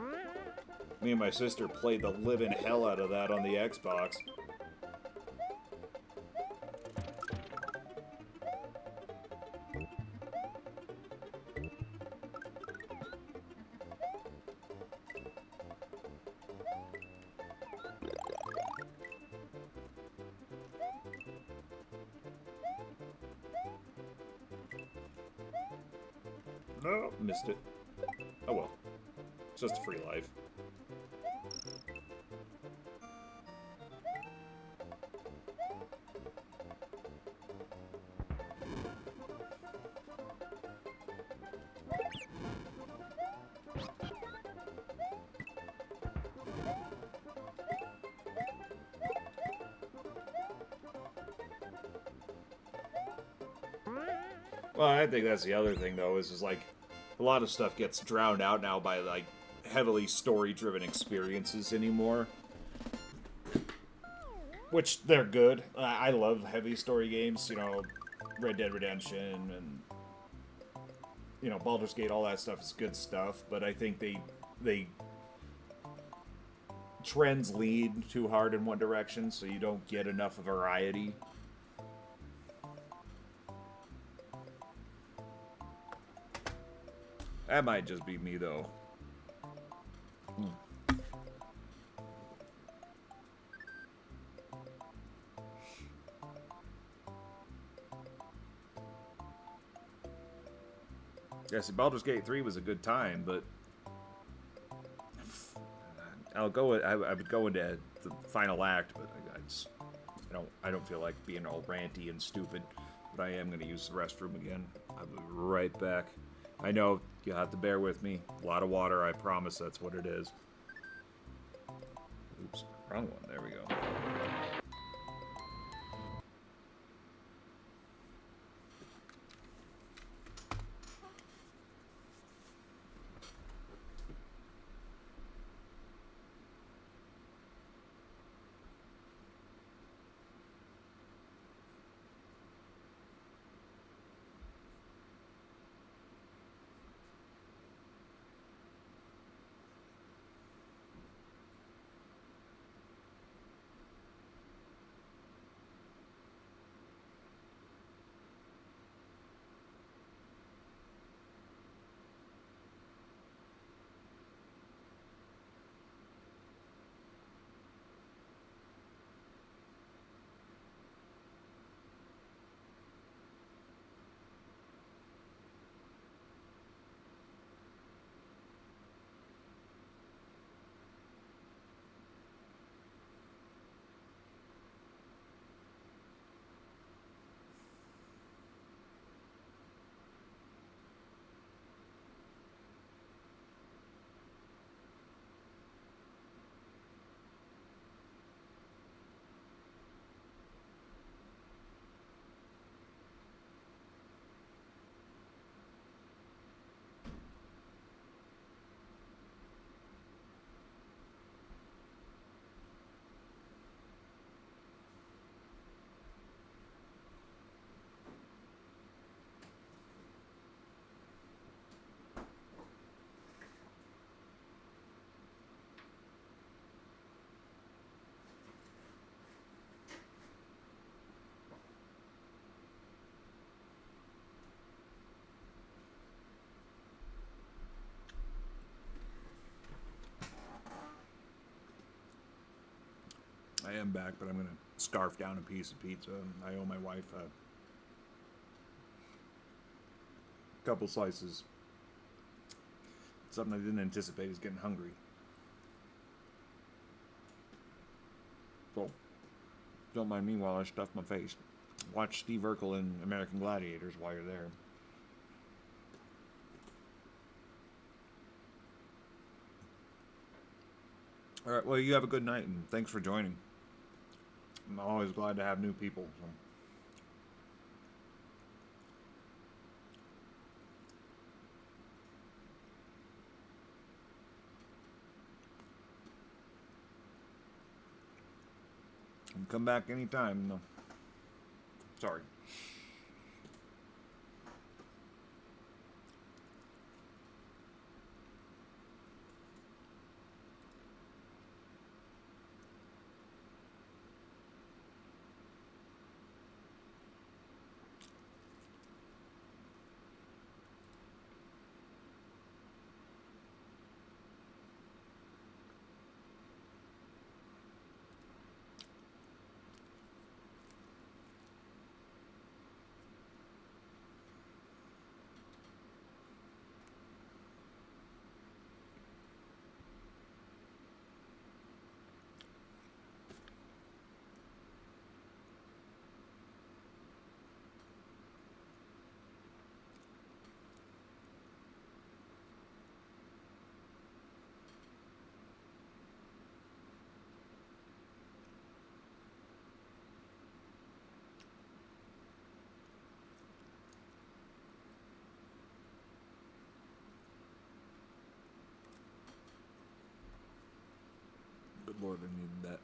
Me and my sister played the living hell out of that on the Xbox. No, missed it. Oh well. It's just a free life. Well, I think that's the other thing, though, is like, a lot of stuff gets drowned out now by, like, heavily story-driven experiences anymore. Which, they're good. I love heavy story games, you know. Red Dead Redemption and, you know, Baldur's Gate, all that stuff is good stuff, but I think they trends lead too hard in one direction, so you don't get enough variety. That might just be me, though. Yeah, see, Baldur's Gate 3 was a good time, but I would go into the final act, but I don't feel like being all ranty and stupid. But I am going to use the restroom again. I'll be right back. I know you'll have to bear with me. A lot of water, I promise that's what it is. Oops, wrong one. There we go. I am back, but I'm going to scarf down a piece of pizza. I owe my wife a couple slices. Something I didn't anticipate is getting hungry. So, don't mind me while I stuff my face. Watch Steve Urkel in American Gladiators while you're there. All right, well, you have a good night, and thanks for joining. I'm always glad to have new people. So. And come back anytime. No. Sorry. Good Lord, I needed that.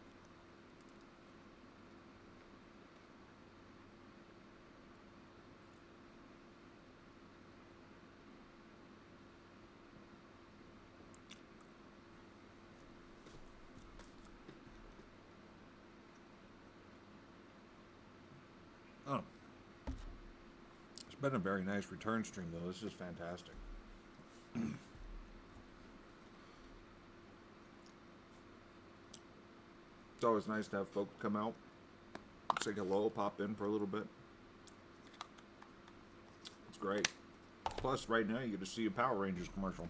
Been a very nice return stream, though. This is fantastic. It's always nice to have folk come out, say hello, pop in for a little bit. It's great. Plus, right now, you get to see a Power Rangers commercial.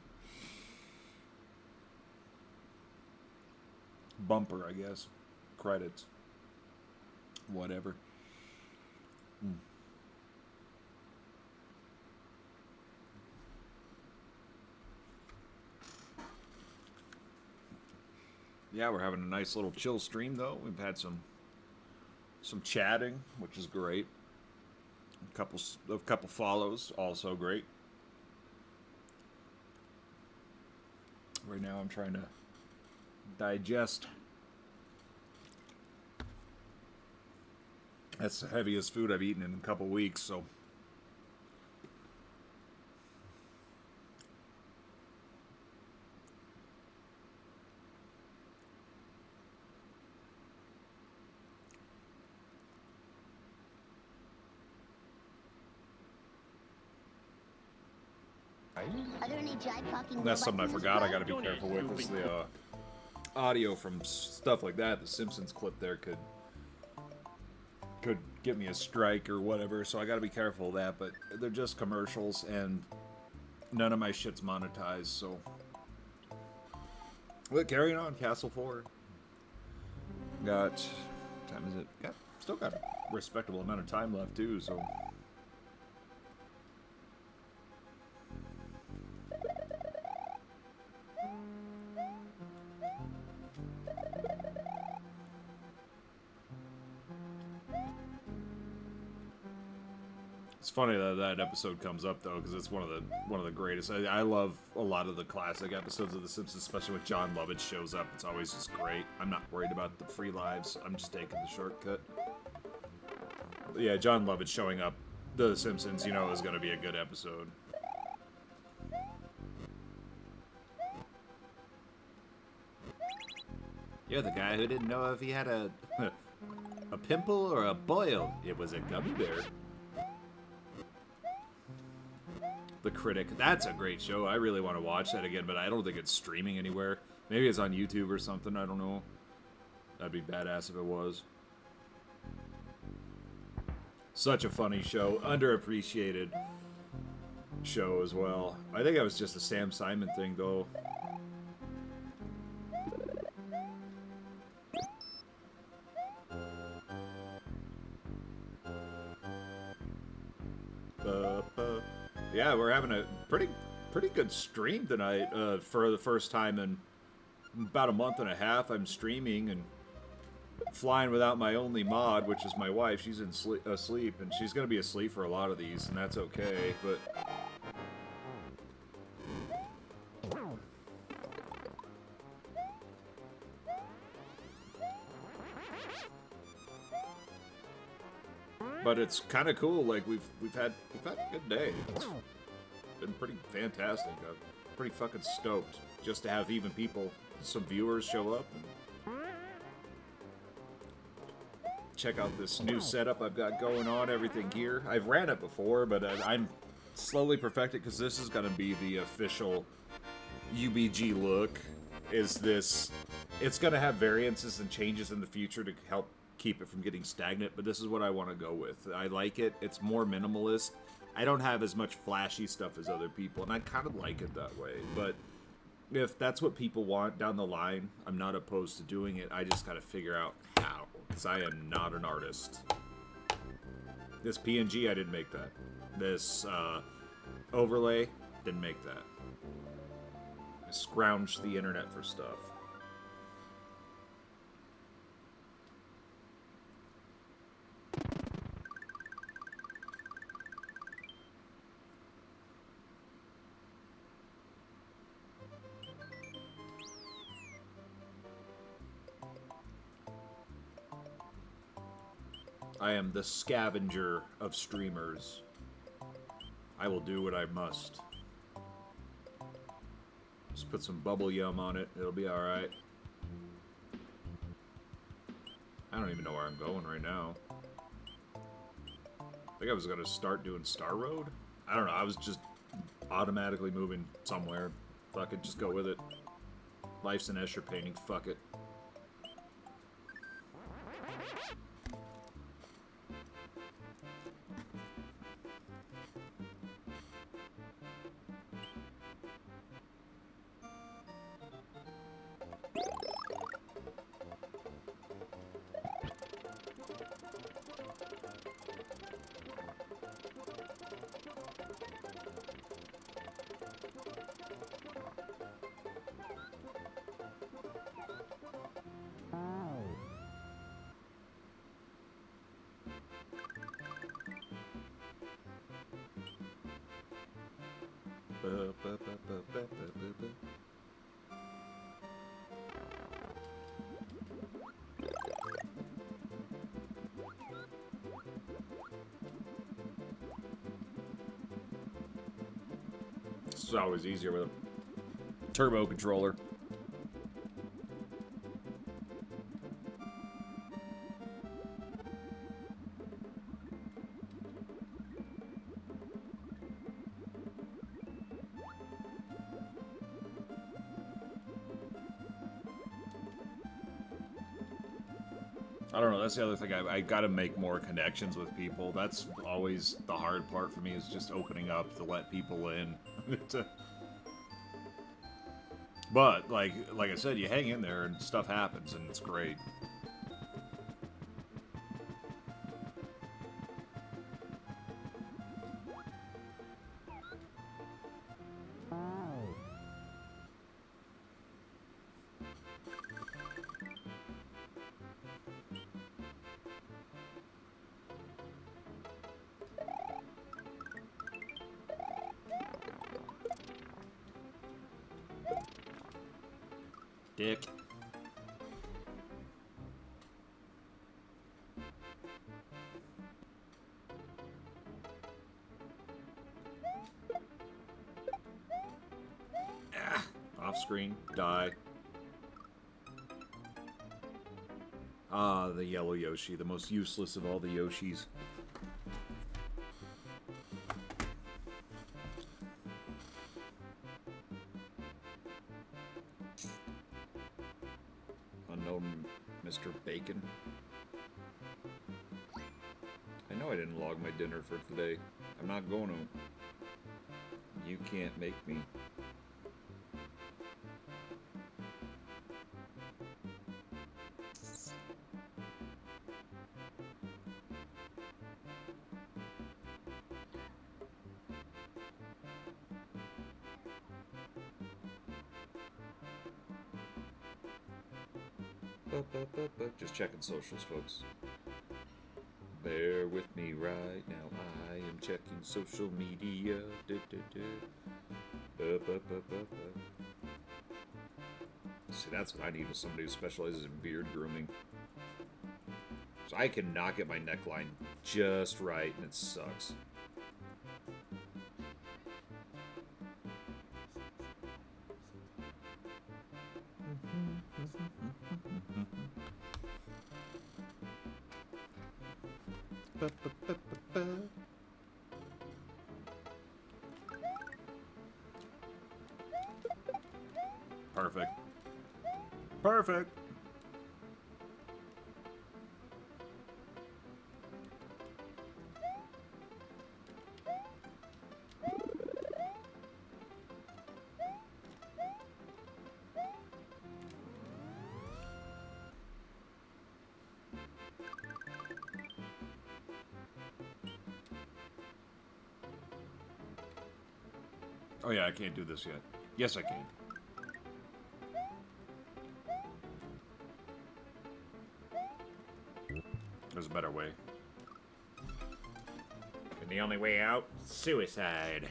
Bumper, I guess. Credits. Whatever. Yeah, we're having a nice little chill stream, though. We've had some chatting, which is great. A couple follows, also great. Right now, I'm trying to digest. That's the heaviest food I've eaten in a couple weeks, so. Are there any jive-talking That's something I robots in this forgot I club? gotta be careful with, is the audio from stuff like that. The Simpsons clip there could give me a strike or whatever, so I gotta be careful of that, but they're just commercials, and none of my shit's monetized, so. But carrying on, Castle 4. Got, what time is it? Still got a respectable amount of time left, too, so. It's funny that that episode comes up though, because it's one of the greatest. I love a lot of the classic episodes of The Simpsons, especially when John Lovitz shows up. It's always just great. I'm not worried about the free lives. I'm just taking the shortcut. But yeah, John Lovitz showing up, The Simpsons, you know, is going to be a good episode. You're the guy who didn't know if he had a pimple or a boil. It was a gummy bear. The Critic. That's a great show. I really want to watch that again, but I don't think it's streaming anywhere. Maybe it's on YouTube or something. I don't know. That'd be badass if it was. Such a funny show. Underappreciated show as well. I think that was just a Sam Simon thing, though. Yeah, we're having a pretty good stream tonight for the first time in about a month and a half. I'm streaming and flying without my only mod, which is my wife. She's asleep, and she's going to be asleep for a lot of these, and that's okay, but... But it's kind of cool. Like we've had a good day. It's been pretty fantastic. I'm pretty fucking stoked just to have even people, some viewers show up and check out this new setup I've got going on. Everything here. I've ran it before, but I'm slowly perfected because this is gonna be the official UBG look. Is this? It's gonna have variances and changes in the future to help keep it from getting stagnant, but this is what I want to go with. I like it. It's more minimalist. I don't have as much flashy stuff as other people, and I kind of like it that way, but if that's what people want down the line, I'm not opposed to doing it. I just got to figure out how, because I am not an artist. This PNG, I didn't make that. This overlay, didn't make that. I scrounged the internet for stuff. I am the scavenger of streamers. I will do what I must. Just put some bubble yum on it. It'll be alright. I don't even know where I'm going right now. think I was gonna start doing Star Road. I don't know. I was just automatically moving somewhere. Fuck it, just go with it. Life's an Escher painting. Fuck it. It's always easier with a turbo controller. I don't know, that's the other thing. I gotta make more connections with people. That's always the hard part for me, is just opening up to let people in. But, like I said, you hang in there and stuff happens, and it's great. Dick. Ah, off screen, die. Ah, the yellow Yoshi, the most useless of all the Yoshis. Unknown Mr. Bacon. I know I didn't log my dinner for today. I'm not going to. You can't make me. Just checking socials, folks. Bear with me right now. I am checking social media. See, that's what I need, is somebody who specializes in beard grooming. So I cannot get my neckline just right, and it sucks. Perfect. Perfect. Oh yeah, I can't do this yet. Yes, I can. There's a better way. And the only way out? Suicide.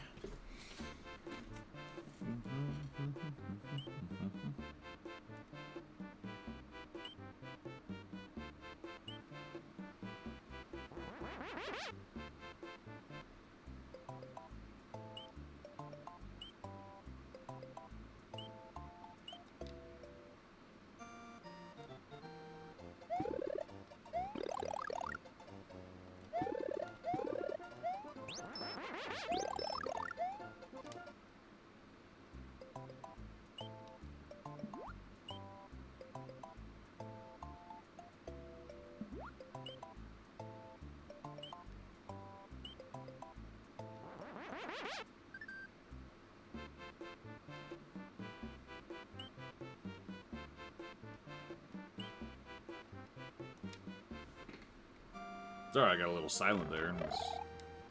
Sorry, I got a little silent there and was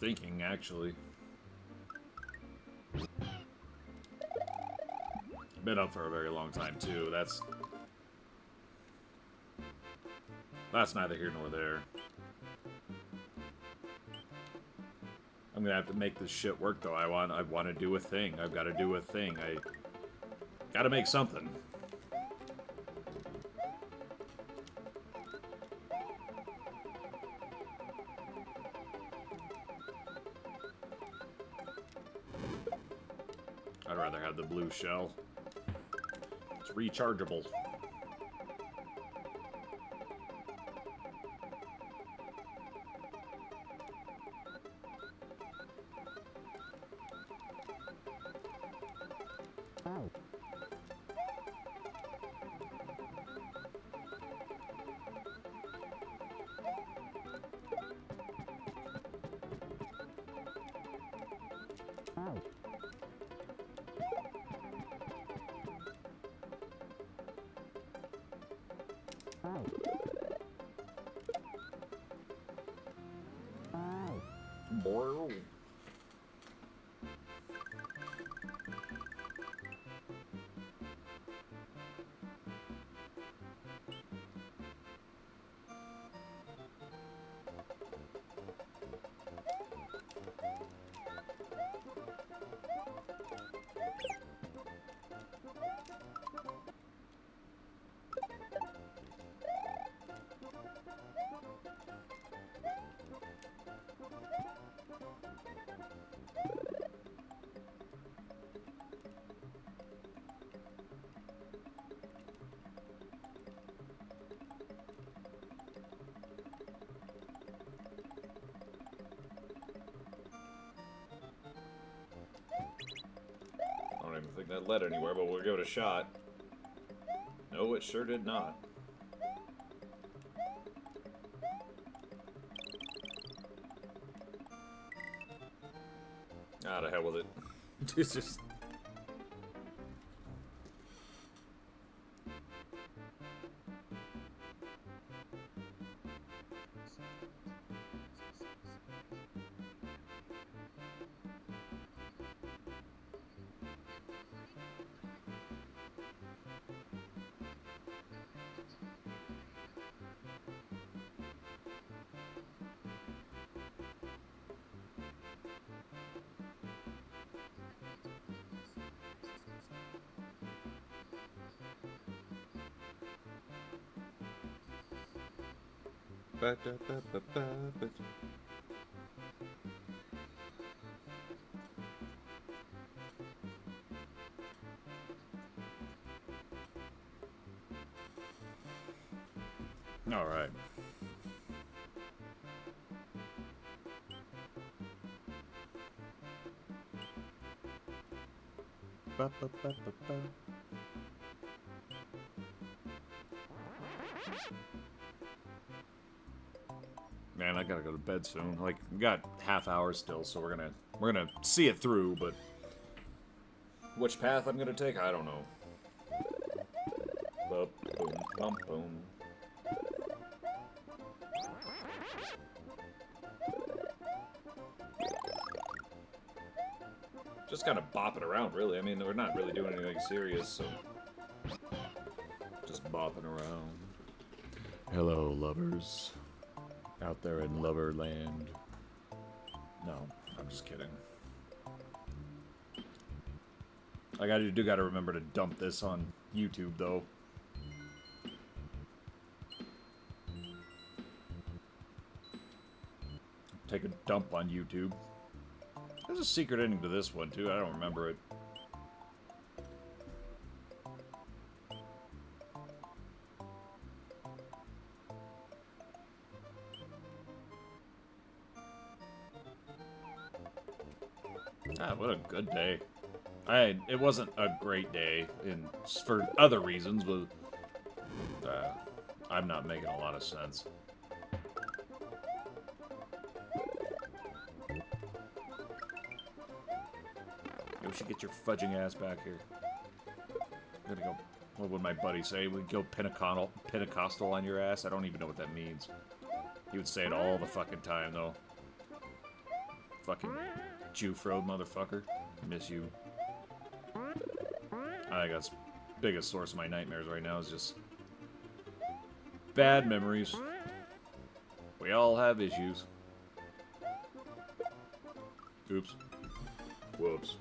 thinking, actually. Been up for a very long time, too. That's neither here nor there. I'm gonna have to make this shit work, though. I want to do a thing. I've got to do a thing. I gotta make something. I'd rather have the blue shell. It's rechargeable. Boy. I don't even think that led anywhere, but we'll give it a shot. No, it sure did not. Ah, the hell with it. It's just... All right. Man, I gotta go to bed soon. Like, we got half hour still, so we're gonna see it through. But which path I'm gonna take, I don't know. Boom, boom, boom. Just kind of bopping around, really. I mean, we're not really doing anything serious, so just bopping around. Hello, lovers. Out there in Loverland. No, I'm just kidding. I gotta remember to dump this on YouTube, though. Take a dump on YouTube. There's a secret ending to this one, too. I don't remember it. Ah, what a good day. It wasn't a great day for other reasons, but I'm not making a lot of sense. We should get your fudging ass back here. We're gonna go. What would my buddy say? We'd go Pentecostal on your ass? I don't even know what that means. He would say it all the fucking time, though. Fucking Jufro motherfucker. Miss you. I think that's the biggest source of my nightmares right now is just bad memories. We all have issues. Oops. Whoops.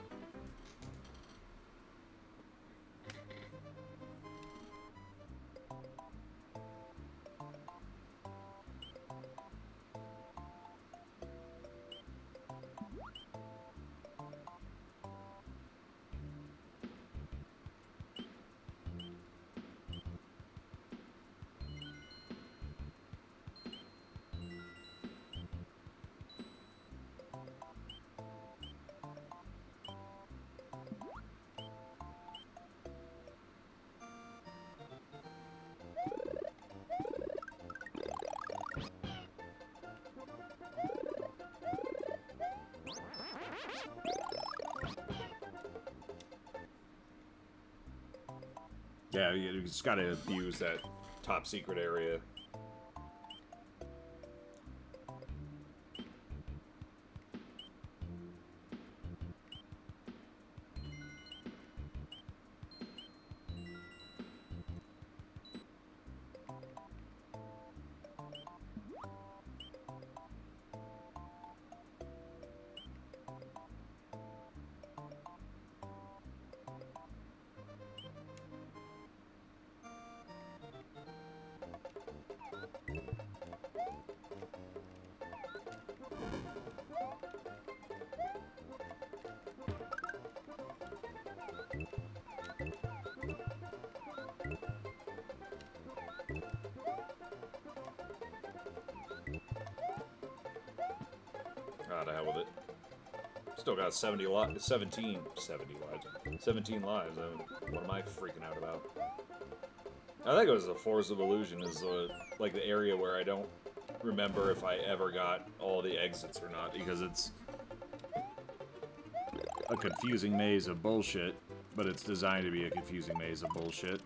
Yeah, you just gotta abuse that top secret area. Ah, to hell with it. Still got 17 lives. 17 lives. What am I freaking out about? I think it was the Forest of Illusion is like the area where I don't remember if I ever got all the exits or not, because it's a confusing maze of bullshit, but it's designed to be a confusing maze of bullshit.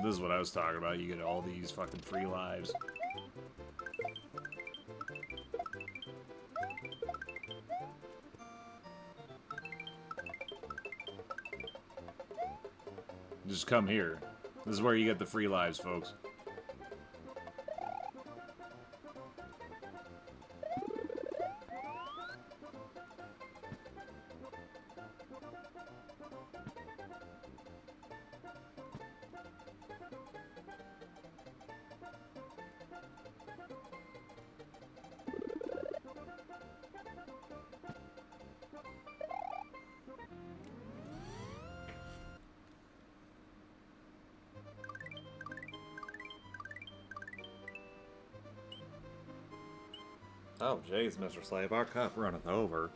This is what I was talking about. You get all these fucking free lives. Just come here. This is where you get the free lives, folks. Oh, jeez, Mr. Slave, our cup runneth over.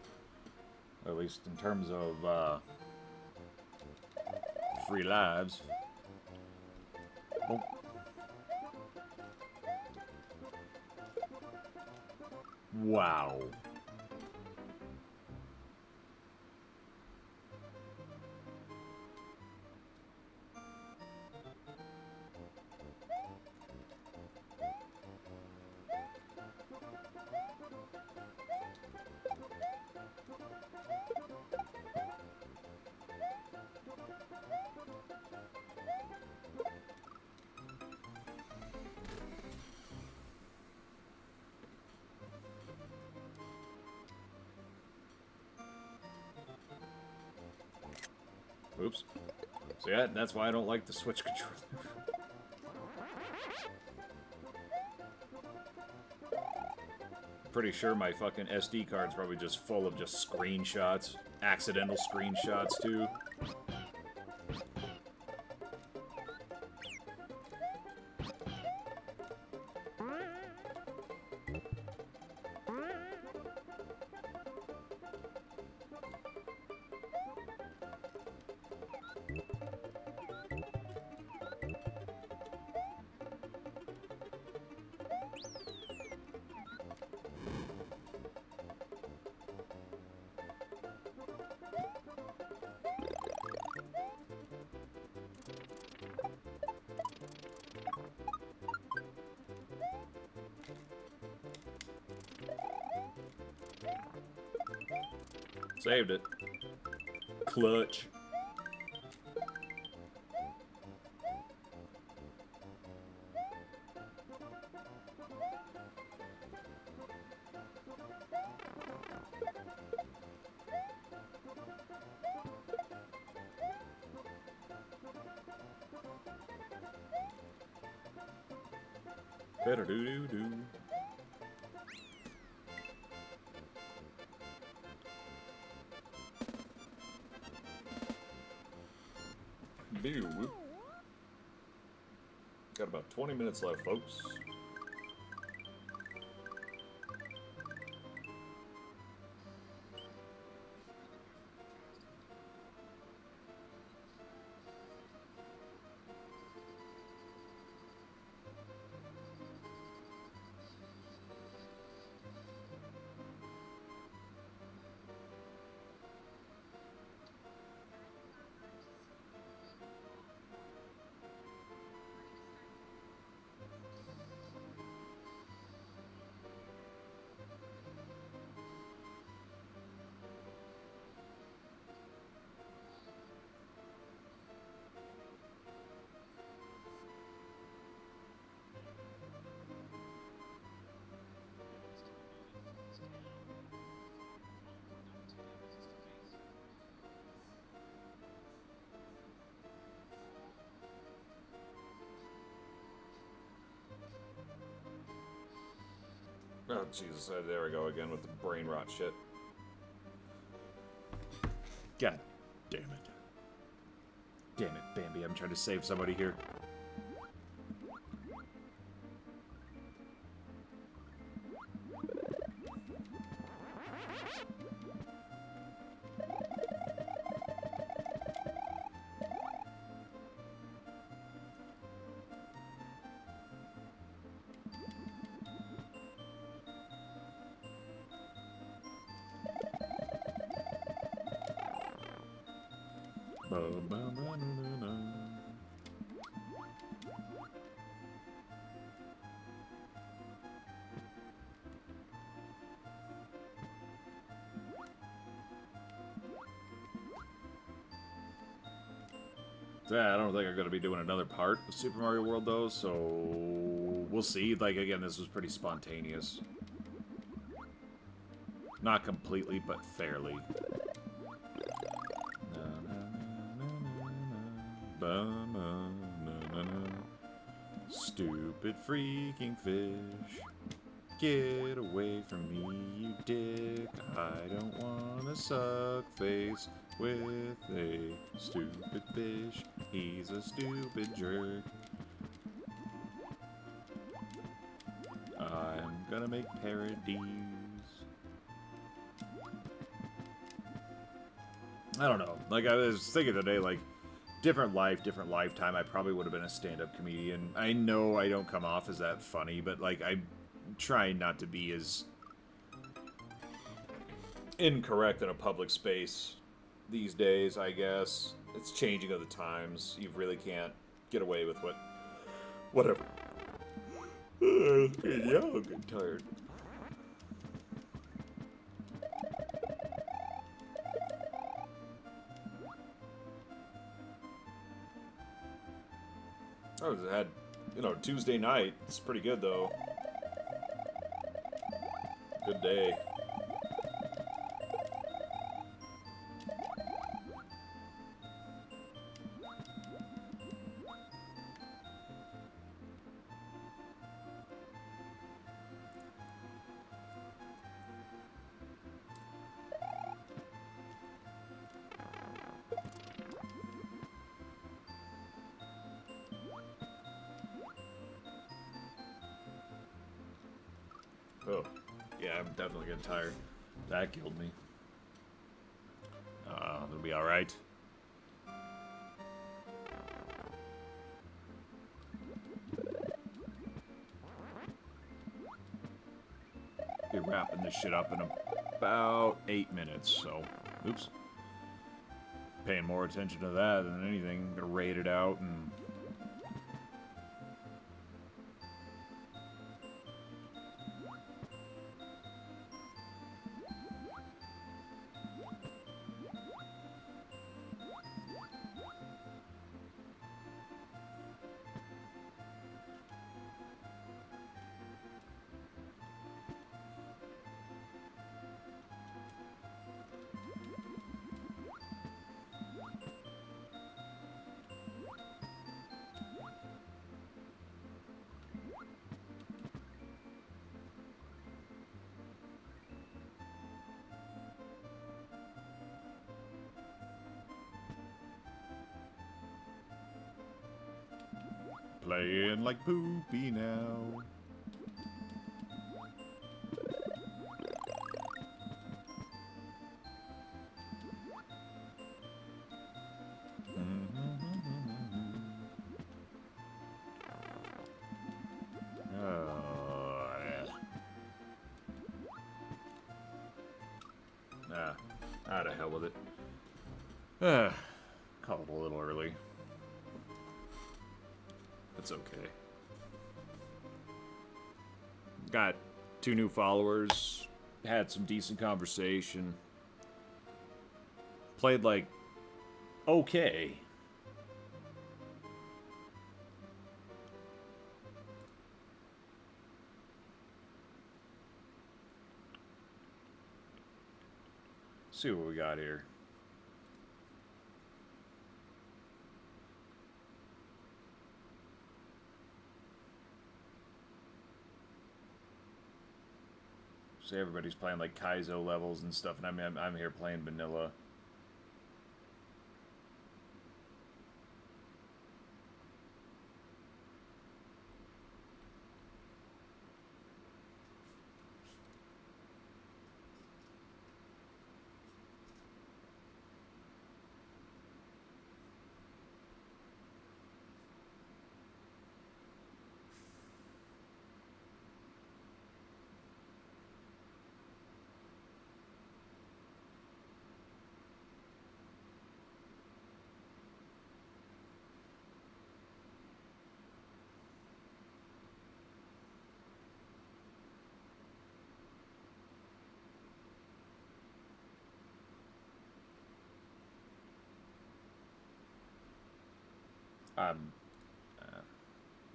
At least in terms of, free lives. Oh. Wow. Oops. So yeah, that's why I don't like the Switch controller. Pretty sure my fucking SD card's probably just full of just screenshots. Accidental screenshots, too. Saved it. Clutch. Better do. Got about 20 minutes left, folks. Oh, Jesus. There we go again with the brain rot shit. God damn it. Damn it, Bambi. I'm trying to save somebody here. Yeah, I don't think I'm going to be doing another part of Super Mario World, though, so we'll see. Like, again, this was pretty spontaneous. Not completely, but fairly. Stupid freaking fish. Get away from me, you dick. I don't wanna suck face with a stupid fish. He's a stupid jerk. I'm gonna make parodies. I don't know. Like, I was thinking today, like, different life, different lifetime, I probably would have been a stand-up comedian. I know I don't come off as that funny, but, like, I'm trying not to be as incorrect in a public space these days, I guess. It's changing of the times. You really can't get away with whatever. Yeah, I'm getting tired. I had, Tuesday night. It's pretty good, though. Good day. Oh, yeah, I'm definitely getting tired. That killed me. It'll be alright. Be wrapping this shit up in about 8 minutes, so, oops. Paying more attention to that than anything. I'm gonna rate it out and... playing like Poopy now. Out of hell with it. Called it a little early. That's okay. Got 2 new followers. Had some decent conversation. Played like okay. See what we got here. So everybody's playing like Kaizo levels and stuff, and I'm here playing vanilla.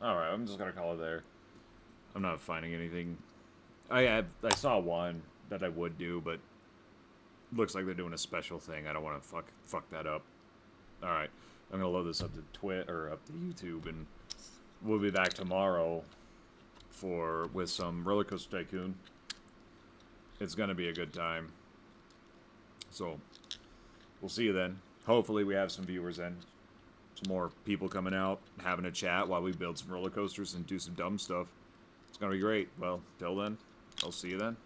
Alright, I'm just gonna call it there. I'm not finding anything. I saw one that I would do, but looks like they're doing a special thing. I don't want to fuck that up. Alright, I'm gonna load this up to Twitter or up to YouTube, and we'll be back tomorrow with some Roller Coaster Tycoon. It's gonna be a good time. So, we'll see you then. Hopefully we have some viewers then. Some more people coming out, having a chat while we build some roller coasters and do some dumb stuff. It's gonna be great. Well, till then, I'll see you then.